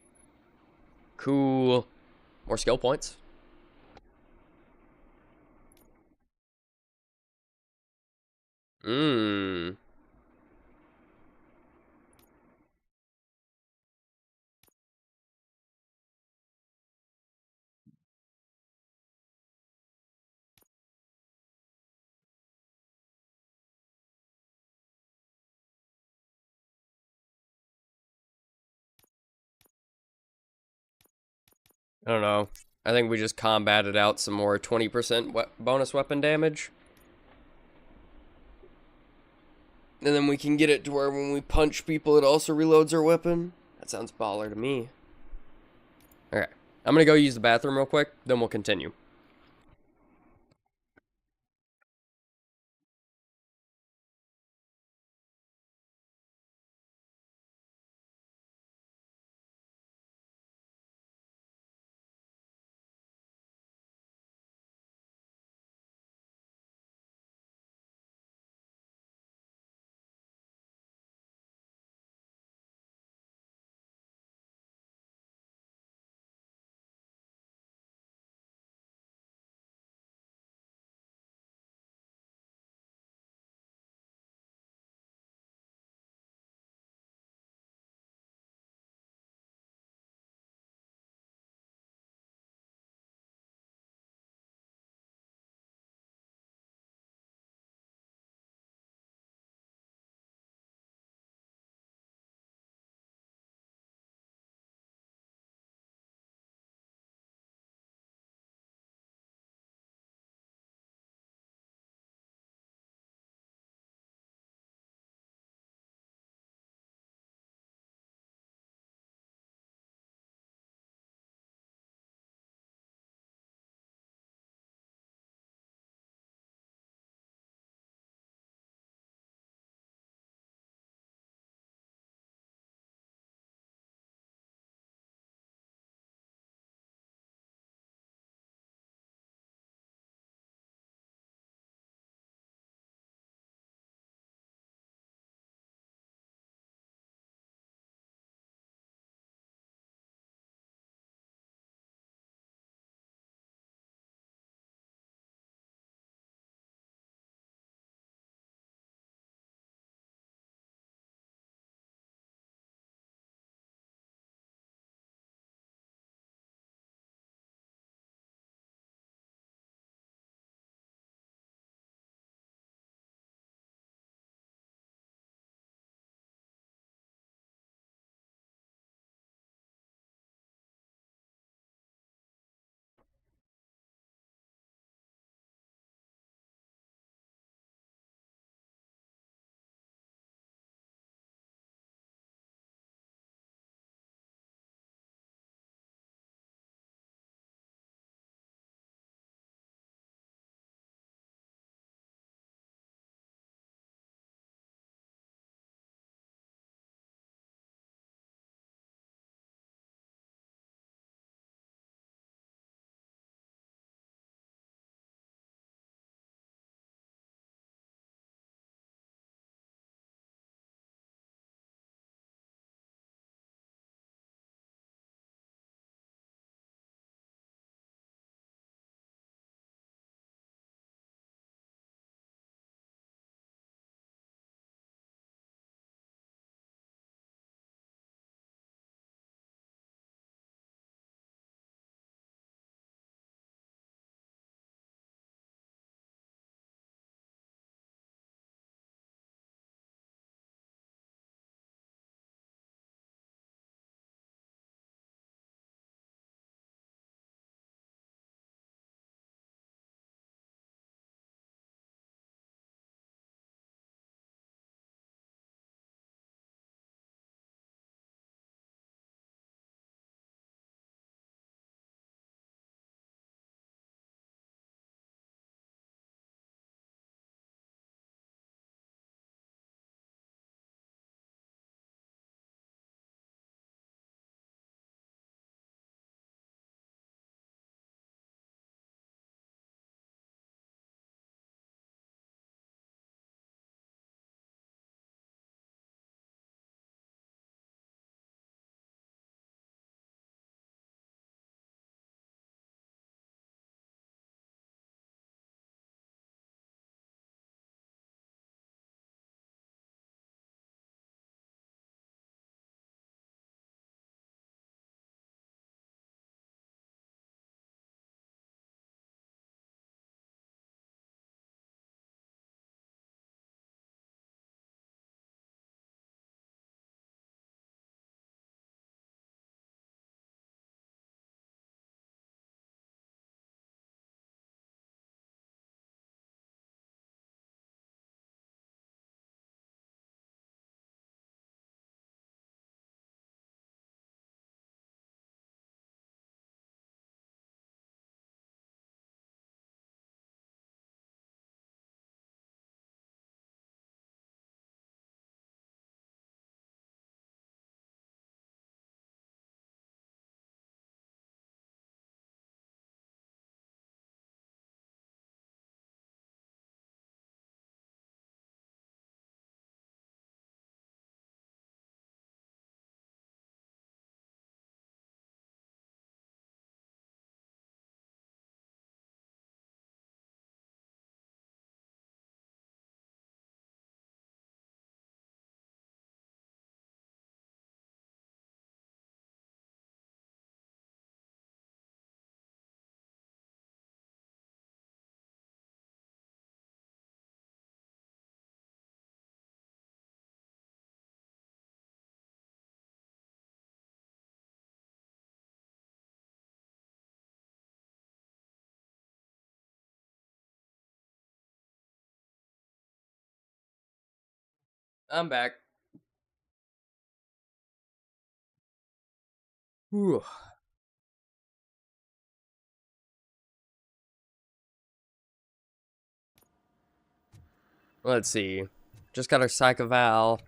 Cool. More skill points. Mmm. I don't know. I think we just combated out some more 20% bonus weapon damage. And then we can get it to where when we punch people, it also reloads our weapon. That sounds baller to me. Okay. I'm gonna go use the bathroom real quick, then we'll continue. I'm back. Whew. Let's see. Just got our psych eval.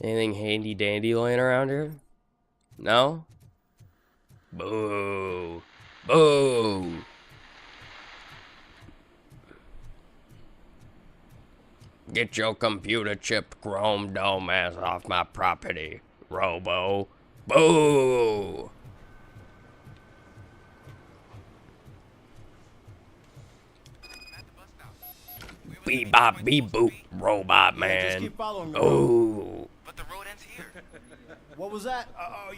Anything handy dandy laying around here? No? Boo. Boo. Get your computer chip chrome dome ass off my property, Robo. Boo. Bebop, beboop, robot man. Just keep following me. Oh. But the road ends here. What was that?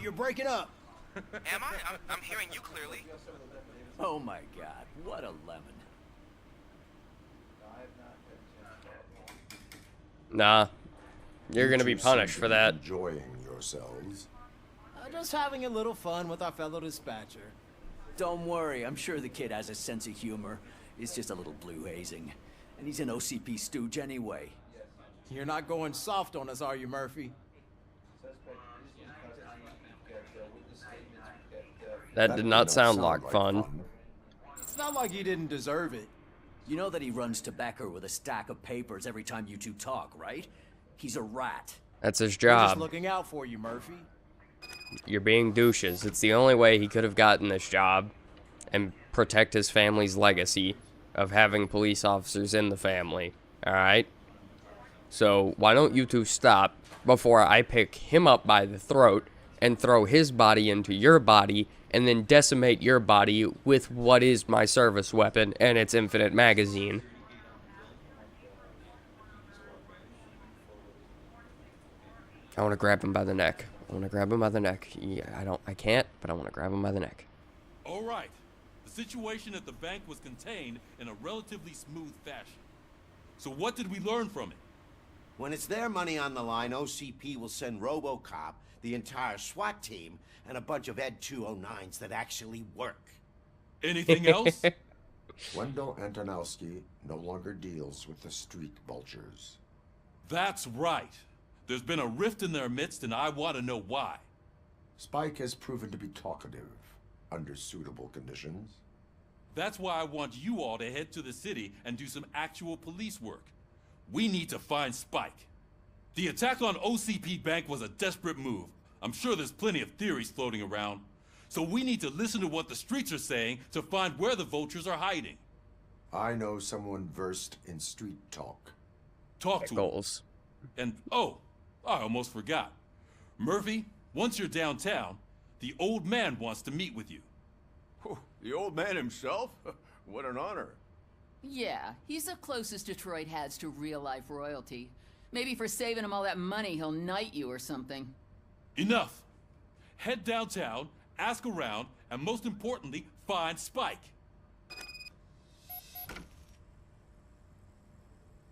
You're breaking up. Am I? I'm hearing you clearly. Oh my god, what a lemon. Nah. You're gonna be punished for that. Enjoying yourselves. Just having a little fun with our fellow dispatcher. Don't worry, I'm sure the kid has a sense of humor. It's just a little blue hazing. And he's an OCP stooge anyway. You're not going soft on us, are you, Murphy? That did not sound like fun. It's not like you didn't deserve it. You know that he runs to Becker with a stack of papers every time you two talk, right? He's a rat. That's his We're just job. looking out for you, Murphy. You're being douches. It's the only way he could have gotten this job and protect his family's legacy of having police officers in the family. Alright? So, why don't you two stop before I pick him up by the throat and throw his body into your body and then decimate your body with what is my service weapon and its infinite magazine. I want to grab him by the neck. I want to grab him by the neck. Yeah, I can't, but I want to grab him by the neck. All right. The situation at the bank was contained in a relatively smooth fashion. So what did we learn from it? When it's their money on the line, OCP will send Robocop, the entire SWAT team, and a bunch of Ed 209s that actually work. Anything else? Wendell Antonowski no longer deals with the street vultures. That's right. There's been a rift in their midst, and I want to know why. Spike has proven to be talkative under suitable conditions. That's why I want you all to head to the city and do some actual police work. We need to find Spike. The attack on OCP Bank was a desperate move. I'm sure there's plenty of theories floating around. So we need to listen to what the streets are saying to find where the vultures are hiding. I know someone versed in street talk. Talk to him. And, oh, I almost forgot. Murphy, once you're downtown, the old man wants to meet with you. Oh, the old man himself? What an honor. Yeah, he's the closest Detroit has to real-life royalty. Maybe for saving him all that money, he'll knight you or something. Enough. Head downtown, ask around, and most importantly, find Spike.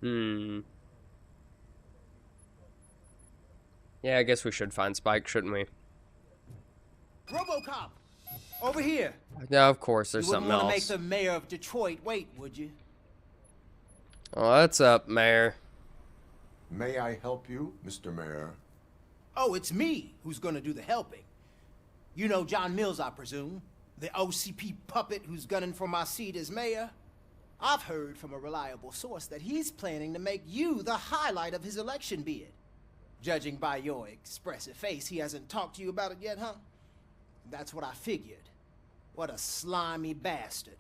Yeah, I guess we should find Spike, shouldn't we? Robocop! Over here! Yeah, of course, there's something You wouldn't else. want to make the mayor of Detroit wait, would you? Oh, what's up, Mayor? May I help you, Mr. Mayor? Oh, it's me who's gonna do the helping. You know John Mills, I presume. The OCP puppet who's gunning for my seat as mayor. I've heard from a reliable source that he's planning to make you the highlight of his election bid. Judging by your expressive face, he hasn't talked to you about it yet, huh? That's what I figured. What a slimy bastard.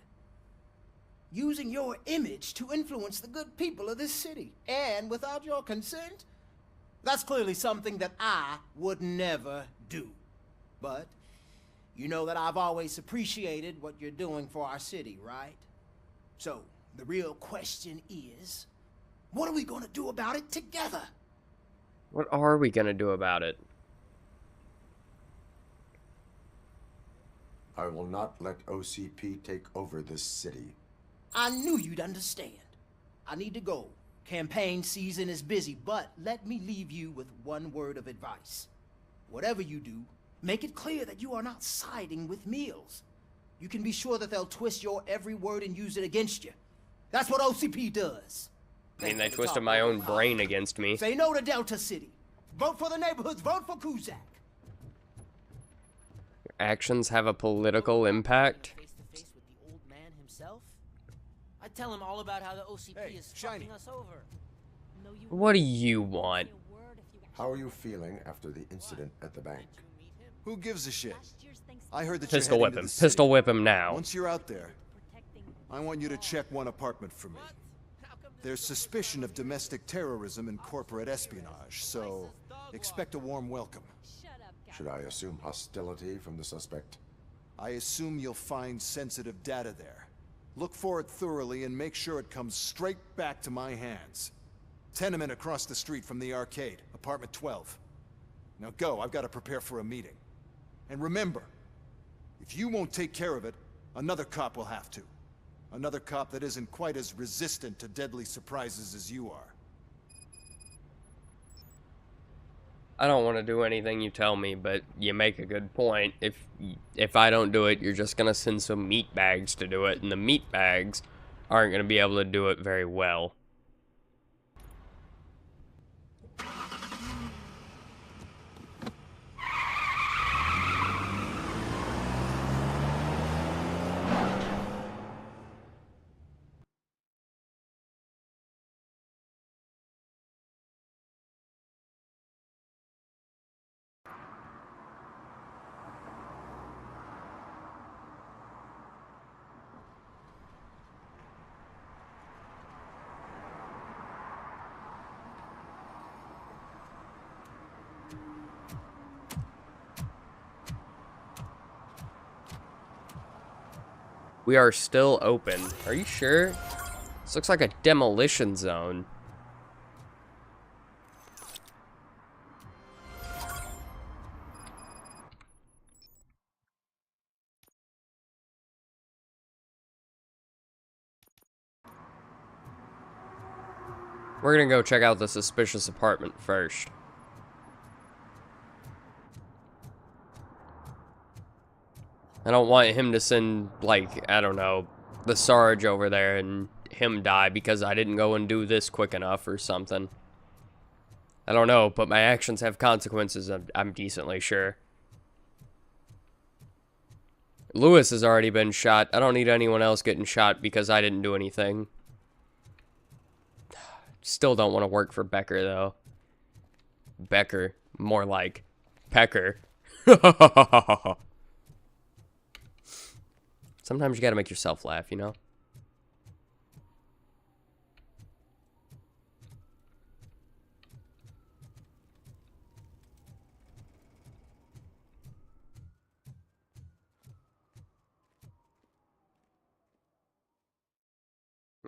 Using your image to influence the good people of this city, and without your consent? That's clearly something that I would never do. But you know that I've always appreciated what you're doing for our city, right? So, the real question is, what are we gonna do about it together? What are we gonna do about it? I will not let OCP take over this city. I knew you'd understand. I need to go. Campaign season is busy, but let me leave you with one word of advice. Whatever you do, make it clear that you are not siding with Mills. You can be sure that they'll twist your every word and use it against you. That's what OCP does. I mean, they twisted my own brain against me. Say no to Delta City. Vote for the neighborhoods. Vote for Kuzak. Actions have a political impact. I tell him all about how the OCP is fucking us over. What do you want? How are you feeling after the incident at the bank? Who gives a shit? I heard that Pistol you're whip heading him. to the city. Pistol whip him now. Once you're out there, I want you to check one apartment for me. There's suspicion of domestic terrorism and corporate espionage, so expect a warm welcome. Should I assume hostility from the suspect? I assume you'll find sensitive data there. Look for it thoroughly and make sure it comes straight back to my hands. Tenement across the street from the arcade, apartment 12. Now go, I've got to prepare for a meeting. And remember, if you won't take care of it, another cop will have to. Another cop that isn't quite as resistant to deadly surprises as you are. I don't want to do anything you tell me, but you make a good point. If I don't do it, you're just gonna send some meat bags to do it, and the meat bags aren't gonna be able to do it very well. We are still open. Are you sure? This looks like a demolition zone. We're gonna go check out the suspicious apartment first. I don't want him to send, like, I don't know, the Sarge over there and him die because I didn't go and do this quick enough or something. I don't know, but my actions have consequences, I'm decently sure. Lewis has already been shot. I don't need anyone else getting shot because I didn't do anything. Still don't want to work for Becker, though. Becker. More like Pecker. Sometimes you gotta make yourself laugh, you know?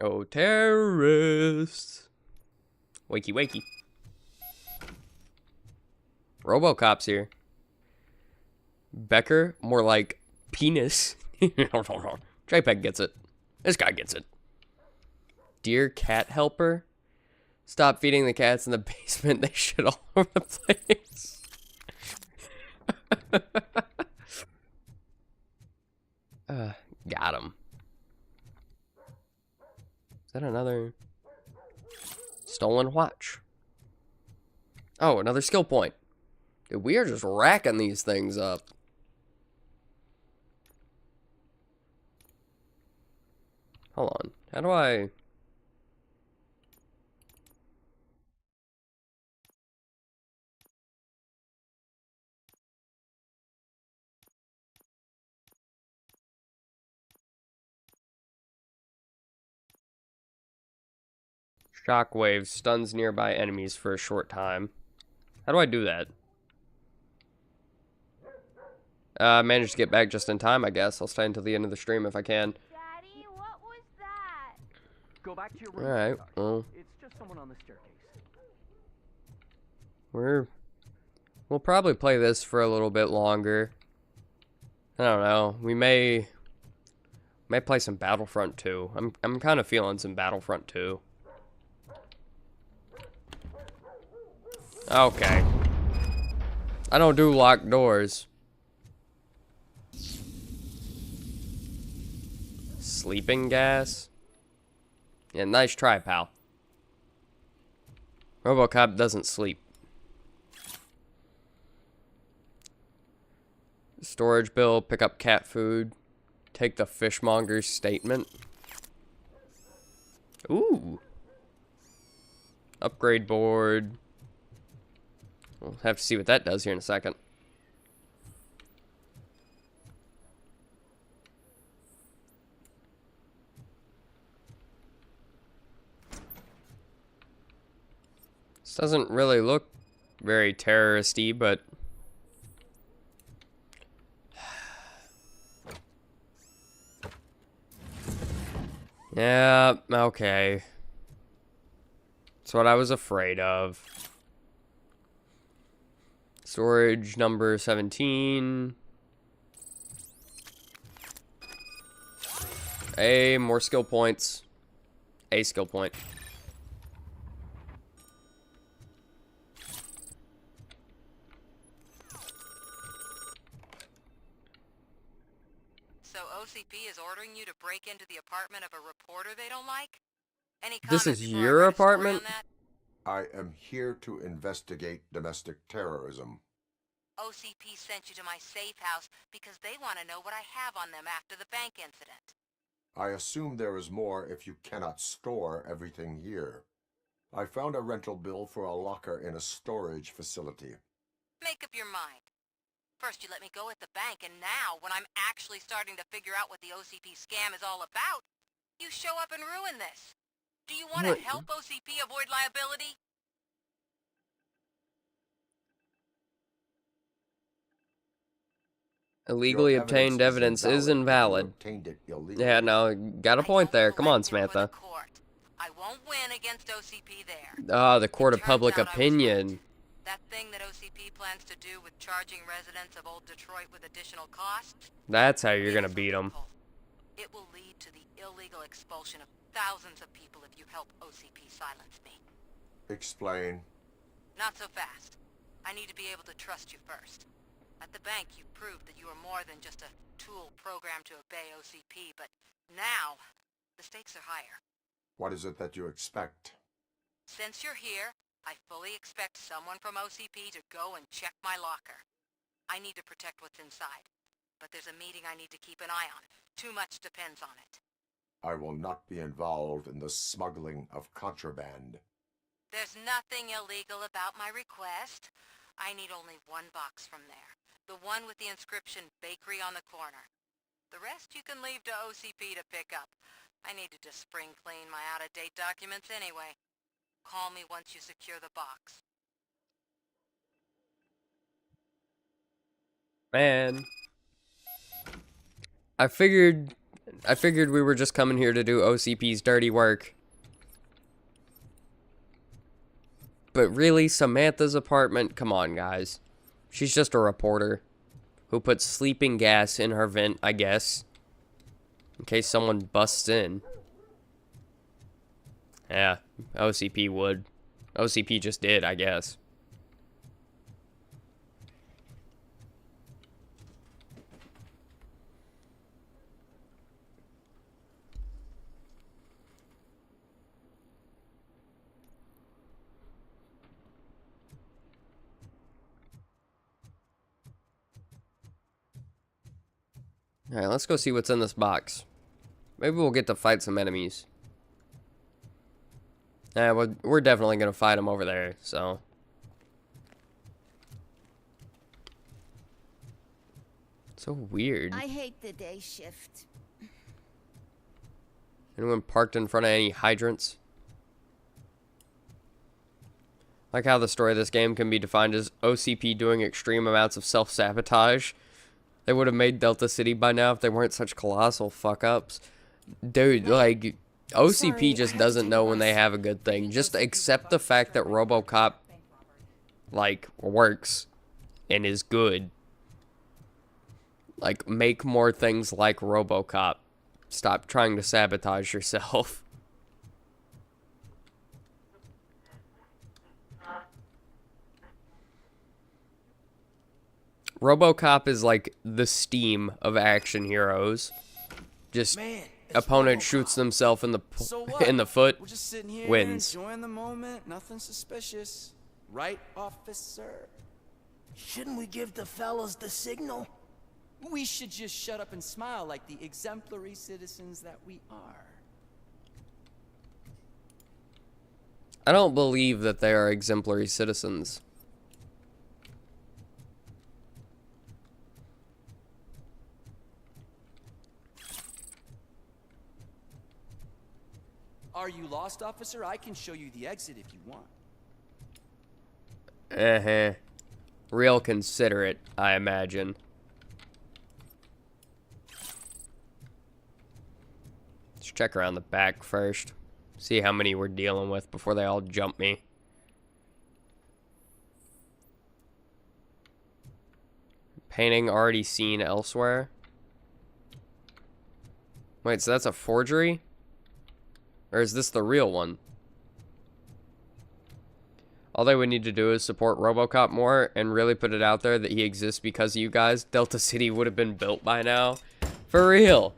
Oh, terrorists. Wakey, wakey. Robocop's here. Becker, more like penis. JPEG gets it. This guy gets it. Dear cat helper, stop feeding the cats in the basement. They shit all over the place. Got him. Is that another stolen watch? Oh, another skill point. Dude, we are just racking these things up. Hold on. How do I... Shockwave stuns nearby enemies for a short time. How do I do that? Managed to get back just in time, I guess. I'll stay until the end of the stream if I can. Daddy, what was that? Go back to your room. Alright, well. It's just someone on the staircase. We'll probably play this for a little bit longer. I don't know. We may play some Battlefront 2. I'm kind of feeling some Battlefront 2. Okay. I don't do locked doors. Sleeping gas? Yeah, nice try, pal. Robocop doesn't sleep. Storage bill, pick up cat food, take the fishmonger's statement. Ooh. Upgrade board. We'll have to see what that does here in a second. This doesn't really look very terrorist-y, but yeah, okay. That's what I was afraid of. Storage number 17. More skill points. A skill point. So OCP is ordering you to break into the apartment of a reporter they don't like? Any This comments is before I your write a story apartment? on that? I am here to investigate domestic terrorism. OCP sent you to my safe house because they want to know what I have on them after the bank incident. I assume there is more if you cannot store everything here. I found a rental bill for a locker in a storage facility. Make up your mind. First you let me go at the bank, and now, when I'm actually starting to figure out what the OCP scam is all about, you show up and ruin this. Do you want to What? help OCP avoid liability? Illegally Your obtained evidence is but you invalid. obtained it illegally. Yeah, no, got a point there. Come on, Samantha. I won't win against OCP there. Ah, the court of Turns public out I was opinion. That thing that OCP plans to do with charging residents of Old Detroit with additional costs, That's how you're gonna beat them. it will lead to the illegal expulsion of thousands of people if you help OCP silence me. Explain. Not so fast. I need to be able to trust you first. At the bank, you proved that you are more than just a tool programmed to obey OCP, but now, the stakes are higher. What is it that you expect? Since you're here, I fully expect someone from OCP to go and check my locker. I need to protect what's inside, but there's a meeting I need to keep an eye on. Too much depends on it. I will not be involved in the smuggling of contraband. There's nothing illegal about my request. I need only one box from there. The one with the inscription Bakery on the corner. The rest you can leave to OCP to pick up. I needed to spring clean my out-of-date documents anyway. Call me once you secure the box. Man. I figured we were just coming here to do OCP's dirty work. But really, Samantha's apartment? Come on, guys. She's just a reporter who puts sleeping gas in her vent, I guess, in case someone busts in. Yeah, OCP would. OCP just did, I guess. Alright, let's go see what's in this box. Maybe we'll get to fight some enemies. Yeah, we're definitely going to fight them over there, so. So weird. I hate the day shift. Anyone parked in front of any hydrants? Like how the story of this game can be defined as OCP doing extreme amounts of self-sabotage. They would have made Delta City by now if they weren't such colossal fuck-ups. Dude, like, OCP just doesn't know when they have a good thing. Just accept the fact that Robocop, like, works and is good. Like, make more things like Robocop. Stop trying to sabotage yourself. Robocop is like the Steam of action heroes. Just Man, opponent shoots themselves in the So what? in the foot, We're just sitting here wins. enjoying the moment. Nothing suspicious. Right, officer? Shouldn't we give the fellas the signal? We should just shut up and smile like the exemplary citizens that we are. I don't believe that they are exemplary citizens. Are you lost, officer? I can show you the exit if you want. Real considerate, I imagine. Let's check around the back first. See how many we're dealing with before they all jump me. Painting already seen elsewhere. Wait, so that's a forgery? Or is this the real one? All they would need to do is support Robocop more and really put it out there that he exists because of you guys. Delta City would have been built by now. For real.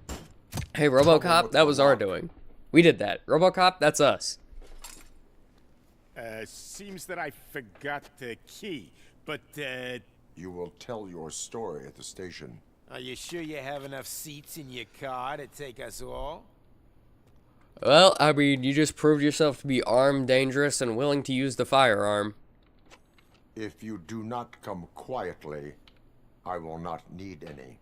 Hey, Robocop, that was our doing. We did that. Robocop, that's us. Seems that I forgot the key, but, You will tell your story at the station. Are you sure you have enough seats in your car to take us all? Well, I mean, you just proved yourself to be armed, dangerous, and willing to use the firearm. If you do not come quietly, I will not need any.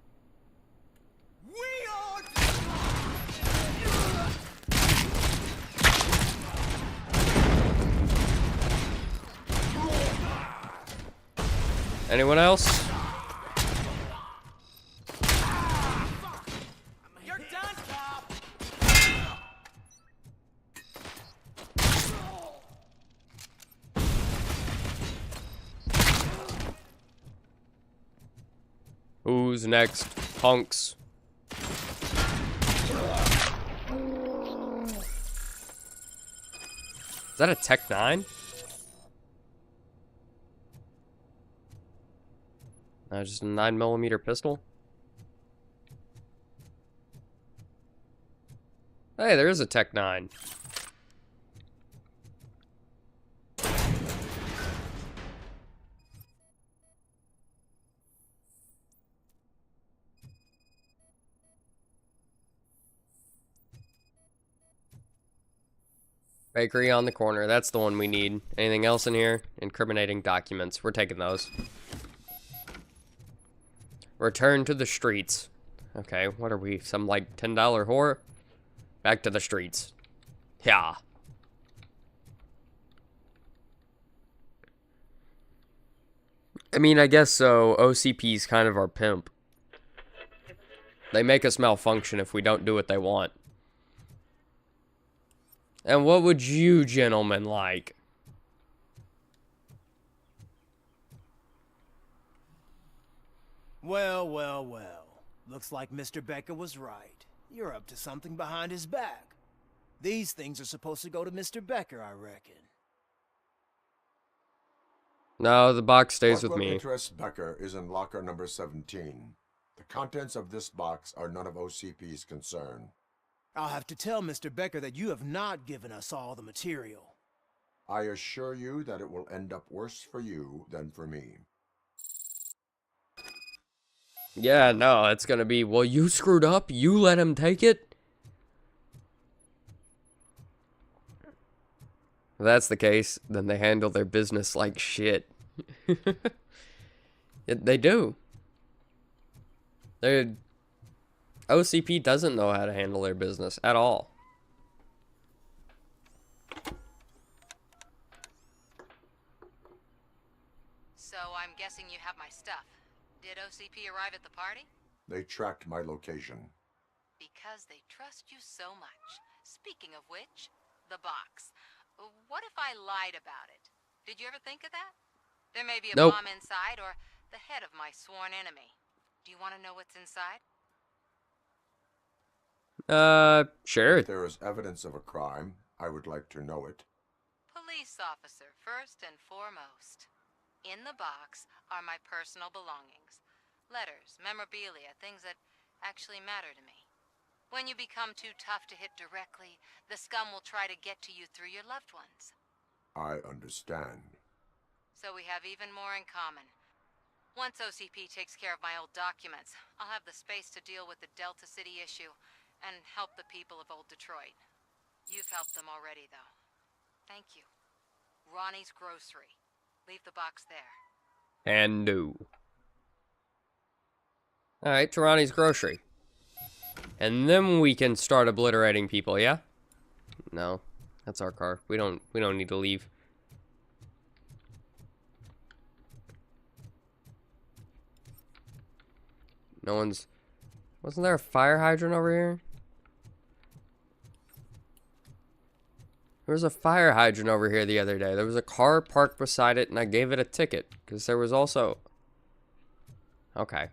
Anyone else? You're done, cop! Who's next? Punks. Is that a Tech 9? Just a 9mm pistol. Hey, there is a Tech 9. Bakery on the corner. That's the one we need. Anything else in here? Incriminating documents. We're taking those. Return to the streets. Okay, what are we? Some like $10 whore? Back to the streets. Yeah. I mean, I guess so. OCP's kind of our pimp. They make us malfunction if we don't do what they want. And what would you gentlemen like? Well, well, well. Looks like Mr. Becker was right. You're up to something behind his back. These things are supposed to go to Mr. Becker, I reckon. No, the box stays What with will me. interest Becker is in locker number 17. The contents of this box are none of OCP's concern. I'll have to tell Mr. Becker that you have not given us all the material. I assure you that it will end up worse for you than for me. Yeah, no, it's gonna be, well, you screwed up, you let him take it? If that's the case, then they handle their business like shit. They do. OCP doesn't know how to handle their business at all. So I'm guessing you have my stuff. Did OCP arrive at the party? They tracked my location. Because they trust you so much. Speaking of which, the box. What if I lied about it? Did you ever think of that? There may be a Nope. bomb inside or the head of my sworn enemy. Do you want to know what's inside? Sure. If there is evidence of a crime, I would like to know it. Police officer, first and foremost. In the box are my personal belongings. Letters, memorabilia, things that actually matter to me. When you become too tough to hit directly, the scum will try to get to you through your loved ones. I understand. So we have even more in common. Once OCP takes care of my old documents, I'll have the space to deal with the Delta City issue and help the people of Old Detroit. You've helped them already, though. Thank you. Ronnie's Grocery. Leave the box there. And no. Alright, to Ronnie's Grocery. And then we can start obliterating people, yeah? No. That's our car. We don't need to leave. No one's... Wasn't there a fire hydrant over here? There was a fire hydrant over here the other day. There was a car parked beside it, and I gave it a ticket. Because there was also... Okay.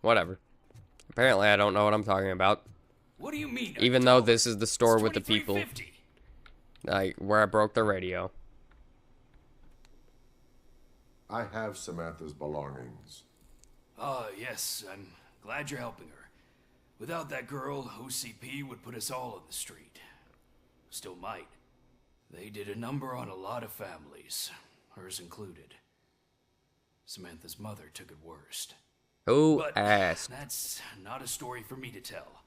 Whatever. Apparently, I don't know what I'm talking about. What do you mean? Even though this is the store with the people. Where I broke the radio. I have Samantha's belongings. Ah, yes, I'm glad you're helping her. Without that girl, OCP would put us all on the street. Still might. They did a number on a lot of families, hers included. Samantha's mother took it worst. Who But asked? that's not a story for me to tell.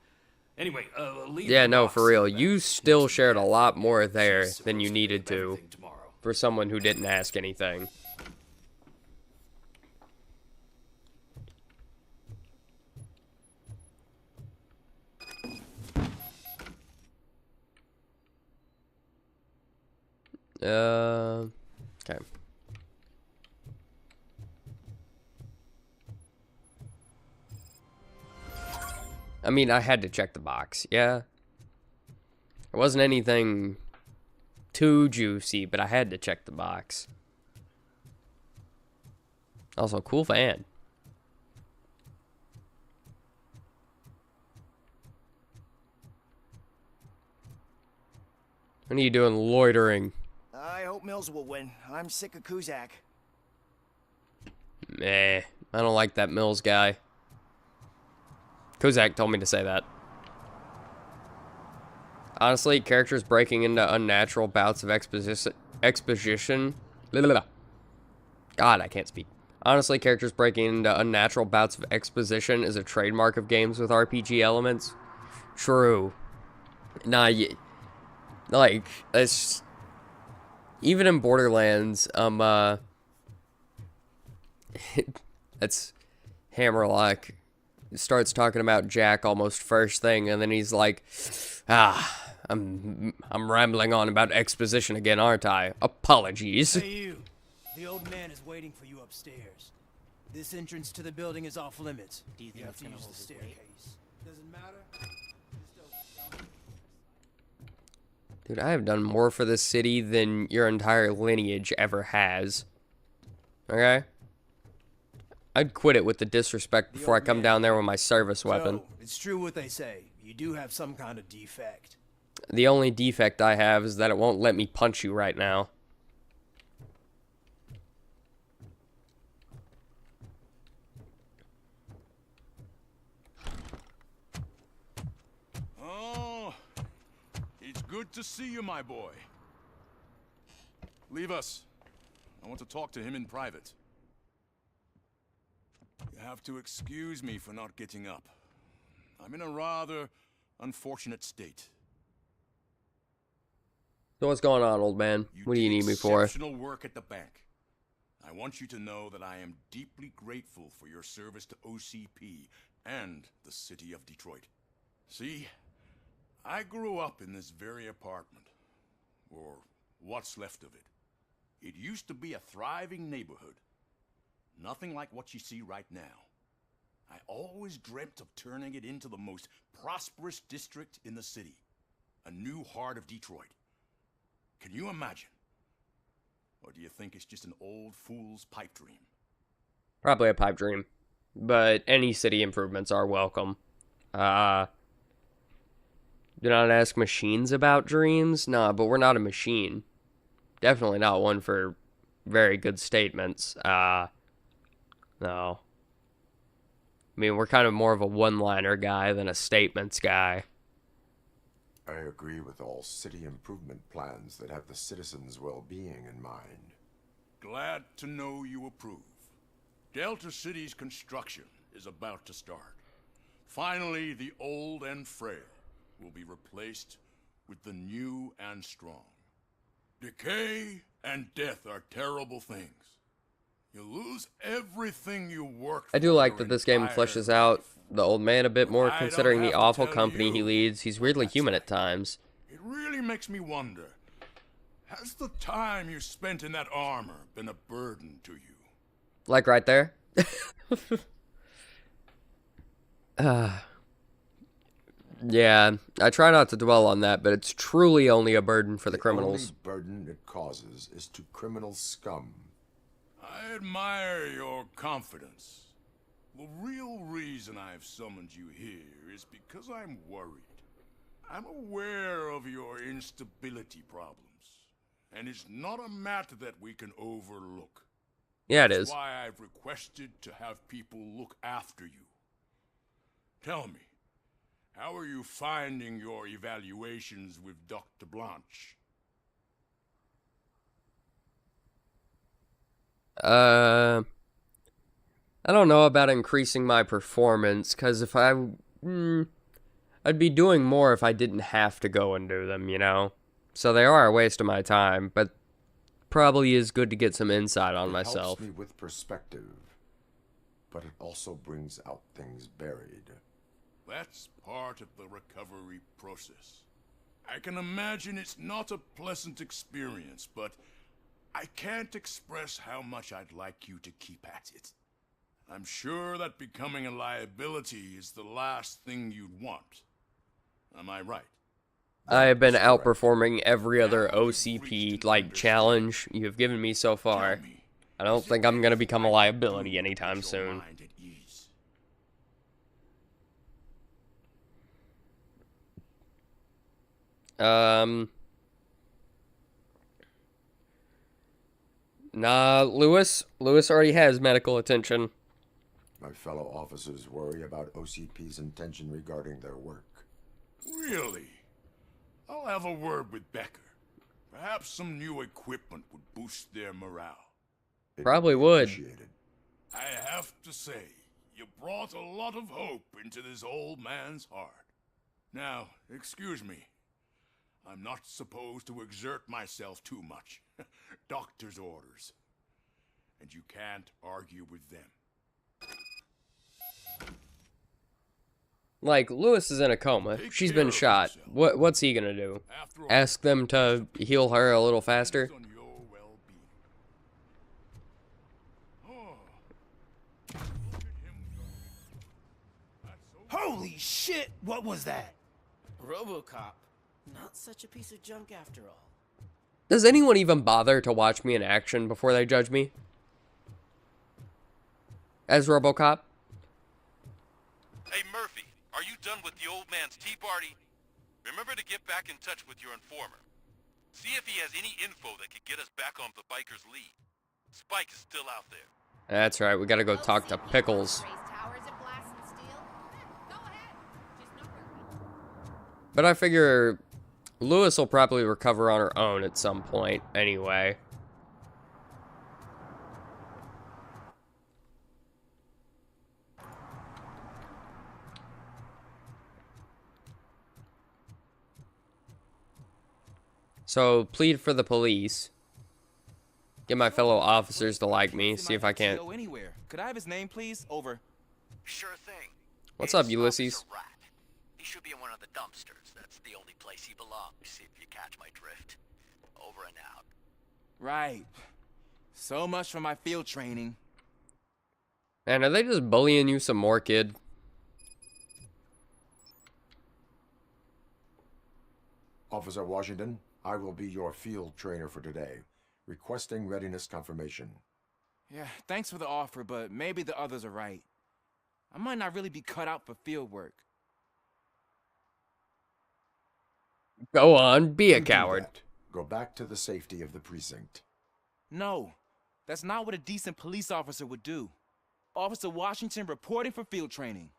Anyway, leave Yeah, the no, box for real. in the You back. still shared a lot more there than you needed to. Tomorrow. For someone who didn't ask anything. Okay. I mean, I had to check the box, yeah. It wasn't anything too juicy, but I had to check the box. Also, cool van. What are you doing loitering? I hope Mills will win. I'm sick of Kuzak. Meh, I don't like that Mills guy. Kuzak told me to say that. Honestly, characters breaking into unnatural bouts of exposition. God, I can't speak. Honestly, characters breaking into unnatural bouts of exposition is a trademark of games with RPG elements. True. Nah, like, it's... Even in Borderlands, that's Hammerlock starts talking about Jack almost first thing, and then he's like, I'm rambling on about exposition again, aren't I? Apologies. Hey, you. The old man is waiting for you upstairs. This entrance to the building is off limits. Do you think have to use the staircase? Doesn't matter. Dude, I have done more for this city than your entire lineage ever has. Okay? I'd quit it with the disrespect before I come down there with my service weapon. So, it's true what they say. You do have some kind of defect. The only defect I have is that it won't let me punch you right now. Oh, it's good to see you, my boy. Leave us. I want to talk to him in private. You have to excuse me for not getting up. I'm in a rather unfortunate state. So what's going on, old man? What do you need me for? Exceptional work at the bank. I want you to know that I am deeply grateful for your service to OCP and the city of Detroit. See, I grew up in this very apartment, or what's left of it. It used to be a thriving neighborhood. Nothing like what you see right now. I always dreamt of turning it into the most prosperous district in the city. A new heart of Detroit. Can you imagine? Or do you think it's just an old fool's pipe dream? Probably a pipe dream. But any city improvements are welcome. Do not ask machines about dreams? Nah, but we're not a machine. Definitely not one for very good statements. No. I mean, we're kind of more of a one-liner guy than a statements guy. I agree with all city improvement plans that have the citizens' well-being in mind. Glad to know you approve. Delta City's construction is about to start. Finally, the old and frail will be replaced with the new and strong. Decay and death are terrible things. You lose everything you worked for. I do like that this game fleshes out the old man a bit more, considering the awful company he leads. He's weirdly human at times. It really makes me wonder, has the time you spent in that armor been a burden to you? Like right there? Yeah, I try not to dwell on that, but it's truly only a burden for the criminals. The only burden it causes is to criminal scum. I admire your confidence. The real reason I've summoned you here is because I'm worried. I'm aware of your instability problems, and it's not a matter that we can overlook. Yeah, it That's is. why I've requested to have people look after you. Tell me, how are you finding your evaluations with Dr. Blanche? I don't know about increasing my performance, because if I'd be doing more if I didn't have to go and do them, you know? So they are a waste of my time, but probably is good to get some insight on myself. It helps me with perspective, but it also brings out things buried. That's part of the recovery process. I can imagine it's not a pleasant experience, but I can't express how much I'd like you to keep at it. I'm sure that becoming a liability is the last thing you'd want. Am I right? I have been outperforming every other OCP, like, challenge you have given me so far. I don't think I'm gonna become a liability anytime soon. Nah, Lewis already has medical attention. My fellow officers worry about OCP's intention regarding their work. Really? I'll have a word with Becker. Perhaps some new equipment would boost their morale. Probably would. I have to say, you brought a lot of hope into this old man's heart. Now, excuse me. I'm not supposed to exert myself too much. Doctor's orders. And you can't argue with them. Like, Lewis is in a coma. She's been shot. What's he gonna do? Ask them to heal her a little faster? Holy shit! What was that? Robocop. Not such a piece of junk after all. Does anyone even bother to watch me in action before they judge me? As Robocop? Hey, Murphy, are you done with the old man's tea party? Remember to get back in touch with your informer. See if he has any info that could get us back on the biker's lead. Spike is still out there. That's right, we gotta go talk to Pickles. But I figure Lewis will probably recover on her own at some point, anyway. So, plead for the police. Get my fellow officers to like me, see if I can't... Go anywhere. Could I have his name, please? Over. Sure thing. What's up, Ulysses? He should be in one of the dumpsters. That's the only place he belongs, if you catch my drift. Over and out. Right. So much for my field training. Man, are they just bullying you some more, kid? Officer Washington, I will be your field trainer for today. Requesting readiness confirmation. Yeah, thanks for the offer, but maybe the others are right. I might not really be cut out for field work. Go on, be a coward. Go back to the safety of the precinct. No, that's not what a decent police officer would do. Officer Washington reporting for field training.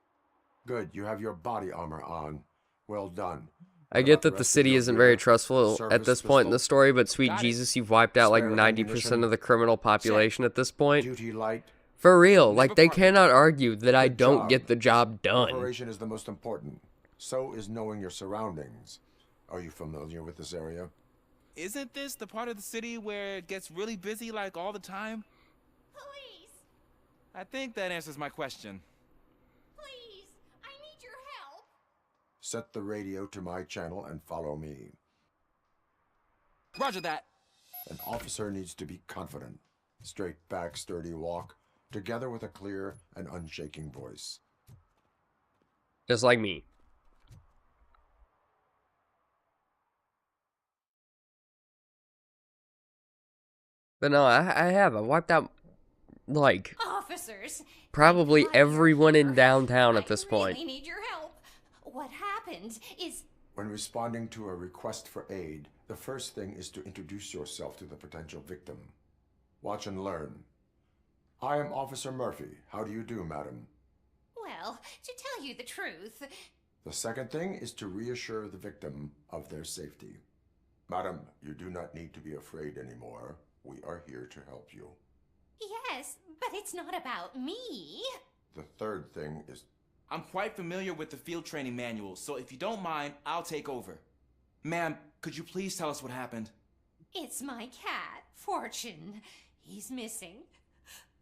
Good, you have your body armor on. Well done. I get that the city isn't very trustful at this point in the story, but sweet Jesus, you've wiped out like 90% of the criminal population at this point. Duty light. For real, like they cannot argue that I don't get the job done. Preparation is the most important. So is knowing your surroundings. Are you familiar with this area? Isn't this the part of the city where it gets really busy like all the time? Police! I think that answers my question. Please! I need your help! Set the radio to my channel and follow me. Roger that. An officer needs to be confident. Straight back, sturdy walk, together with a clear and unshaking voice. Just like me. But no, I wiped out, like, Officers! probably everyone in downtown at this I point. really need your help. What happened is... When responding to a request for aid, the first thing is to introduce yourself to the potential victim. Watch and learn. I am Officer Murphy. How do you do, madam? Well, to tell you the truth... The second thing is to reassure the victim of their safety. Madam, you do not need to be afraid anymore. We are here to help you. Yes, but it's not about me. The third thing is... I'm quite familiar with the field training manual, so if you don't mind, I'll take over. Ma'am, could you please tell us what happened? It's my cat, Fortune. He's missing.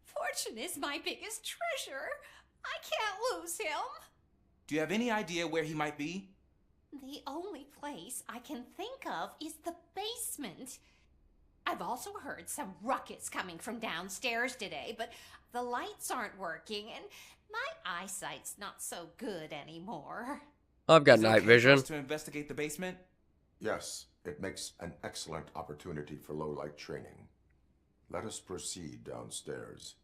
Fortune is my biggest treasure. I can't lose him. Do you have any idea where he might be? The only place I can think of is the basement. I've also heard some ruckus coming from downstairs today, but the lights aren't working and my eyesight's not so good anymore. I've got night vision. To investigate the basement? Yes, it makes an excellent opportunity for low-light training. Let us proceed downstairs.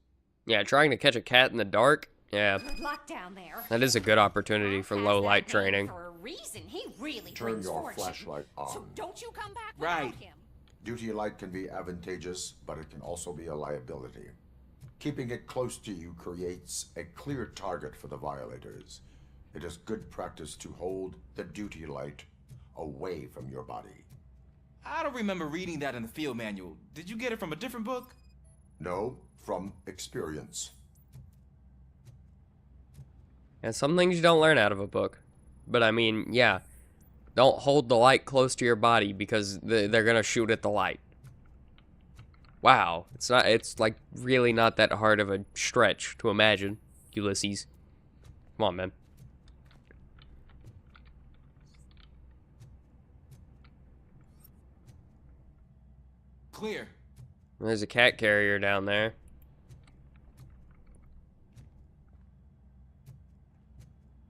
Yeah, trying to catch a cat in the dark? Yeah. Good luck down there. That is a good opportunity for low-light training. For a reason, he really Turn brings your fortune. flashlight on. So don't you come back without him. Duty light can be advantageous, but it can also be a liability. Keeping it close to you creates a clear target for the violators. It is good practice to hold the duty light away from your body. I don't remember reading that in the field manual. Did you get it from a different book? No, from experience. And some things you don't learn out of a book. But I mean, yeah. Don't hold the light close to your body because they're gonna shoot at the light. Wow. It's like really not that hard of a stretch to imagine, Ulysses. Come on, man. Clear. There's a cat carrier down there.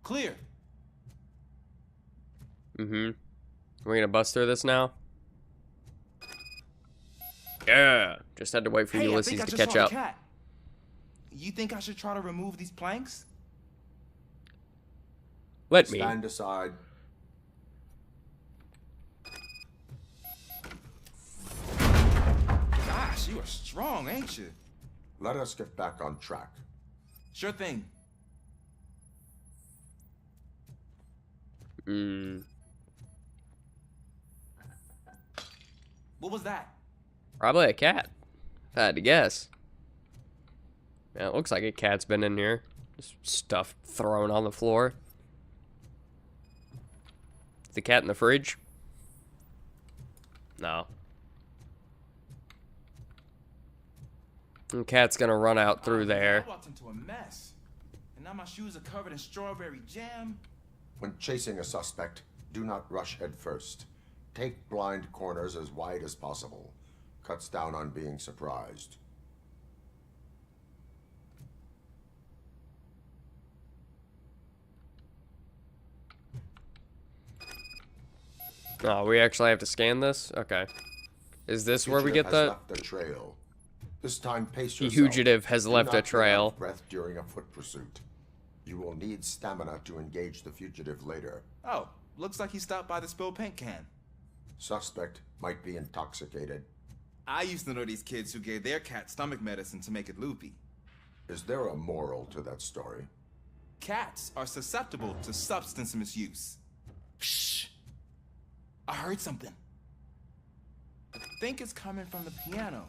Clear. We're gonna bust through this now? Yeah. Just had to wait for Ulysses to catch up. Cat. You think I should try to remove these planks? Let me. Stand aside. Gosh, you are strong, ain't you? Let us get back on track. Sure thing. What was that? Probably a cat. If I had to guess. Yeah, it looks like a cat's been in here. Just stuff thrown on the floor. Is the cat in the fridge? No. The cat's gonna run out through there. I walked into a mess. And now my shoes are covered in strawberry jam. When chasing a suspect, do not rush head first. Take blind corners as wide as possible. Cuts down on being surprised. Oh, we actually have to scan this? Okay. Is this where we get the... Left a trail. This time pace The yourself. fugitive has left a Do not run out trail. of breath during a foot pursuit. You will need stamina to engage the fugitive later. Oh, looks like he stopped by the spilled paint can. Suspect might be intoxicated. I used to know these kids who gave their cat stomach medicine to make it loopy. Is there a moral to that story? Cats are susceptible to substance misuse. Shh! I heard something. I think it's coming from the piano.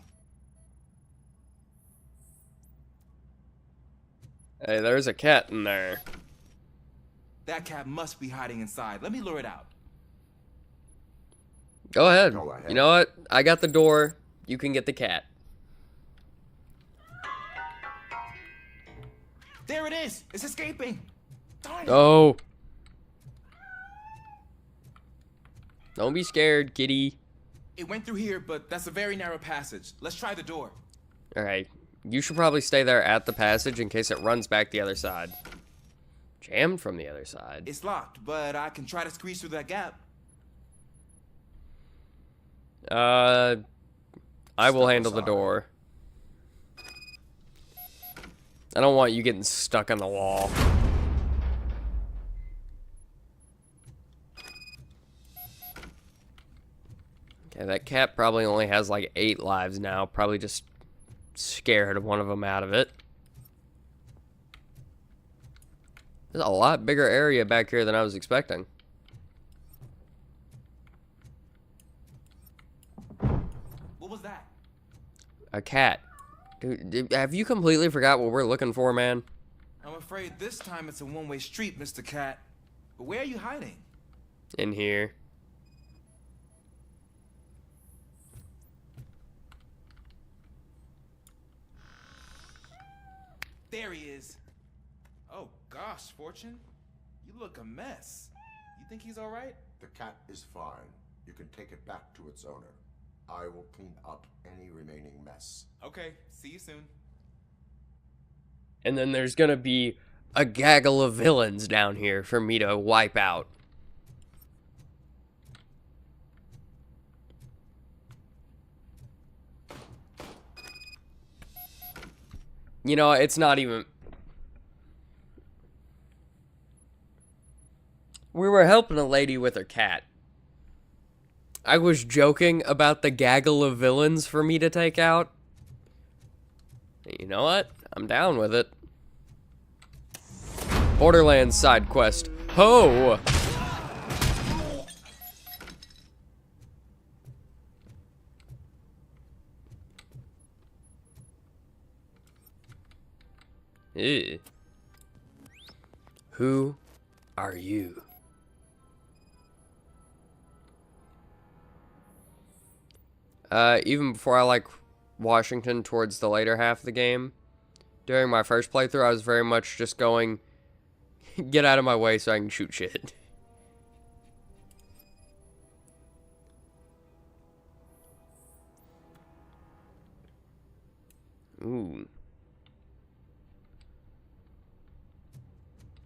Hey, there's a cat in there. That cat must be hiding inside. Let me lure it out. Go ahead. Go ahead. You know what? I got the door. You can get the cat. There it is! It's escaping! Darn it! Oh. Don't be scared, kitty. It went through here, but that's a very narrow passage. Let's try the door. Alright. You should probably stay there at the passage in case it runs back the other side. Jammed from the other side. It's locked, but I can try to squeeze through that gap. I will handle the door. I don't want you getting stuck on the wall. Okay, that cat probably only has like 8 lives now. Probably just scared one of them out of it. There's a lot bigger area back here than I was expecting. What was that? A cat. Dude, have you completely forgot what we're looking for, man? I'm afraid this time it's a one-way street, Mr. Cat. But where are you hiding? In here. There he is. Oh gosh, Fortune. You look a mess. You think he's alright? The cat is fine. You can take it back to its owner. I will clean up any remaining mess. Okay, see you soon. And then there's gonna be a gaggle of villains down here for me to wipe out. You know, it's not even... We were helping a lady with her cat. I was joking about the gaggle of villains for me to take out. You know what? I'm down with it. Borderlands side quest. Ho! Ew. Who are you? Even before I like Washington towards the later half of the game, during my first playthrough, I was very much just going, get out of my way so I can shoot shit. Ooh.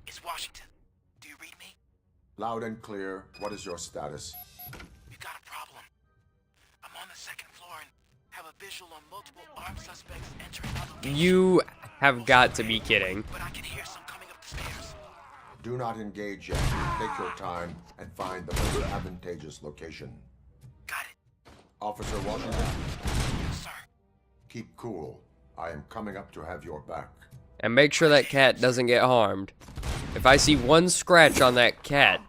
It's Washington. Do you read me? Loud and clear. What is your status? We've got a problem. I'm on the second floor and have a visual on multiple armed suspects entering our location. You have got to be kidding. But I can hear some coming up the stairs. Do not engage yet. Take your time and find the most advantageous location. Got it. Officer Washington, Yes, sir. keep cool. I am coming up to have your back. And make sure that cat doesn't get harmed. If I see one scratch on that cat,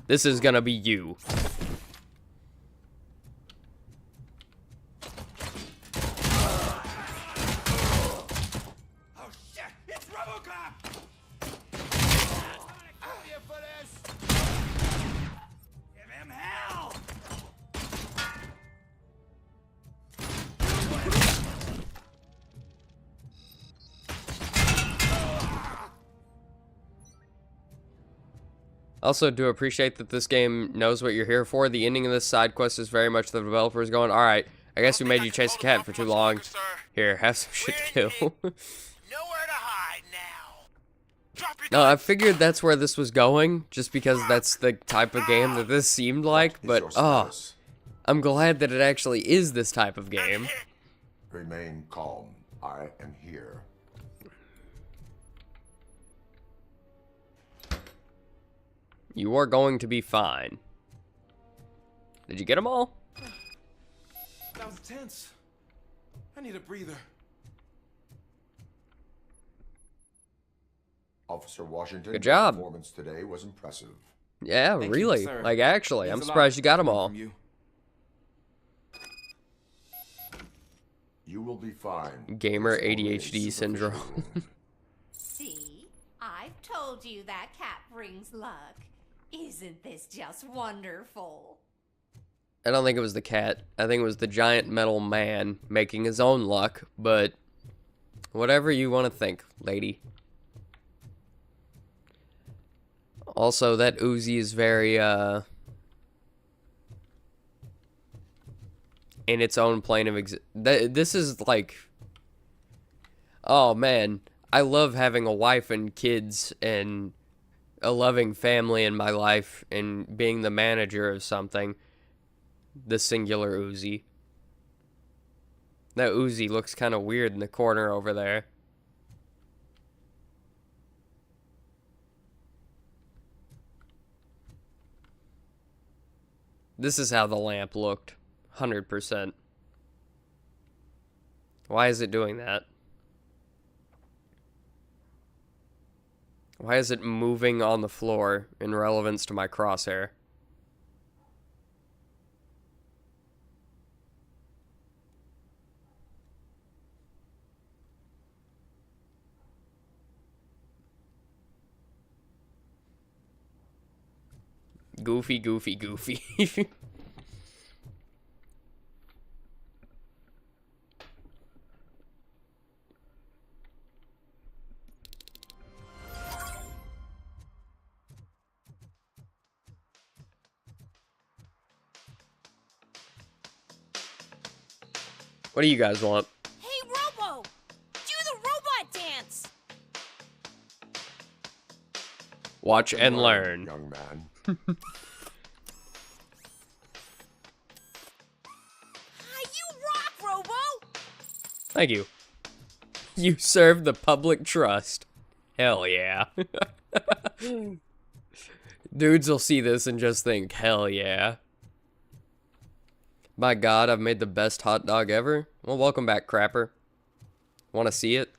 this is gonna be you. Oh shit! It's Robocop! I'm here for this! Give him hell! Also, do appreciate that this game knows what you're here for. The ending of this side quest is very much the developers going, alright, I guess we made you chase a cat for too long. Here, have some shit to kill. Nowhere to hide now. Drop your No, I figured that's where this was going, just because that's the type of game that this seemed like, but, oh, I'm glad that it actually is this type of game. Remain calm. I am here. You are going to be fine. Did you get them all? That was tense. I need a breather. Officer Washington, Good your job. performance today was impressive. Yeah, Thank you, really. sir. Like, actually, Means I'm a lot surprised you got them coming all. from you. You will be fine. Gamer It is only a ADHD superficial syndrome. wound. See? I've told you that cat brings luck. Isn't this just wonderful? I don't think it was the cat. I think it was the giant metal man making his own luck, but whatever you want to think, lady. Also, that Uzi is very, in its own plane of this is like, oh man, I love having a wife and kids and a loving family in my life and being the manager of something. The singular Uzi. That Uzi looks kind of weird in the corner over there. This is how the lamp looked. 100%. Why is it doing that? Why is it moving on the floor in relevance to my crosshair? Goofy, goofy, goofy. What do you guys want? Hey, Robo! Do the robot dance! Watch and learn. Young man. You rock, Robo! Thank you. You serve the public trust. Hell yeah. Dudes will see this and just think, hell yeah. My god, I've made the best hot dog ever. Well, welcome back, Crapper. Want to see it?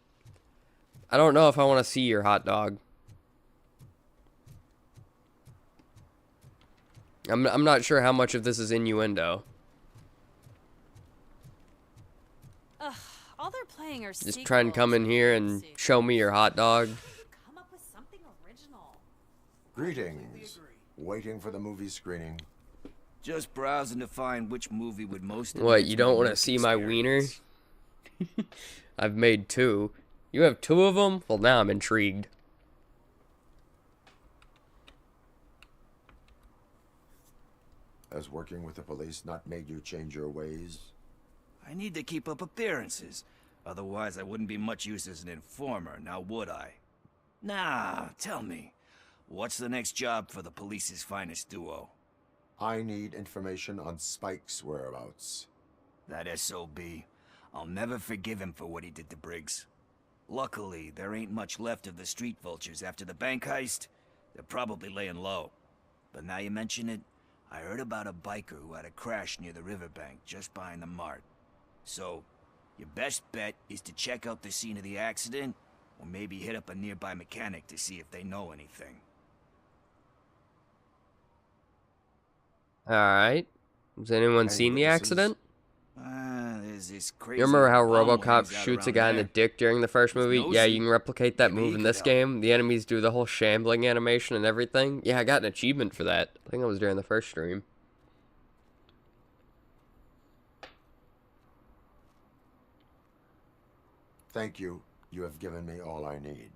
I don't know if I want to see your hot dog. I'm not sure how much of this is innuendo. Ugh, all they're playing are Just try and come in here and show me your hot dog. Come up with something original. Greetings. Waiting for the movie screening. Just browsing to find which movie would most. What, you don't want to see my wiener? I've made 2. You have 2 of them? Well, now I'm intrigued. Has working with the police not made you change your ways? I need to keep up appearances. Otherwise, I wouldn't be much use as an informer, now would I? Nah, tell me. What's the next job for the police's finest duo? I need information on Spike's whereabouts. That SOB. I'll never forgive him for what he did to Briggs. Luckily, there ain't much left of the street vultures after the bank heist. They're probably laying low. But now you mention it, I heard about a biker who had a crash near the riverbank just behind the mart. So, your best bet is to check out the scene of the accident, or maybe hit up a nearby mechanic to see if they know anything. Alright. Has anyone seen the accident? There's this crazy You remember how bum Robocop hangs out shoots a around guy in the there. dick during the first movie? no Yeah, suit. you can replicate that Maybe move he in could this help. game. The enemies do the whole shambling animation and everything. Yeah, I got an achievement for that. I think it was during the first stream. Thank you. You have given me all I need.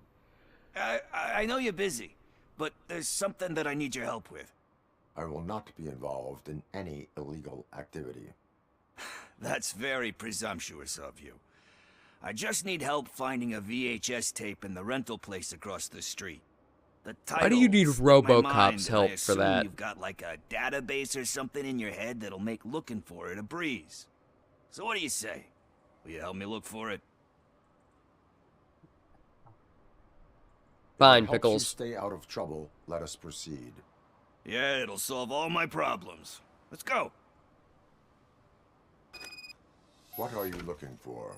I know you're busy, but there's something that I need your help with. I will not be involved in any illegal activity. That's very presumptuous of you. I just need help finding a VHS tape in the rental place across the street. The Why do you need title's in my Robocop's mind, and help I for assume that? You've got like a database or something in your head that'll make looking for it a breeze. So what do you say? Will you help me look for it? Fine, Helps you Pickles. stay out of trouble. Let us proceed. Yeah, it'll solve all my problems. Let's go. What are you looking for?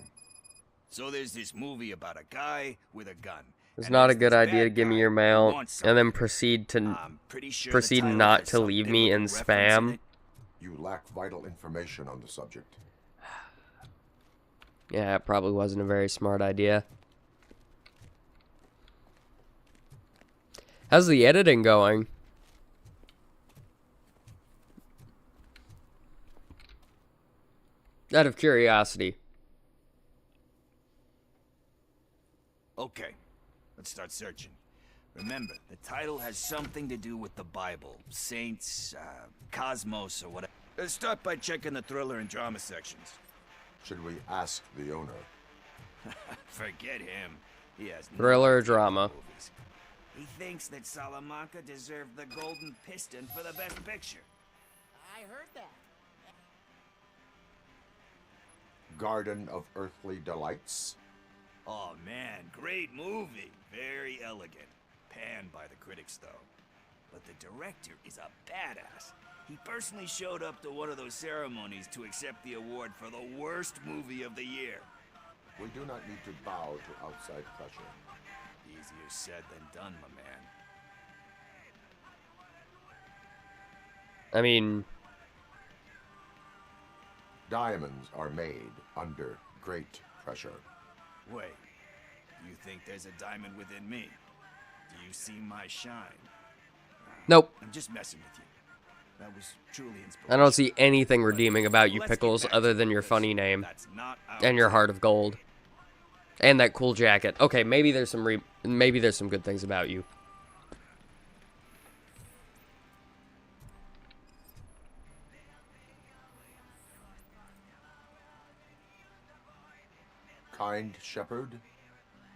So there's this movie about a guy with a gun, It's And not a there's good this idea to bad give me guy your who mail wants and then something. Pretty sure the proceed title not has to some leave me in biblical reference in spam. it. You lack vital information on the subject. Yeah, it probably wasn't a very smart idea. How's the editing going? Out of curiosity. Okay, let's start searching. Remember, the title has something to do with the Bible, saints, cosmos, or whatever. Let's start by checking the thriller and drama sections. Should we ask the owner? Forget him. He has no Thriller or idea drama? about movies. He thinks that Salamanca deserved the Golden Piston for the best picture. I heard that. Garden of Earthly Delights? Oh man, great movie. Very elegant. Panned by the critics though. But the director is a badass. He personally showed up to one of those ceremonies to accept the award for the worst movie of the year. We do not need to bow to outside pressure. Easier said than done, my man. I mean... Diamonds are made under great pressure. Wait, you think there's a diamond within me? Do you see my shine? Nope. I'm just messing with you. That was truly I inspirational. don't see anything redeeming about you, Pickles, other than your funny name. And your heart of gold. And that cool jacket. Okay, maybe there's some good things about you. Kind Shepherd?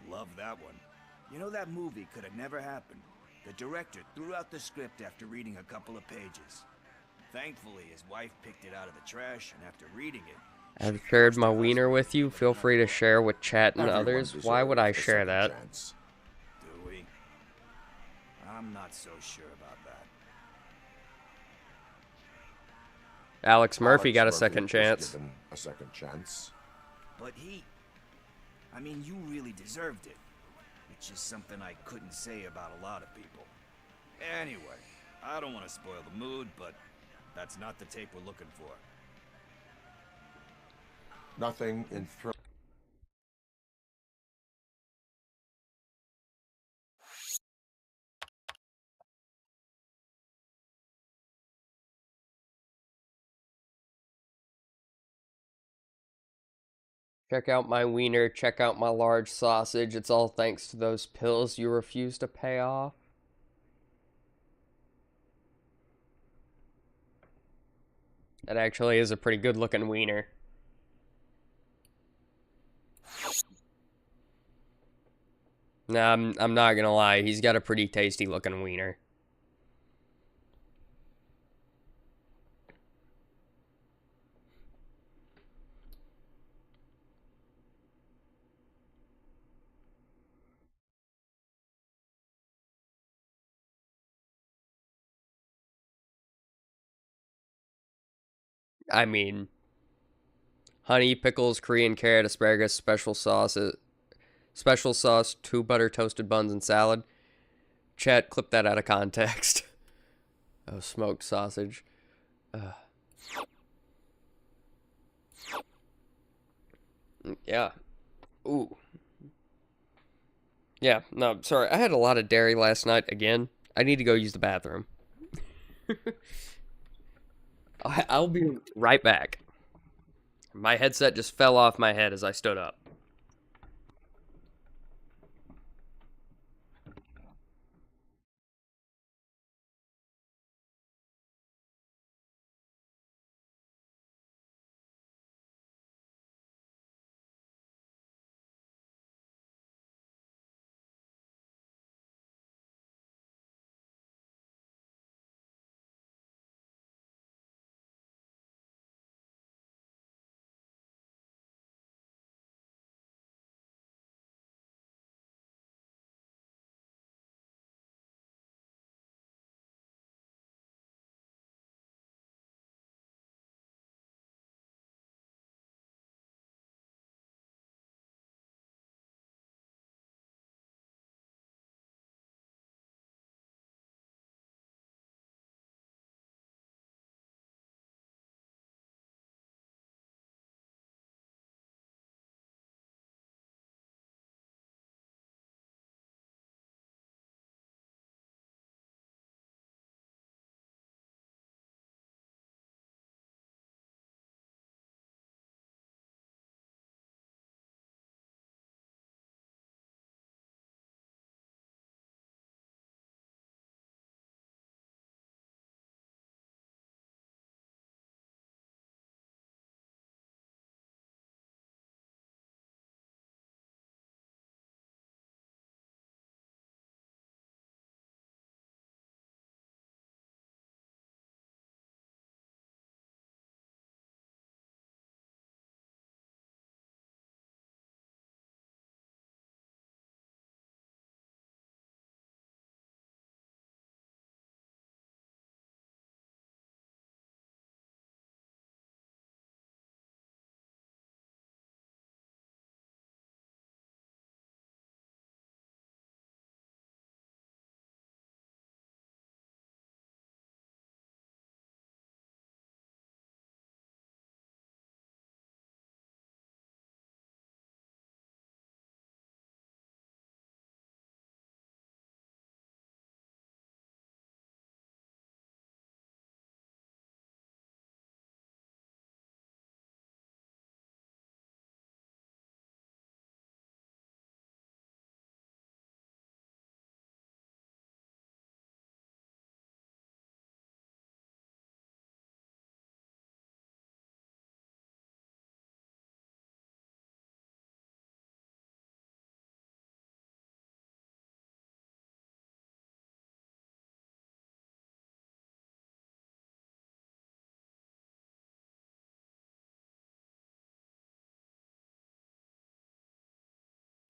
Love that one. You know, that movie could have never happened. The director threw out the script after reading a couple of pages. Thankfully, his wife picked it out of the trash, and after reading it... I've shared my wiener with you. Feel free to share with chat and Everyone others. Why would I deserves a share second that? chance. Do we? I'm not so sure about that. Alex Murphy got a Alex second Murphy was chance. given a second chance. But I mean, you really deserved it. Which is something I couldn't say about a lot of people. Anyway, I don't want to spoil the mood, but that's not the tape we're looking for. Nothing in Check out my wiener. Check out my large sausage. It's all thanks to those pills you refuse to pay off. That actually is a pretty good looking wiener. Nah, I'm not gonna lie. He's got a pretty tasty looking wiener. I mean, honey, pickles, Korean carrot, asparagus, special sauce, 2 butter toasted buns, and salad. Chat, clip that out of context. Oh, smoked sausage. Yeah. Ooh. Yeah, no, sorry. I had a lot of dairy last night again. I need to go use the bathroom. I'll be right back. My headset just fell off my head as I stood up.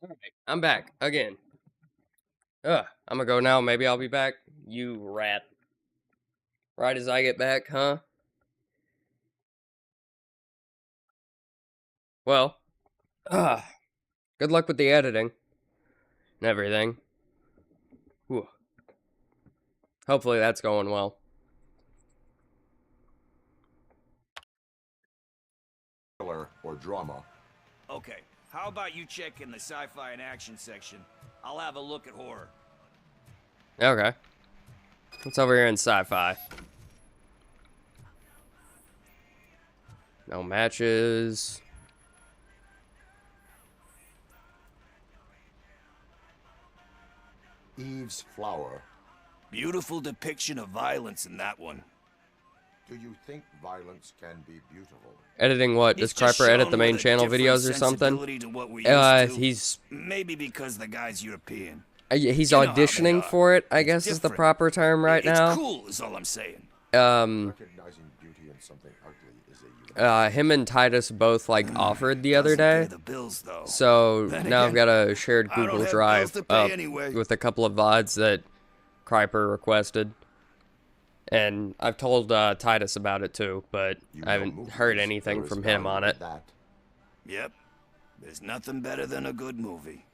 Alright, I'm back again. I'm gonna go now. Maybe I'll be back. You rat. Right as I get back, huh? Well, good luck with the editing and everything. Whew. Hopefully that's going well. Thriller or drama. Okay, how about you check in the sci-fi and action section? I'll have a look at horror. Okay. What's over here in sci-fi? No matches. Eve's Flower. Beautiful depiction of violence in that one. Do you think violence can be beautiful? Editing what? Does Kryper edit the main channel videos or something? He's maybe because the guy's European. He's auditioning for it, I guess is the proper term right now. It's cool, is all I'm saying. Recognizing beauty in something ugly is a him and Titus both like offered the other day. So now I've got a shared Google Drive up with a couple of VODs that Kryper requested. And I've told Titus about it too, but I haven't heard anything from him on it. Yep. There's nothing better than a good movie.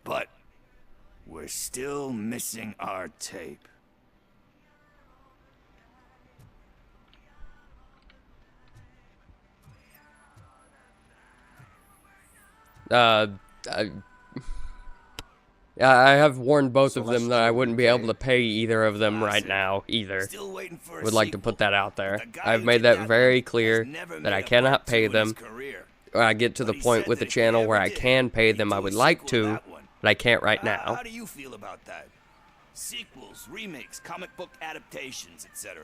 But we're still missing our tape. I have warned both of them that I wouldn't be able to pay either of them right now, either. Would like to put that out there. I've made that very clear that I cannot pay them. When I get to the point with the channel where I can pay them, I would like to, but I can't right now. How do you feel about that? Sequels, remakes, comic book adaptations, etc.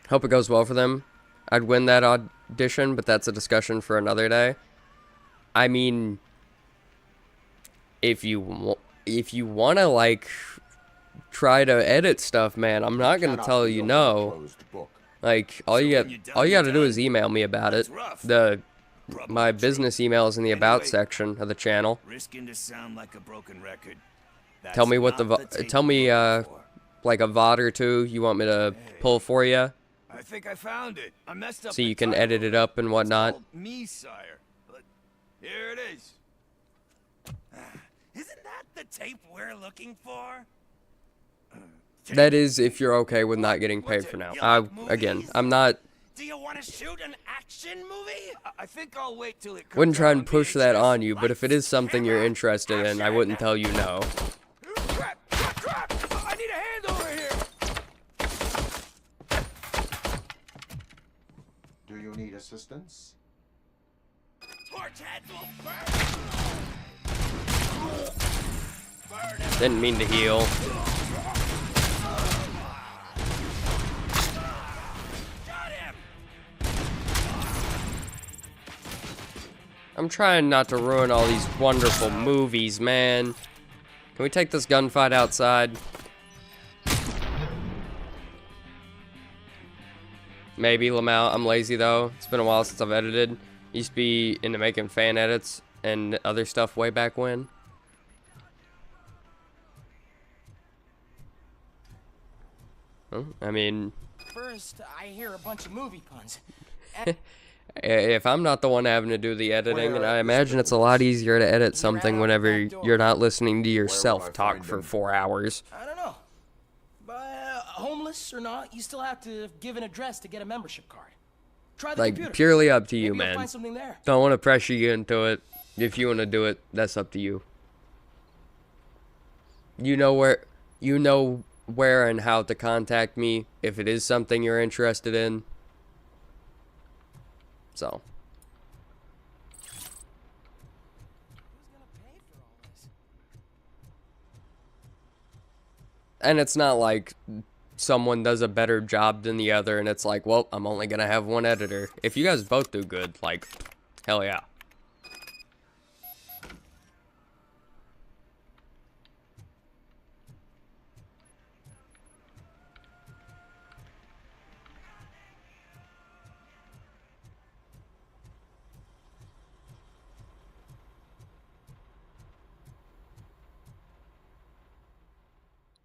Hope it goes well for them. I'd win that audition, but that's a discussion for another day. I mean, if you want to like try to edit stuff, man, I'm not gonna tell you no. Like all you got to do is email me about it. My business email is in the about section of the channel. Risking to sound like a broken record. Tell me what tell me like a VOD or two you want me to pull for you. I think I found it. I messed up. So you can edit it up and whatnot. Me, sire. But here it is. Isn't that the tape we're looking for? That is if you're okay with not getting paid for now. Again, I'm not. Do you want to shoot an action movie? I think I'll wait till it comes. Wouldn't try and push that on you, but if it is something you're interested in, I wouldn't tell you no. Crap! I need a hand over here. Do you need assistance? Torch heads will burn. Didn't mean to heal. I'm trying not to ruin all these wonderful movies, man. Can we take this gunfight outside? Maybe, Lamau. I'm lazy, though. It's been a while since I've edited. Used to be into making fan edits and other stuff way back when. Well, I mean... First, I hear a bunch of movie puns. If I'm not the one having to do the editing, and I imagine it's a lot easier to edit something whenever you're not listening to yourself talk for 4 hours. I don't know. But homeless or not, you still have to give an address to get a membership card. Try the Like, computer. purely up to you, Maybe you'll man. find something there. Don't want to pressure you into it. If you want to do it, that's up to you. You know where and how to contact me if it is something you're interested in. So. And it's not like someone does a better job than the other and it's like, well, I'm only gonna have one editor. If you guys both do good, like, hell yeah.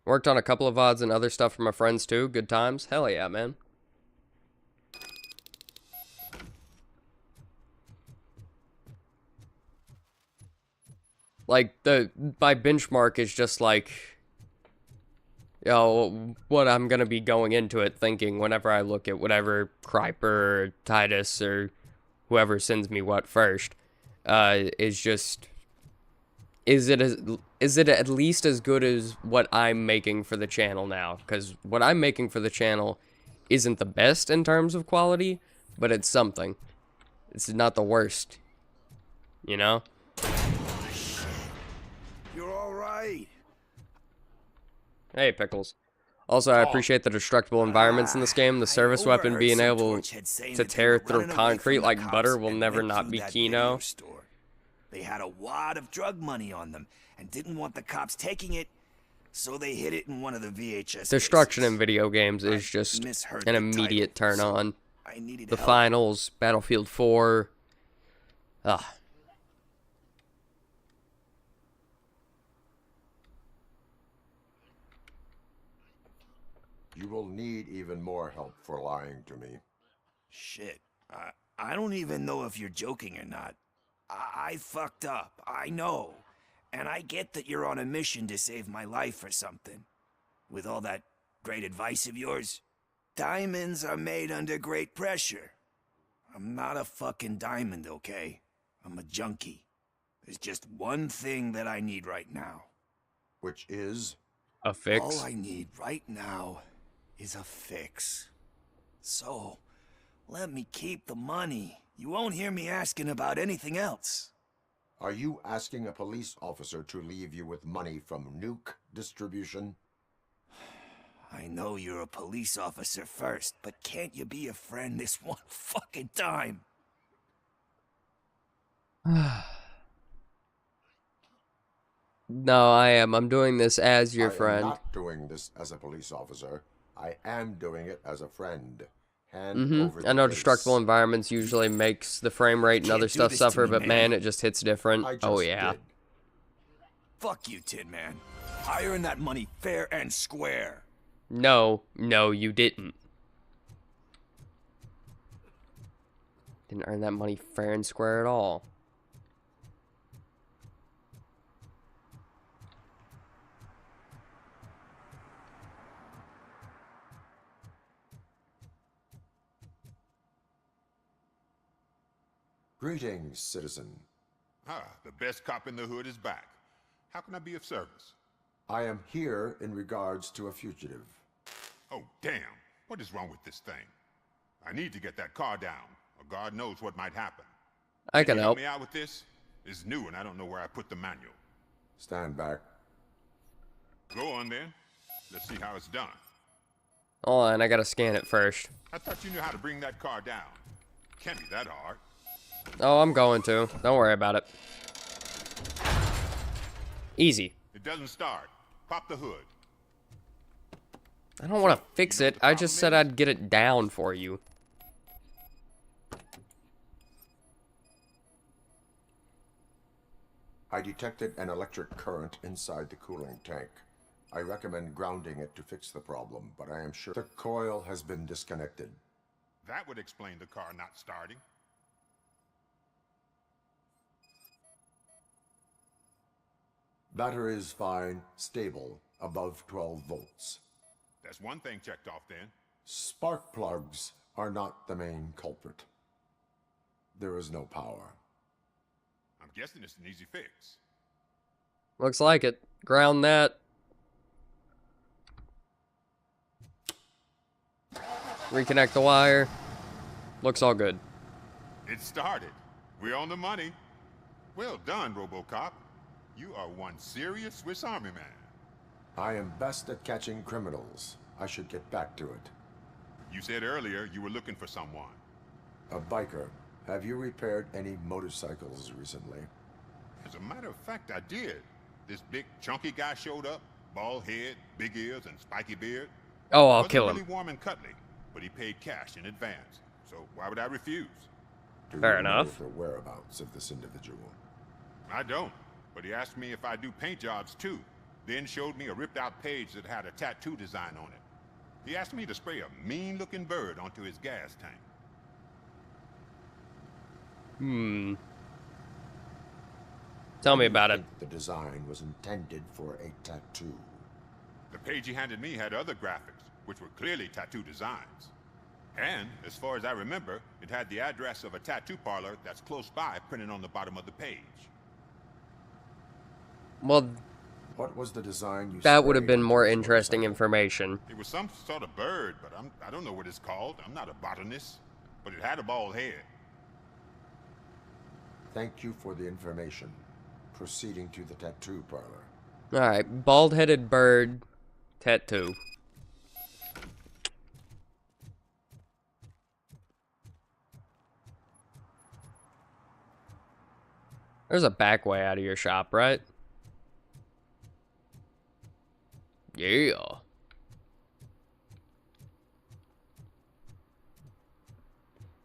Worked on a couple of VODs and other stuff for my friends too. Good times. Hell yeah, man. Like, my benchmark is just like, you know, what I'm gonna be going into it thinking whenever I look at whatever Kryper or Titus or whoever sends me what first, is just, is it at least as good as what I'm making for the channel now? Because what I'm making for the channel isn't the best in terms of quality, but it's something. It's not the worst, you know? You're all right. Hey, Pickles. Also, I appreciate the destructible environments in this game. The service weapon being able to tear through concrete like butter will never not be Kino. They had a wad of drug money on them and didn't want the cops taking it, so they hid it in one of the VHS Destruction in video games is just an immediate turn on. The Finals, Battlefield 4. Ugh. You will need even more help for lying to me. Shit. I don't even know if you're joking or not. I fucked up. I know. And I get that you're on a mission to save my life or something. With all that great advice of yours. Diamonds are made under great pressure. I'm not a fucking diamond, okay? I'm a junkie. There's just one thing that I need right now. Which is? A fix? All I need right now is a fix. So, let me keep the money. You won't hear me asking about anything else. Are you asking a police officer to leave you with money from nuke distribution? I know you're a police officer first, but can't you be a friend this one fucking time? No, I am. I'm doing this as your friend. I'm not doing this as a police officer. I am doing it as a friend. Hand over the I know case. destructible environments usually makes the frame rate and other stuff suffer, but man, it just hits different. Oh yeah. Did. Fuck you, Tin Man. I earned that money fair and square. No, you didn't. Didn't earn that money fair and square at all. Greetings, citizen. Ah, the best cop in the hood is back. How can I be of service? I am here in regards to a fugitive. Oh, damn. What is wrong with this thing? I need to get that car down, or God knows what might happen. I can you help. Me out with this? It's new and I don't know where I put the manual. Stand back. Go on then. Let's see how it's done. Hold on, I gotta scan it first. I thought you knew how to bring that car down. Can't be that hard. Oh, I'm going to. Don't worry about it. Easy. It doesn't start. Pop the hood. I don't want to fix it. I just said I'd get it down for you. I detected an electric current inside the cooling tank. I recommend grounding it to fix the problem, but I am sure the coil has been disconnected. That would explain the car not starting. Battery is fine, stable, above 12 volts. That's one thing checked off then. Spark plugs are not the main culprit. There is no power. I'm guessing it's an easy fix. Looks like it. Ground that. Reconnect the wire. Looks all good. It started. We're on the money. Well done, Robocop. You are one serious Swiss Army man. I am best at catching criminals. I should get back to it. You said earlier you were looking for someone. A biker. Have you repaired any motorcycles recently? As a matter of fact, I did. This big, chunky guy showed up. Bald head, big ears, and spiky beard. Oh, I'll kill him. Wasn't really warm and cuddly, but he paid cash in advance. So why would I refuse? Fair enough. The whereabouts of this individual? I don't. But he asked me if I do paint jobs too. then showed me a ripped-out page that had a tattoo design on it. He asked me to spray a mean-looking bird onto his gas tank. Tell me about it. The design was intended for a tattoo. The page he handed me had other graphics, which were clearly tattoo designs. And, as far as I remember, it had the address of a tattoo parlor that's close by printed on the bottom of the page. Well, what was the design you that would have been more interesting information. It was some sort of bird, but I don't know what it's called. I'm not a botanist. But it had a bald head. Thank you for the information. Proceeding to the tattoo parlor. Alright, bald-headed bird tattoo. There's a back way out of your shop, right? Yeah.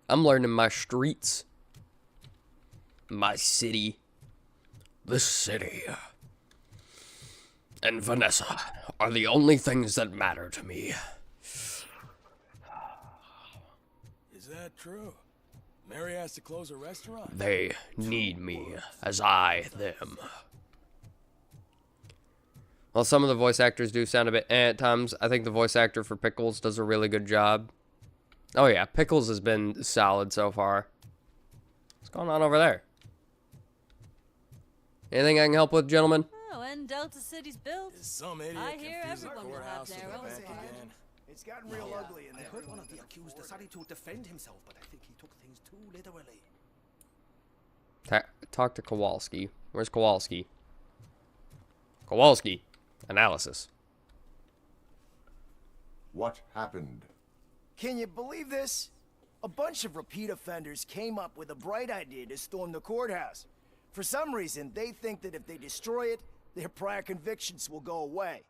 I'm learning my streets. My city. This city. And Vanessa are the only things that matter to me. Is that true? Mary has to close a restaurant? They need me, as I them. Well, some of the voice actors do sound a bit at times. I think the voice actor for Pickles does a really good job. Oh yeah, Pickles has been solid so far. What's going on over there? Anything I can help with, gentlemen? Oh, and Delta City's built. Some idiot I hear confusing everyone will have courthouse their with a own bank side. again. It's gotten real ugly in there. I heard one of the accused decided to defend himself, but I think he took things too literally. Talk to Kowalski. Where's Kowalski? Kowalski. Analysis. What happened? Can you believe this? A bunch of repeat offenders came up with a bright idea to storm the courthouse. For some reason, they think that if they destroy it, their prior convictions will go away.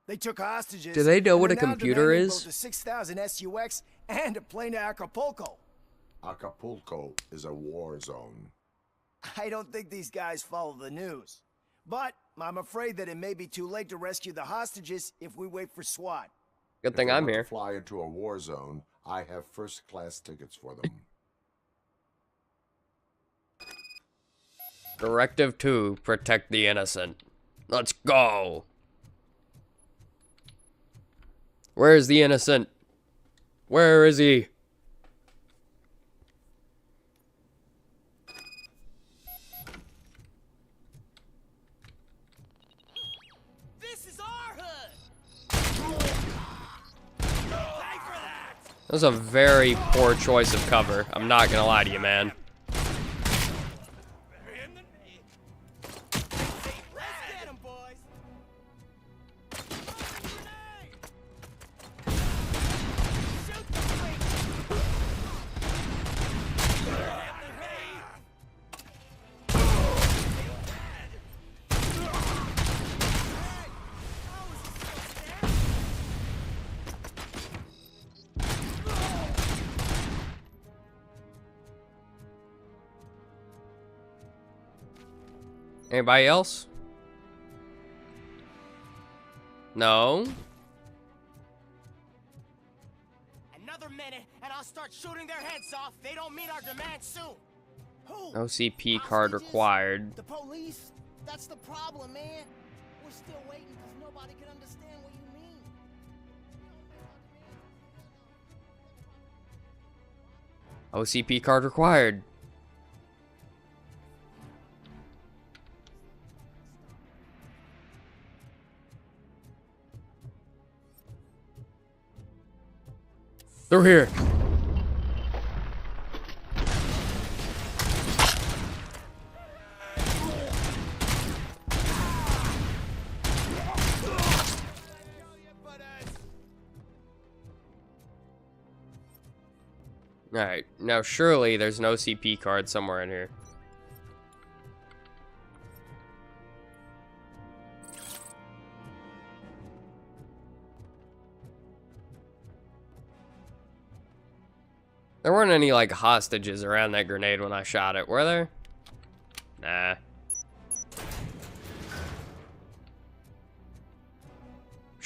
They took hostages. Do they know what a and are now computer demanding is? Both a 6,000 SUX and a plane to Acapulco. Acapulco is a war zone. I don't think these guys follow the news. But I'm afraid that it may be too late to rescue the hostages if we wait for SWAT. Good thing If they I'm want here. to fly into a war zone, I have first-class tickets for them. Directive 2, protect the innocent. Let's go. Where is the innocent? Where is he? This is our hood. That was a very poor choice of cover. I'm not gonna lie to you, man. Anybody else? No? Another minute, and I'll start shooting their heads off. They don't meet our demands soon. Who? OCP card required. The police? That's the problem, man. We're still waiting because nobody can understand what you mean. OCP card required. They're here. Alright, now surely there's an OCP card somewhere in here. There weren't any, like, hostages around that grenade when I shot it, were there? Nah.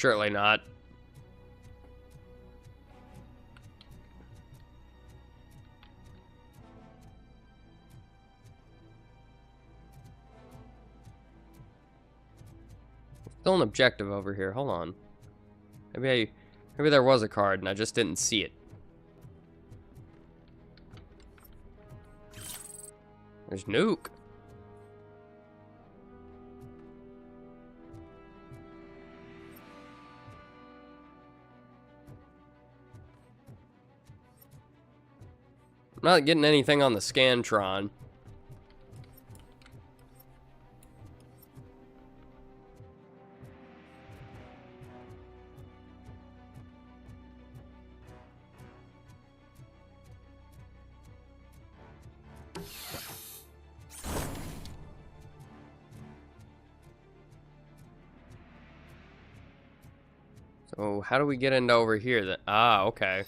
Surely not. Still an objective over here. Hold on. Maybe there was a card and I just didn't see it. There's Nuke. I'm not getting anything on the Scantron. So how do we get into over here then? Ah, okay.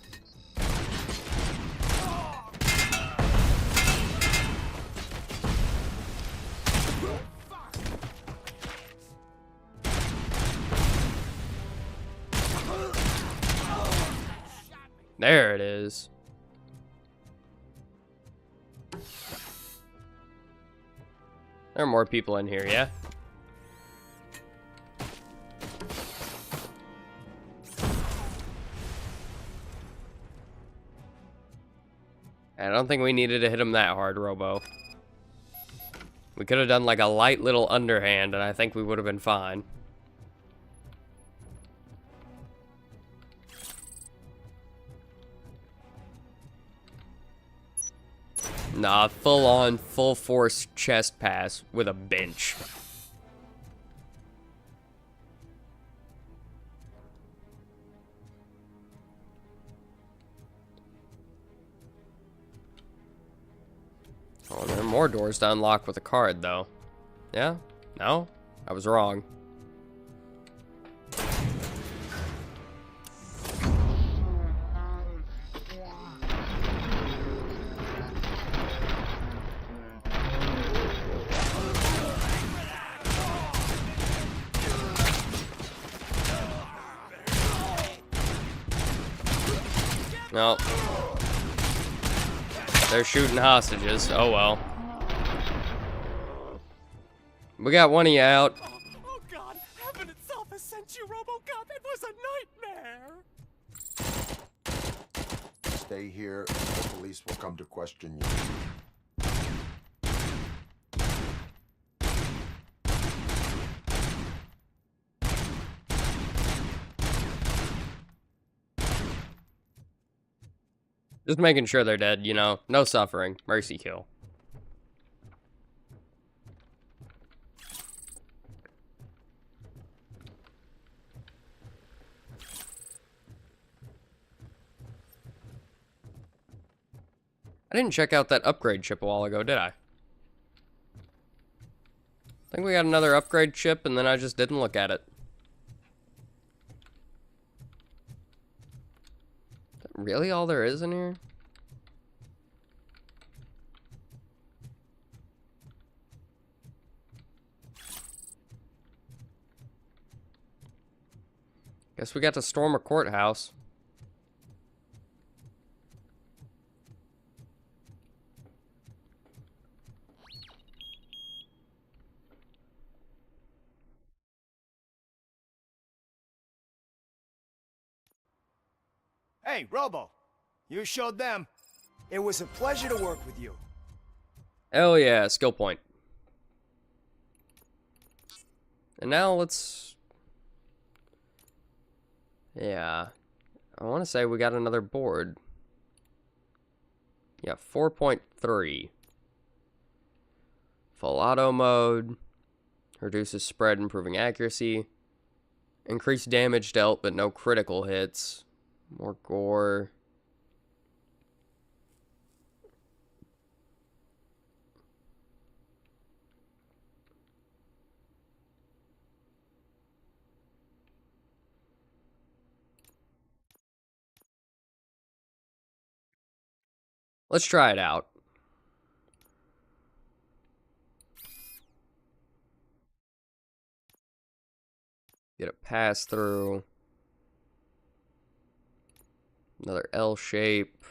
There it is. There are more people in here, yeah? I don't think we needed to hit him that hard, Robo. We could have done like a light little underhand and I think we would have been fine. Nah, full on, full force chest pass with a bench. Oh, there are more doors to unlock with a card, though. Yeah? No? I was wrong. No. They're shooting hostages. Oh well. We got one of you out. Oh God, heaven itself has sent you, Robocop. It was a nightmare. Stay here, and the police will come to question you. Just making sure they're dead, you know. No suffering. Mercy kill. I didn't check out that upgrade chip a while ago, did I? I think we got another upgrade chip and then I just didn't look at it. Is that really all there is in here? Guess we got to storm a courthouse. Hey, Robo. You showed them. It was a pleasure to work with you. Hell yeah, skill point. And now let's... Yeah. I want to say we got another board. Yeah, 4.3. Full auto mode. Reduces spread, improving accuracy. Increased damage dealt, but no critical hits. More gore. Let's try it out. Get a pass through. Another L shape.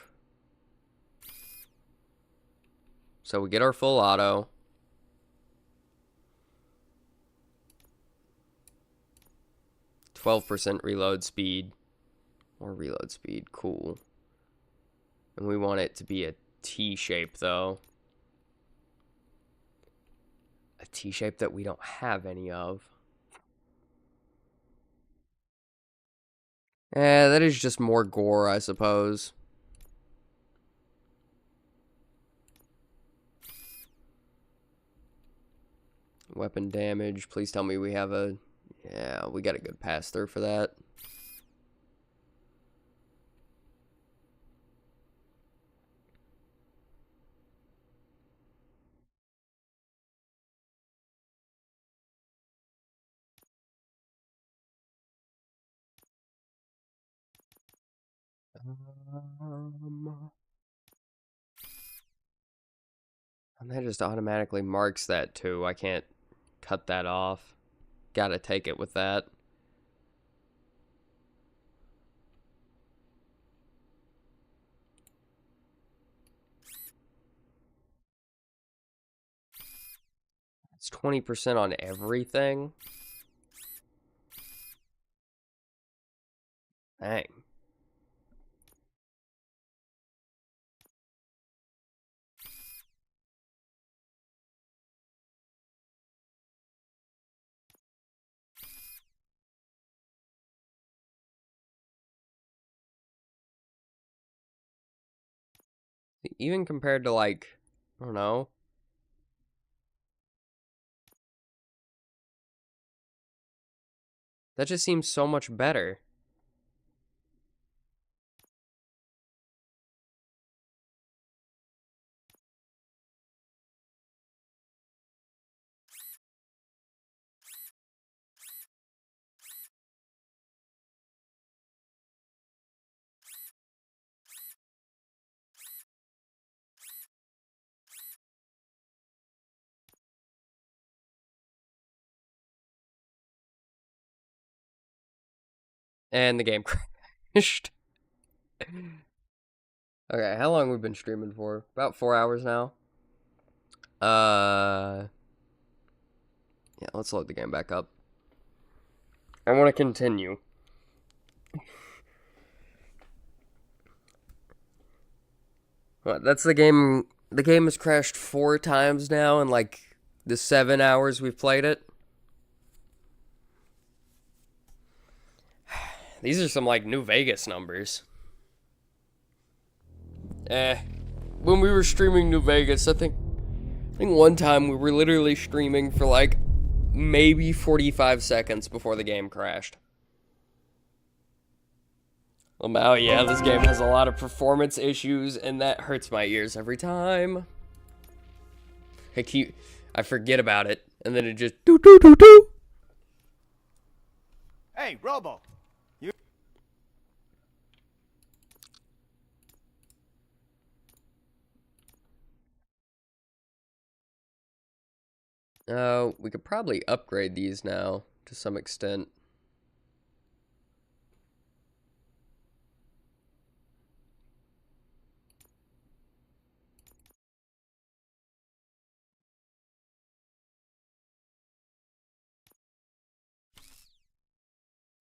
So we get our full auto. %, reload speed. More reload speed, cool. And we want it to be a T shape though. A T shape that we don't have any of. That is just more gore, I suppose. Weapon damage. Please tell me we have a... Yeah, we got a good pass-through for that. And that just automatically marks that too. I can't cut that off. Gotta take it with that. It's 20% on everything. Dang. Even compared to, like, I don't know. That just seems so much better. And the game crashed. Okay, how long have we been streaming for? About 4 hours now. Yeah, let's load the game back up. I want to continue. What, that's the game. The game has crashed 4 times now in like the 7 hours we've played it. These are some like New Vegas numbers. When we were streaming New Vegas, I think one time we were literally streaming for like maybe 45 seconds before the game crashed. Oh yeah, this game has a lot of performance issues, and that hurts my ears every time. I forget about it, and then it just do do do do. Hey, Robo. We could probably upgrade these now to some extent.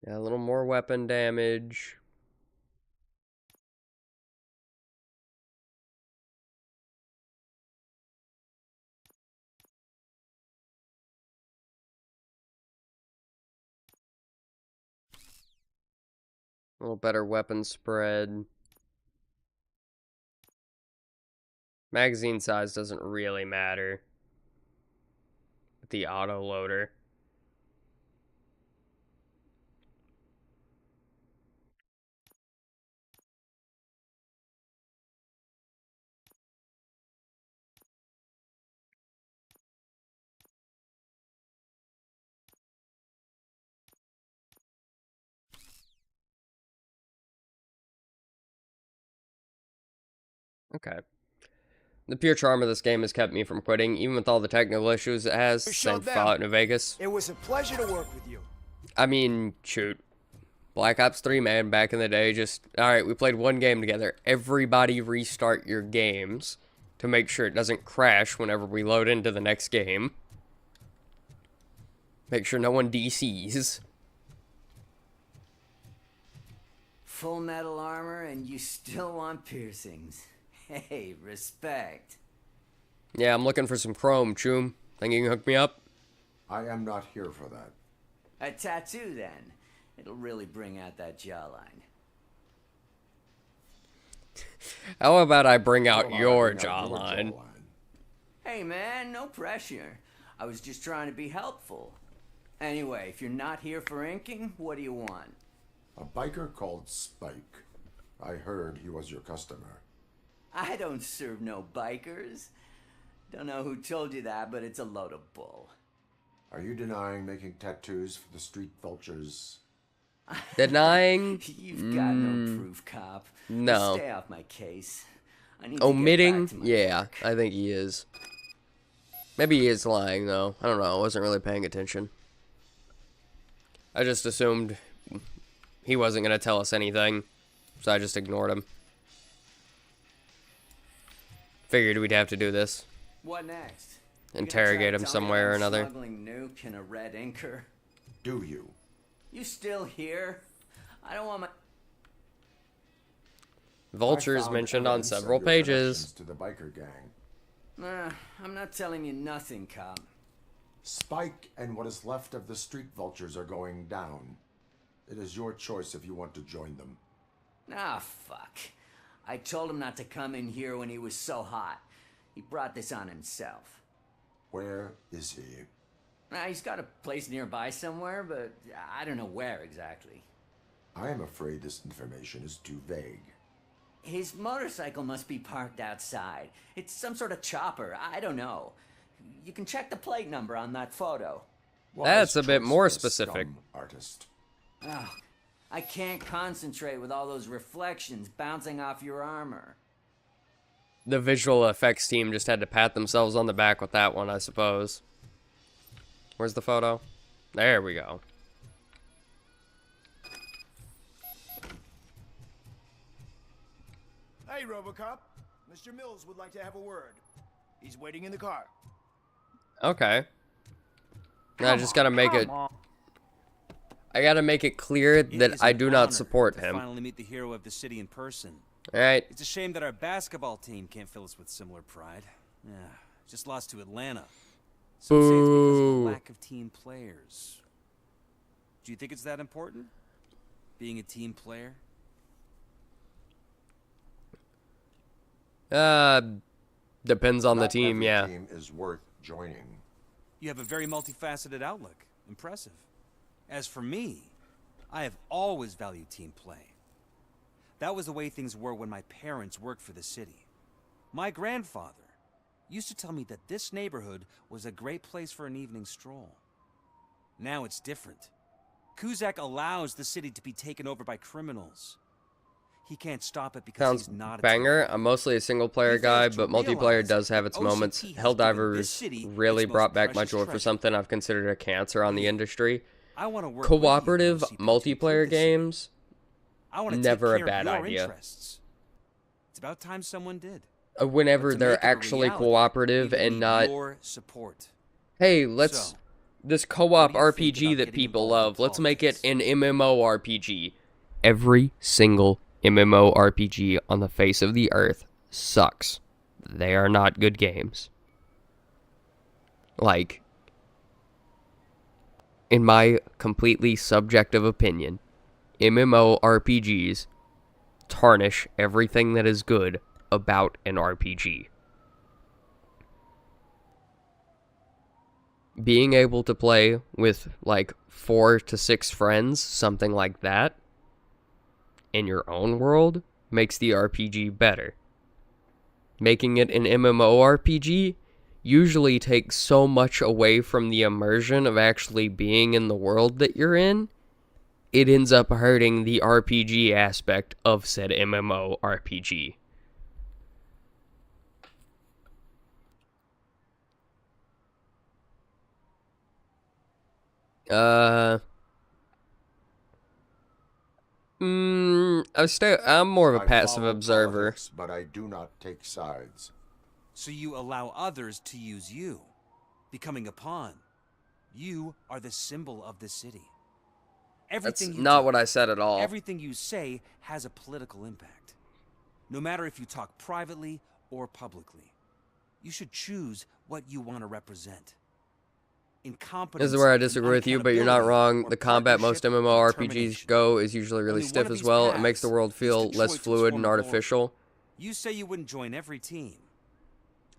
Yeah, a little more weapon damage. A little better weapon spread. Magazine size doesn't really matter with the auto loader. Okay. The pure charm of this game has kept me from quitting, even with all the technical issues it has since Fallout New Vegas. It was a pleasure to work with you. I mean, shoot. Black Ops 3, man, back in the day, just, alright, we played one game together. Everybody restart your games to make sure it doesn't crash whenever we load into the next game. Make sure no one DCs. Full metal armor and you still want piercings. Hey, respect. Yeah, I'm looking for some chrome, Choom. Think you can hook me up? I am not here for that. A tattoo, then. It'll really bring out that jawline. How about I bring out your jawline? Hey, man, no pressure. I was just trying to be helpful. Anyway, if you're not here for inking, what do you want? A biker called Spike. I heard he was your customer. I don't serve no bikers. Don't know who told you that, but it's a load of bull. Are you denying making tattoos for the street vultures? Denying? You've got no proof, cop. No. Stay off my case. I need Omitting? to get back to my Yeah, work. I think he is. Maybe he is lying, though. I don't know. I wasn't really paying attention. I just assumed he wasn't going to tell us anything, so I just ignored him. Figured we'd have to do this. What next? Interrogate him somewhere or another. Smuggling nuke in a red inker. Do you? You still here? I don't want my... Vulture is mentioned on several pages. To the biker gang. I'm not telling you nothing, cop. Spike and what is left of the street vultures are going down. It is your choice if you want to join them. Ah, fuck. I told him not to come in here when he was so hot. He brought this on himself. Where is he? He's got a place nearby somewhere, but I don't know where exactly. I am afraid this information is too vague. His motorcycle must be parked outside. It's some sort of chopper. I don't know. You can check the plate number on that photo. That's a bit more specific. Artist. Oh, I can't concentrate with all those reflections bouncing off your armor. The visual effects team just had to pat themselves on the back with that one, I suppose. Where's the photo? There we go. Hey, Robocop. Mr. Mills would like to have a word. He's waiting in the car. Okay. Now I just gotta make it... I gotta make it clear that I do not support him. Finally meet the hero of the city in person. Alright. It's a shame that our basketball team can't fill us with similar pride. Yeah, just lost to Atlanta. Some say it's because of a lack of team players. Do you think it's that important? Being a team player? Depends on the Not team, every yeah. team is worth joining. You have a very multifaceted outlook. Impressive. As for me, I have always valued team play. That was the way things were when my parents worked for the city. My grandfather used to tell me that this neighborhood was a great place for an evening stroll. Now it's different. Kuzak allows the city to be taken over by criminals. He can't stop it because Sounds he's not a banger. team. I'm mostly a single player guy, but multiplayer does have its moments. Helldivers really brought back my joy for something I've considered a cancer on the industry. I want to work Cooperative with you, multiplayer games, I want to never a take care bad of your idea. Interests. It's about time someone did. Whenever But to they're make it a actually reality, cooperative we and need not, your support. hey, let's, So, this co-op RPG that people love, let's make it an MMORPG. Every single MMORPG on the face of the earth sucks. They are not good games. Like, in my completely subjective opinion, MMORPGs tarnish everything that is good about an RPG. Being able to play with like 4 to 6 friends, something like that, in your own world makes the RPG better. Making it an MMORPG usually takes so much away from the immersion of actually being in the world that you're in, it ends up hurting the RPG aspect of said MMORPG. I'm more of a I passive follow observer. politics, but I do not take sides. So you allow others to use you, becoming a pawn. You are the symbol of the city. Everything That's you not do, what I said at all. everything you say has a political impact. No matter if you talk privately or publicly, you should choose what you want to represent. This is where I disagree with you, but you're not wrong. The combat most MMORPGs go is usually really stiff as well. It makes the world feel less fluid and artificial. You say you wouldn't join every team.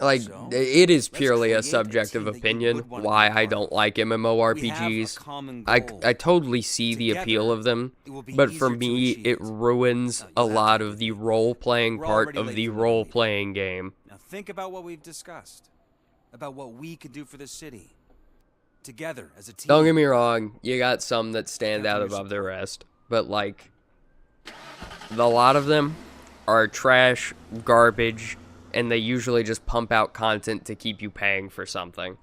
Like, it is purely a subjective opinion why I don't like MMORPGs. I totally see the appeal of them, but for me, it ruins a lot of the role-playing part of the role-playing game. Now think about what we've discussed, about what we could do for the city. Together as a team. Don't get me wrong, you got some that stand out above the rest, but like, a lot of them are trash, garbage, and they usually just pump out content to keep you paying for something,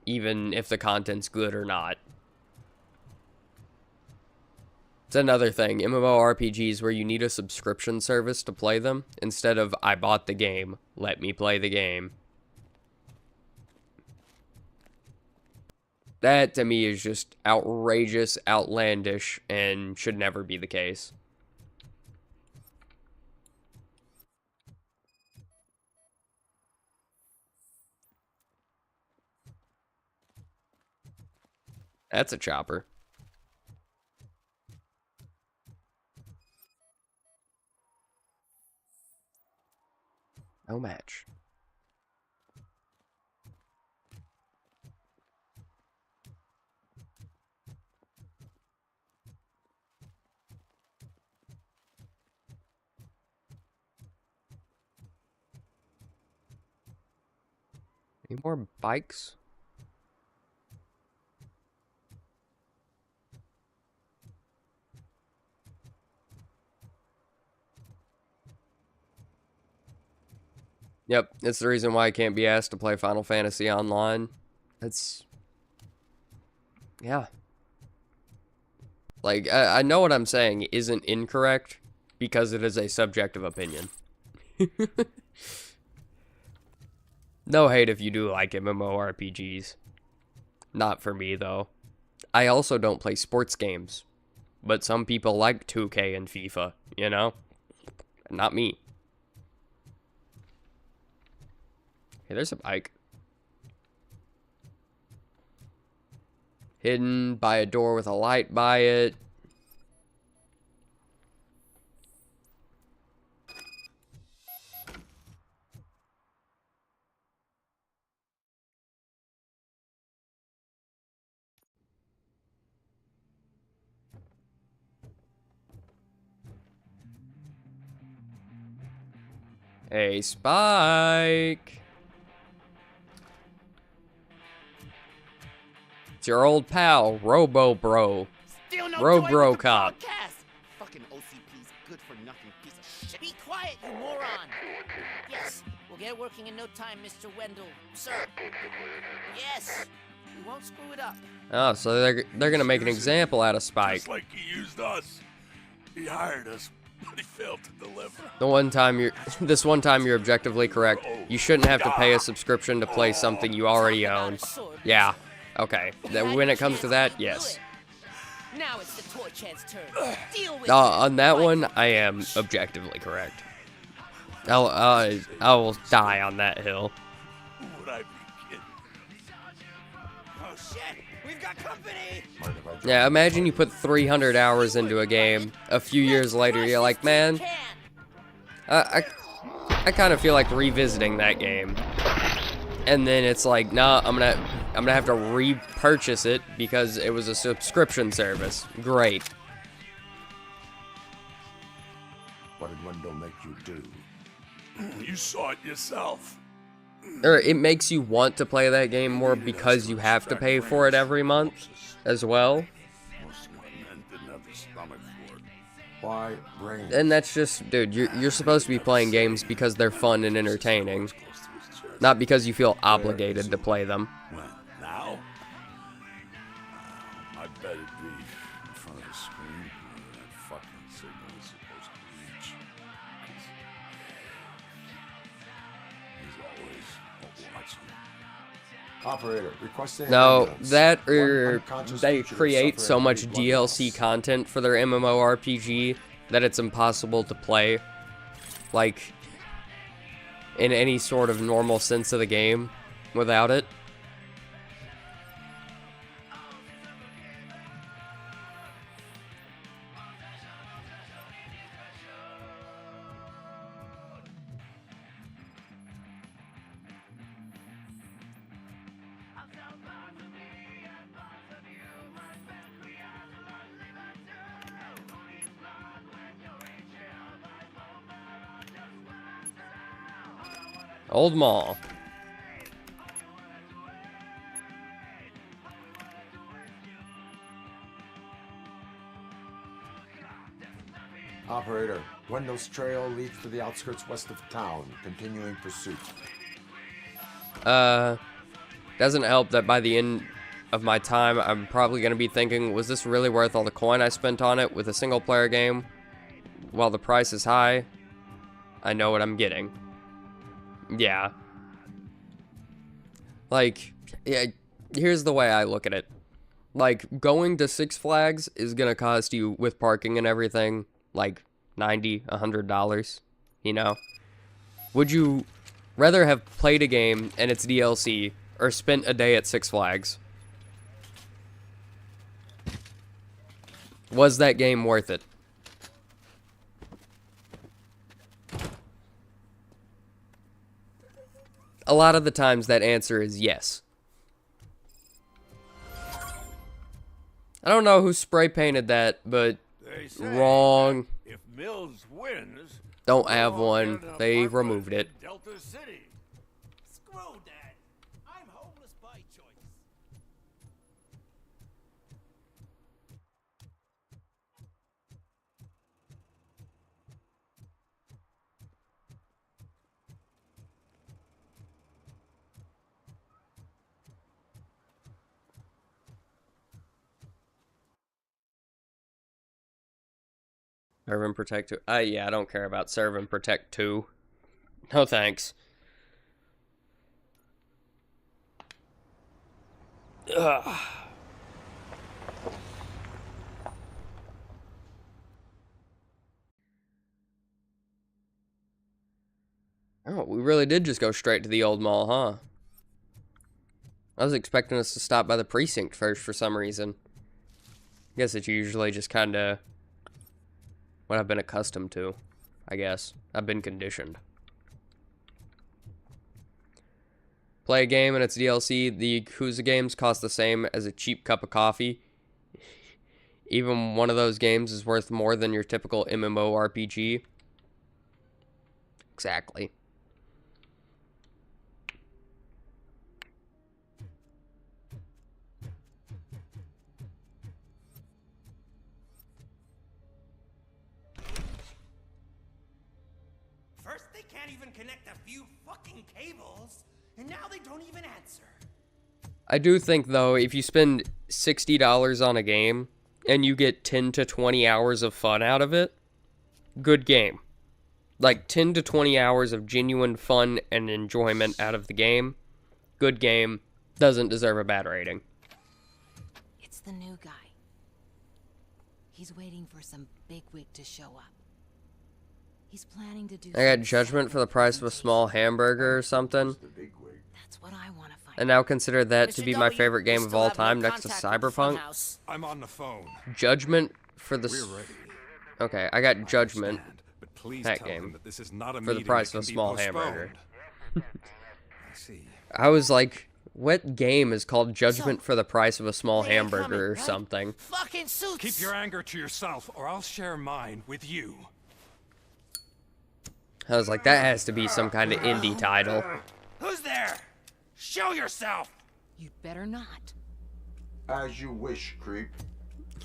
even if the content's good or not. It's another thing, MMORPGs where you need a subscription service to play them, instead of, I bought the game, let me play the game. That, to me, is just outrageous, outlandish, and should never be the case. That's a chopper. No match. Any more bikes? Yep, it's the reason why I can't be asked to play Final Fantasy Online. It's... yeah. Like, I know what I'm saying isn't incorrect, because it is a subjective opinion. No hate if you do like MMORPGs. Not for me, though. I also don't play sports games. But some people like 2K and FIFA, you know? Not me. Hey, there's a bike. Hidden by a door with a light by it. Hey, Spike. It's your old pal, Robocop. Robocop. Fucking OCP's good for nothing piece of shit. Be quiet, you moron. Yes, we'll get it working in no time, Mr. Wendell. Sir. Yes. We won't screw it up. Oh, so they're gonna make an example out of Spike. Just like he used us. He hired us, but he failed to deliver. This one time you're objectively correct. You shouldn't have to pay a subscription to play something you already own. Yeah. Okay. Then when it comes to that, yes. Now it's the toy chance turn. Deal with On that one, I am objectively correct. I will die on that hill. Would I be kidding? Oh shit! We've got company! Yeah, imagine you put 300 hours into a game. A few years later, you're like, man, I kind of feel like revisiting that game. And then it's like, nah, I'm gonna have to repurchase it because it was a subscription service. Great. What did Wendell make you do? You saw it yourself. Or it makes you want to play that game more because you have to pay for it every month as well. Most of my men didn't have the stomach for it. Why brains? And that's just, dude, you're supposed to be playing games because they're fun and entertaining. Not because you feel obligated to play them. When? Now? I bet it'd be in front of the screen or that fucking cigarette. Operator, requesting No, ambulance. that One or unconscious they fugitive create so suffering much heavy blood DLC loss. content for their MMORPG that it's impossible to play, like, in any sort of normal sense of the game without it. Old Mall. Operator, Wendell's trail leads to the outskirts west of town. Continuing pursuit. Doesn't help that by the end of my time, I'm probably going to be thinking, was this really worth all the coin I spent on it with a single player game? While the price is high, I know what I'm getting. Yeah. Like, yeah, here's the way I look at it. Like, going to Six Flags is gonna cost you, with parking and everything, like $90, $100, you know? Would you rather have played a game and its DLC, or spent a day at Six Flags? Was that game worth it? A lot of the times that answer is yes. I don't know who spray painted that, but They say wrong. if Mills wins, Don't we'll have all one. get an They apartment removed it. in Delta City. Screw that. I'm homeless by choice. Serve and Protect 2. Yeah, I don't care about Serve and Protect 2. No thanks. Ugh. Oh, we really did just go straight to the old mall, huh? I was expecting us to stop by the precinct first for some reason. I guess it's usually just kind of what I've been accustomed to, I guess. I've been conditioned. Play a game and its DLC. The Yakuza games cost the same as a cheap cup of coffee. Even one of those games is worth more than your typical MMORPG. Exactly. First, they can't even connect a few fucking cables, and now they don't even answer. I do think, though, if you spend $60 on a game and you get 10 to 20 hours of fun out of it, good game. Like, 10 to 20 hours of genuine fun and enjoyment out of the game, good game, doesn't deserve a bad rating. It's the new guy. He's waiting for some bigwig to show up. He's planning to do I got Judgment for the price of a small hamburger or something. That's what I want to find. And now consider that to Mr. be my W, favorite game we of still all have no time next to contact with the Cyberpunk. funhouse. I'm on the phone. Judgment for the... We're ready. Okay, I got Judgment, But please that tell them game, that this is not a for the meeting price that of a can be small postponed. hamburger. I see. I was like, what game is called Judgment So, for the price of a small they ain't hamburger coming, or right? something? Fucking suits. Keep your anger to yourself, or I'll share mine with you. I was like, that has to be some kind of indie title. Who's there? Show yourself! You'd better not. As you wish, creep.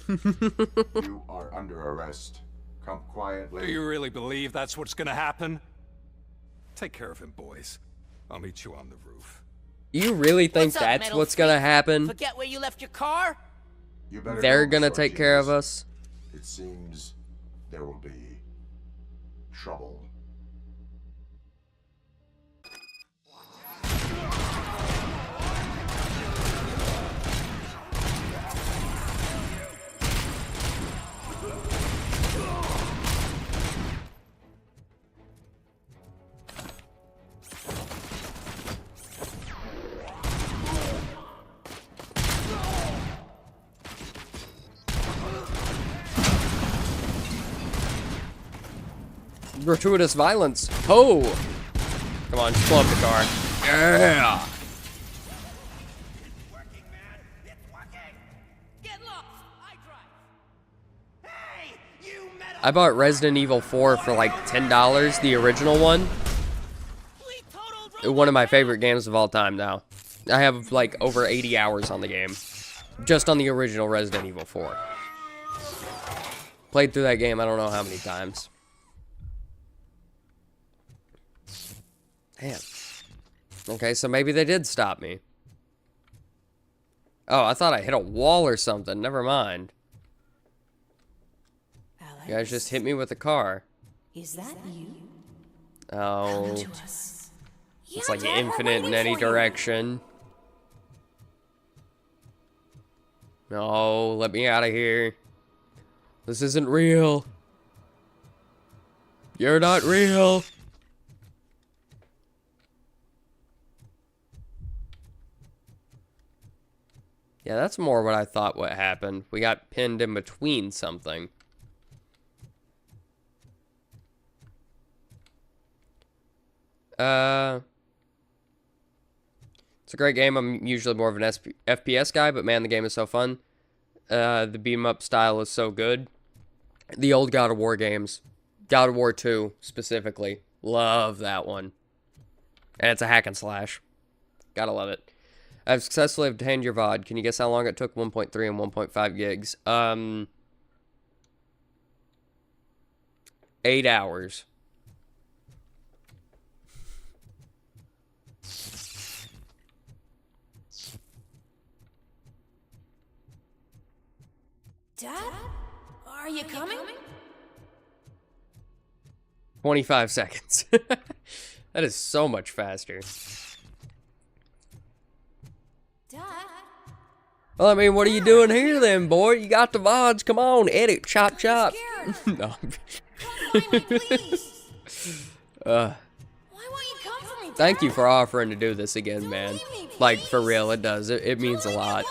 You are under arrest. Come quietly. Do you really believe that's what's gonna happen? Take care of him, boys. I'll meet you on the roof. You really think What's up, that's metal what's gonna freak? happen? Forget where you left your car? You better They're go, gonna Mr. take care of Genius. us? It seems there will be trouble. Gratuitous violence. Oh! Come on, just blow up the car. Yeah! I bought Resident Evil 4 for like $10, the original one. One of my favorite games of all time now. I have like over 80 hours on the game. Just on the original Resident Evil 4. Played through that game I don't know how many times. Damn. Okay, so maybe they did stop me. Oh, I thought I hit a wall or something. Never mind. You guys just hit me with a car. Is that you? Oh. It's like infinite in any direction. No, let me out of here. This isn't real. You're not real. Yeah, that's more what I thought what happened. We got pinned in between something. It's a great game. I'm usually more of an FPS guy, but man, the game is so fun. The beat-em-up style is so good. The old God of War games. God of War 2, specifically. Love that one. And it's a hack and slash. Gotta love it. I've successfully obtained your VOD. Can you guess how long it took? 1.3 and 1.5 gigs. 8 hours. Dad? Are you coming? 25 seconds. That is so much faster. Dad? Well, I mean, what are you doing here then, boy? You got the VODs. Come on, edit, chop, chop. No. Thank you for offering to do this again, man. Like, for real, it does. It means a lot.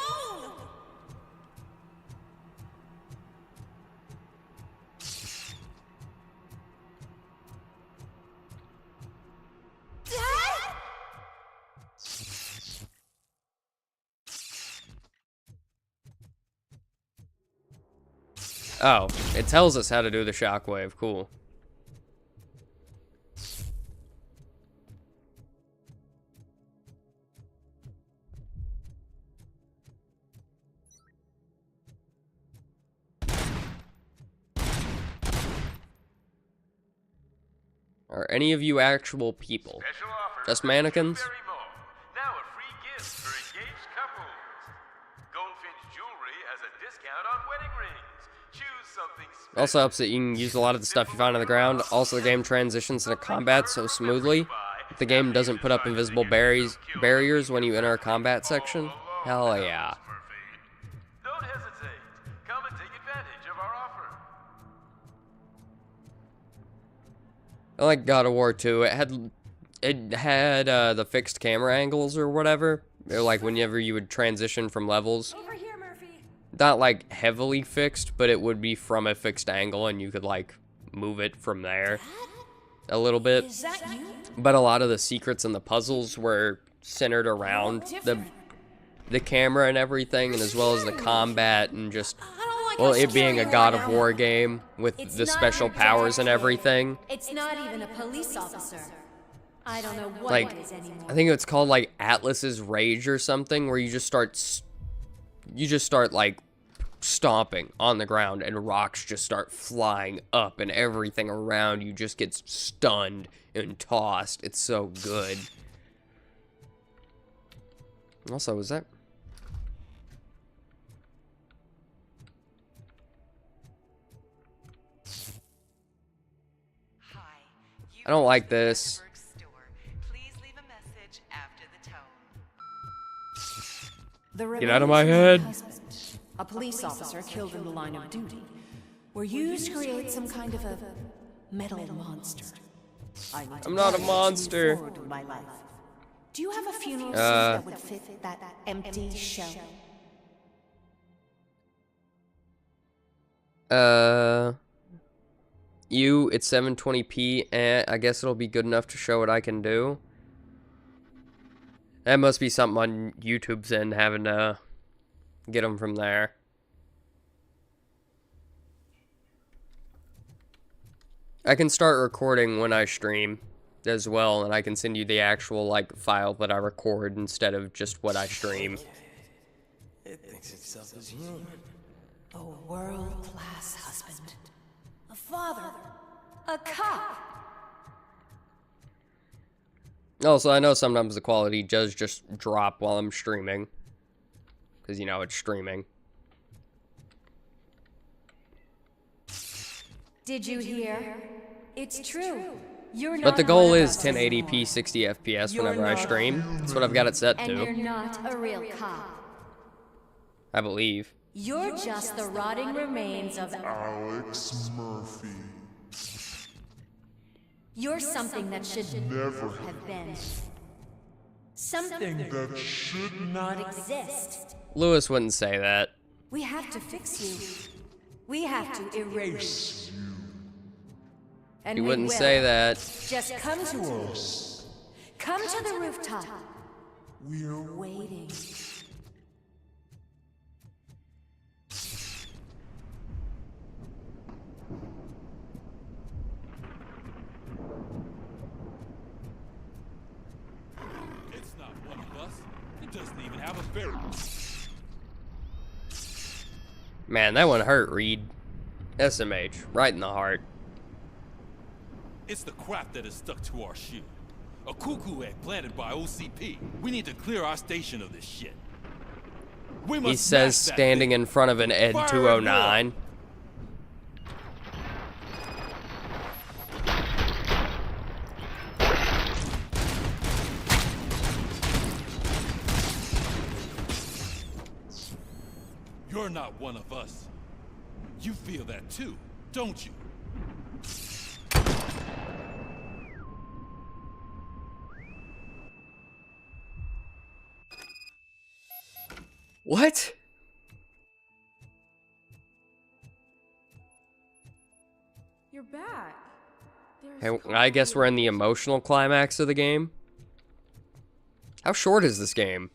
Oh, it tells us how to do the shockwave. Cool. Are any of you actual people? Just mannequins? Now a free gift for engaged couples. Goldfinch Jewelry has a discount on wedding rings. Choose something special. Also helps that you can use a lot of the stuff you find on the ground. Also, the game transitions into combat so smoothly. The game doesn't put up invisible barriers when you enter a combat section. Hell yeah. Don't hesitate. Come and take advantage of our offer. I like God of War 2. It had the fixed camera angles or whatever. Like whenever you would transition from levels. Not like heavily fixed, but it would be from a fixed angle and you could like move it from there a little bit. Is that you? But a lot of the secrets and the puzzles were centered around the camera and everything, and as well as the combat and just, well, it being a God of War game with the special powers and everything. It's not even a police officer. I don't know what Like, it is anymore. I think it's called like Atlas's Rage or something, where you just start like stomping on the ground and rocks just start flying up and everything around you just gets stunned and tossed. It's so good. Also, was that... I don't like this. Get out of my head. A police officer killed in the line of duty were used to create some kind of a metal monster. I'm not a monster. My life. Do you have a funeral suit that would fit that empty shell? It's 720p, and I guess it'll be good enough to show what I can do. That must be something on YouTube's end, having to get them from there. I can start recording when I stream as well, and I can send you the actual, like, file that I record instead of just what I stream. It thinks itself as human. A world-class husband. A father. A cop. Also, I know sometimes the quality does just drop while I'm streaming. Because, you know, it's streaming. Did you hear? It's true. You're not. But the goal is 1080p 60 FPS whenever I stream. That's what I've got it set And you're to. not a real cop. I believe. You're just the rotting remains of Alex Murphy. You're something that should Never have been. Something that should not exist. Lewis wouldn't say that. We have to fix you. We have to erase you. And He we wouldn't will. say that. Just come to us. Come to the rooftop. We're waiting. It's not one of us. It doesn't even have a barrel. Man, that one hurt, Reed. SMH, right in the heart. It's the crap that is stuck to our shoe. A cuckoo egg planted by OCP. We need to clear our station of this shit. We must He says smash that standing thing. in front of an Ed Fire at 209. You're not one of us. You feel that too, don't you? What? You're back. Hey, I guess we're in the emotional climax of the game. How short is this game?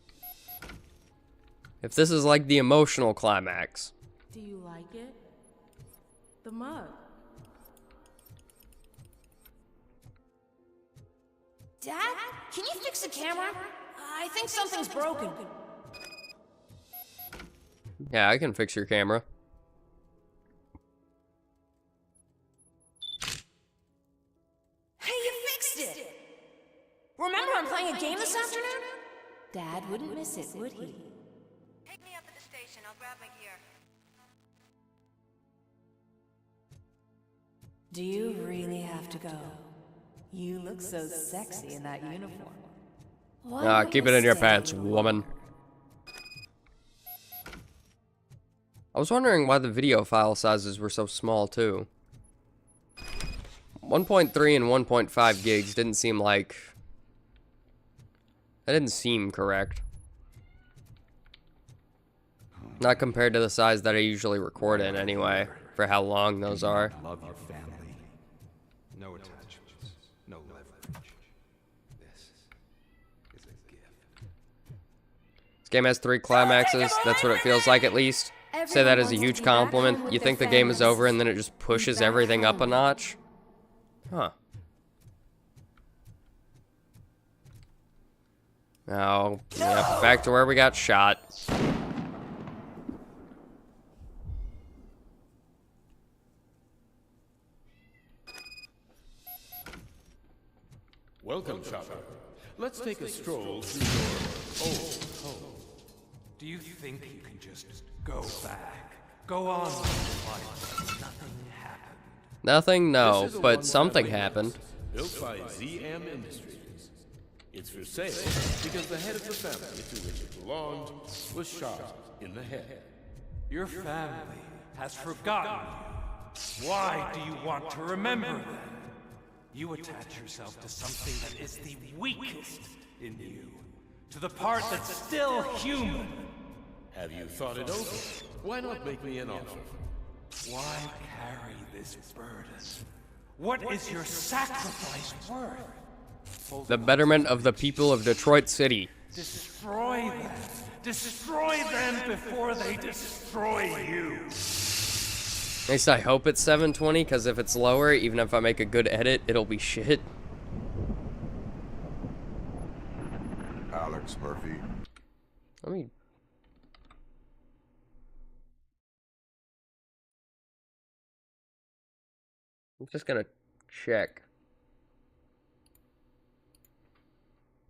If this is like the emotional climax. Do you like it? The mug. Dad, can you fix the camera? I think something's broken. Yeah, I can fix your camera. Hey, you fixed it! Remember I'm playing a game this afternoon? Dad wouldn't miss it, would he? Take me up to the station. I'll grab my gear. Do you really have to go? You look so sexy in that uniform. Keep it in your pants, woman. I was wondering why the video file sizes were so small, too. 1.3 and 1.5 gigs didn't seem like... That didn't seem correct. Not compared to the size that I usually record in, anyway, for how long those are. Love your family. No attachments. No leverage. This is a gift. This game has 3 climaxes. That's what it feels like, at least. Say that as a huge compliment. You think the game is over, and then it just pushes everything up a notch? Huh. Oh, yeah, back to where we got shot. Welcome, shopper. Let's take a stroll through your old home. Do you think you can just go back? Go on with life. Nothing happened. Nothing? No, but something happened. Built by ZM Industries. It's for sale because the head of the family to which it belonged was shot in the head. Your family has forgotten you. Why do you want to remember them? You attach yourself to something that is the weakest in you. To the part that's still human. Have you thought it over? Why not make me an offer? Why carry this burden? What is your sacrifice worth? The betterment of the people of Detroit City. Destroy them. Destroy them before they destroy you. At least I hope it's 720, because if it's lower, even if I make a good edit, it'll be shit. Alex Murphy. Let me... I'm just gonna check.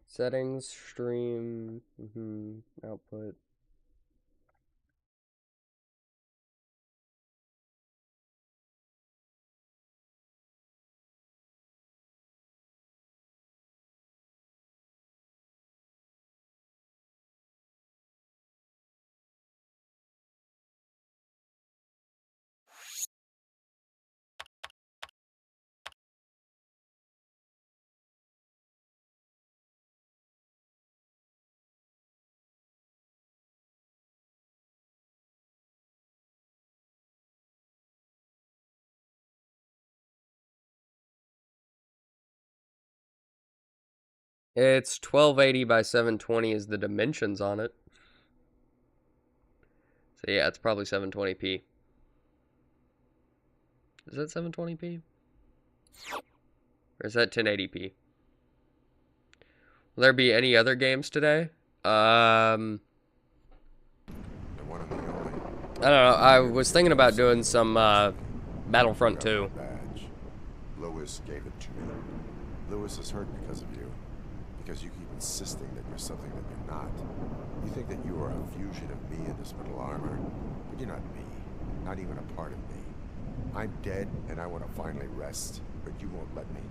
Settings, stream, output. It's 1280 by 720 is the dimensions on it. So yeah, it's probably 720p. Is that 720p? Or is that 1080p? Will there be any other games today? I don't know. I was thinking about doing some Battlefront 2. Badge. Lewis gave it to me. Lewis is hurt because of you. Because you keep insisting that you're something that you're not. You think that you are a fusion of me in this metal armor, but you're not me. Not even a part of me. I'm dead, and I want to finally rest, but you won't let me.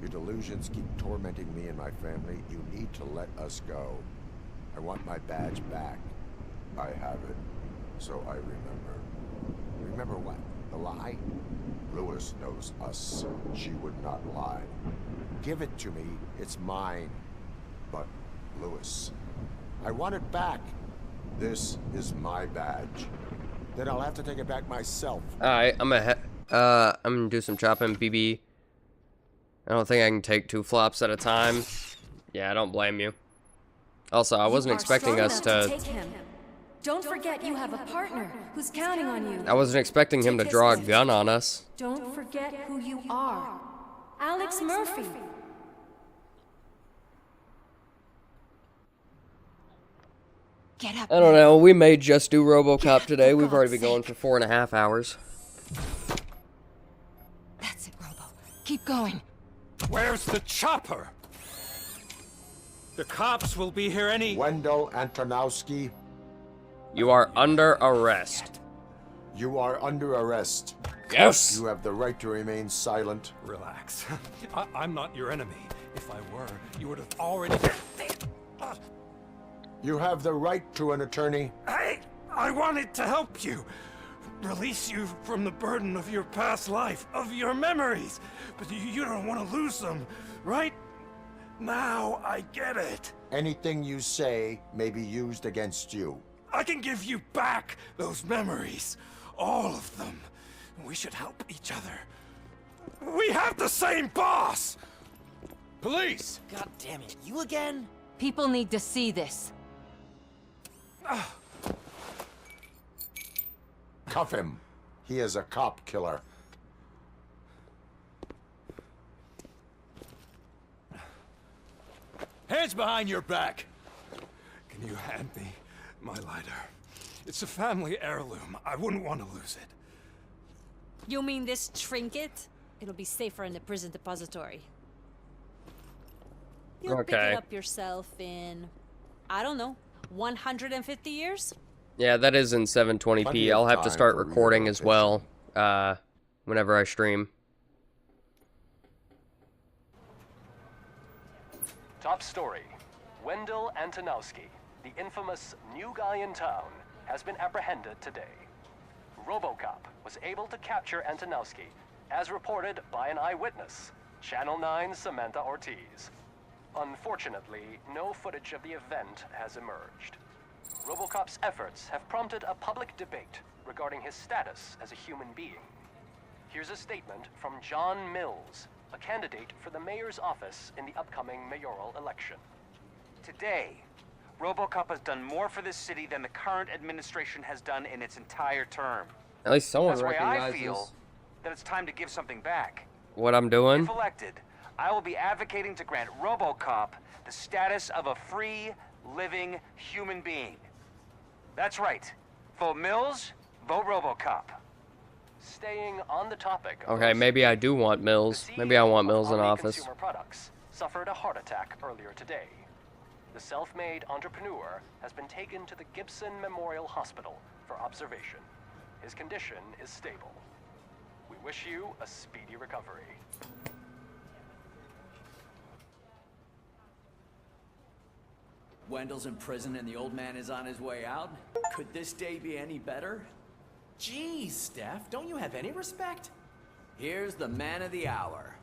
Your delusions keep tormenting me and my family. You need to let us go. I want my badge back. I have it, so I remember. Remember what? The lie? Lewis knows us. She would not lie. Give it to me. It's mine. But, Lewis, I want it back. This is my badge. Then I'll have to take it back myself. Alright, I'm gonna do some chopping, BB. I don't think I can take 2 flops at a time. Yeah, I don't blame you. Also, I wasn't expecting us to... Take him. Don't forget you have a partner who's counting on you. I wasn't expecting him to draw a gun on us. Don't forget who you are. Alex Murphy. Get up. I don't know, we may just do Robocop today. We've already been going for 4.5 hours. That's it, Robo. Keep going. Where's the chopper? The cops will be here any... Wendell Antonowski. You are under arrest. You are under arrest. Yes! You have the right to remain silent. Relax. I'm not your enemy. If I were, you would have already... You have the right to an attorney. I wanted to help you. Release you from the burden of your past life, of your memories. But you don't want to lose them, right? Now I get it. Anything you say may be used against you. I can give you back those memories. All of them. We should help each other. We have the same boss! Police! God damn it, you again? People need to see this. Cuff him. He is a cop killer. Hands behind your back. Can you hand me my lighter? It's a family heirloom. I wouldn't want to lose it. You mean this trinket? It'll be safer in the prison depository. You'll pick Okay. it up yourself in, I don't know, 150 years? Yeah, that is in 720p. I'll have to start recording as well, whenever I stream. Top story. Wendell Antonowski, the infamous new guy in town, has been apprehended today. Robocop was able to capture Antonowski, as reported by an eyewitness, Channel 9's Samantha Ortiz. Unfortunately, no footage of the event has emerged. Robocop's efforts have prompted a public debate regarding his status as a human being. Here's a statement from John Mills, a candidate for the mayor's office in the upcoming mayoral election. Today, Robocop has done more for this city than the current administration has done in its entire term. At least someone That's why I recognizes feel that it's time to give something back. what I'm doing. If elected, I will be advocating to grant Robocop the status of a free, living human being. That's right. Vote Mills, vote Robocop. Staying on the topic of Okay, maybe I do want Mills. Maybe I want Mills in Omni office. Consumer Products suffered a heart attack earlier today. The self-made entrepreneur has been taken to the Gibson Memorial Hospital for observation. His condition is stable. We wish you a speedy recovery. Wendell's in prison and the old man is on his way out? Could this day be any better? Jeez, Steph, don't you have any respect? Here's the man of the hour.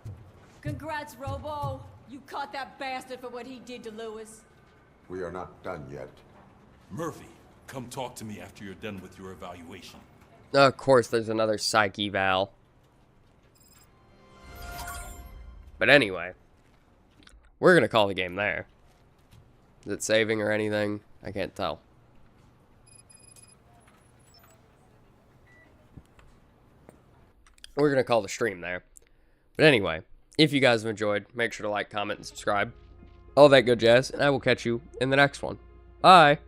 Congrats, Robo. You caught that bastard for what he did to Lewis. We are not done yet. Murphy, come talk to me after you're done with your evaluation. Of course, there's another psych eval. But anyway, we're gonna call the game there. Is it saving or anything? I can't tell. We're gonna call the stream there. But anyway, if you guys have enjoyed, make sure to like, comment, and subscribe. All that good jazz, and I will catch you in the next one. Bye!